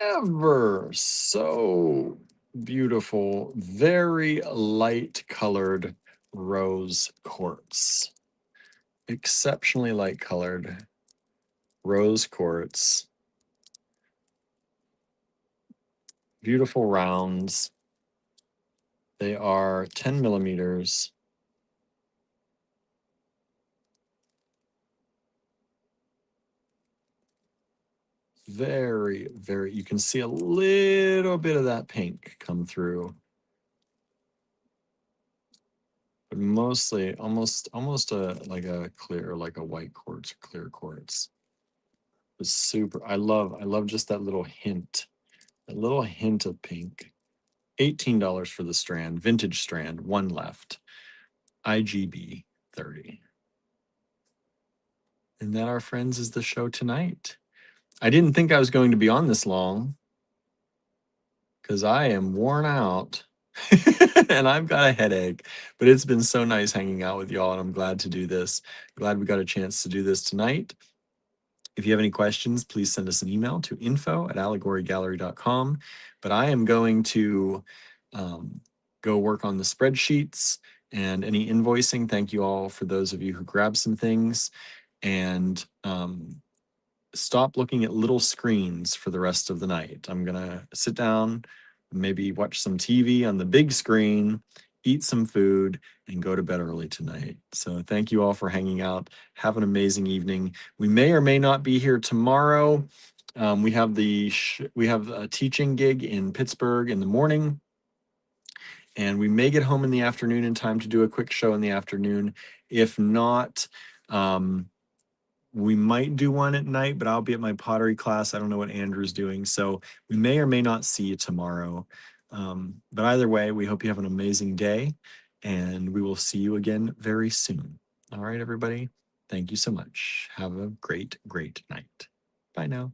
ever so beautiful, very light colored rose quartz. Exceptionally light colored rose quartz. Beautiful rounds. They are 10 millimeters. Very, very, you can see a little bit of that pink come through. But mostly almost like a clear, like a white quartz, clear quartz. It's super. I love just that little hint. A little hint of pink. $18 for the strand, vintage strand, one left. IGB 30. And that, our friends, is the show tonight. I didn't think I was going to be on this long because I am worn out and I've got a headache, but it's been so nice hanging out with y'all, and I'm glad to do this. Glad we got a chance to do this tonight. If you have any questions, please send us an email to info@allegorygallery.com. But I am going to go work on the spreadsheets and any invoicing. Thank you all for those of you who grabbed some things. And stop looking at little screens for the rest of the night. I'm going to sit down, maybe watch some TV on the big screen, eat some food, and go to bed early tonight. So thank you all for hanging out. Have an amazing evening. We may or may not be here tomorrow. We have a teaching gig in Pittsburgh in the morning, and we may get home in the afternoon in time to do a quick show in the afternoon. If not, we might do one at night, but I'll be at my pottery class. I don't know what Andrew's doing, so we may or may not see you tomorrow. But either way, we hope you have an amazing day, and we will see you again very soon. All right, everybody. Thank you so much. Have a great, great night. Bye now.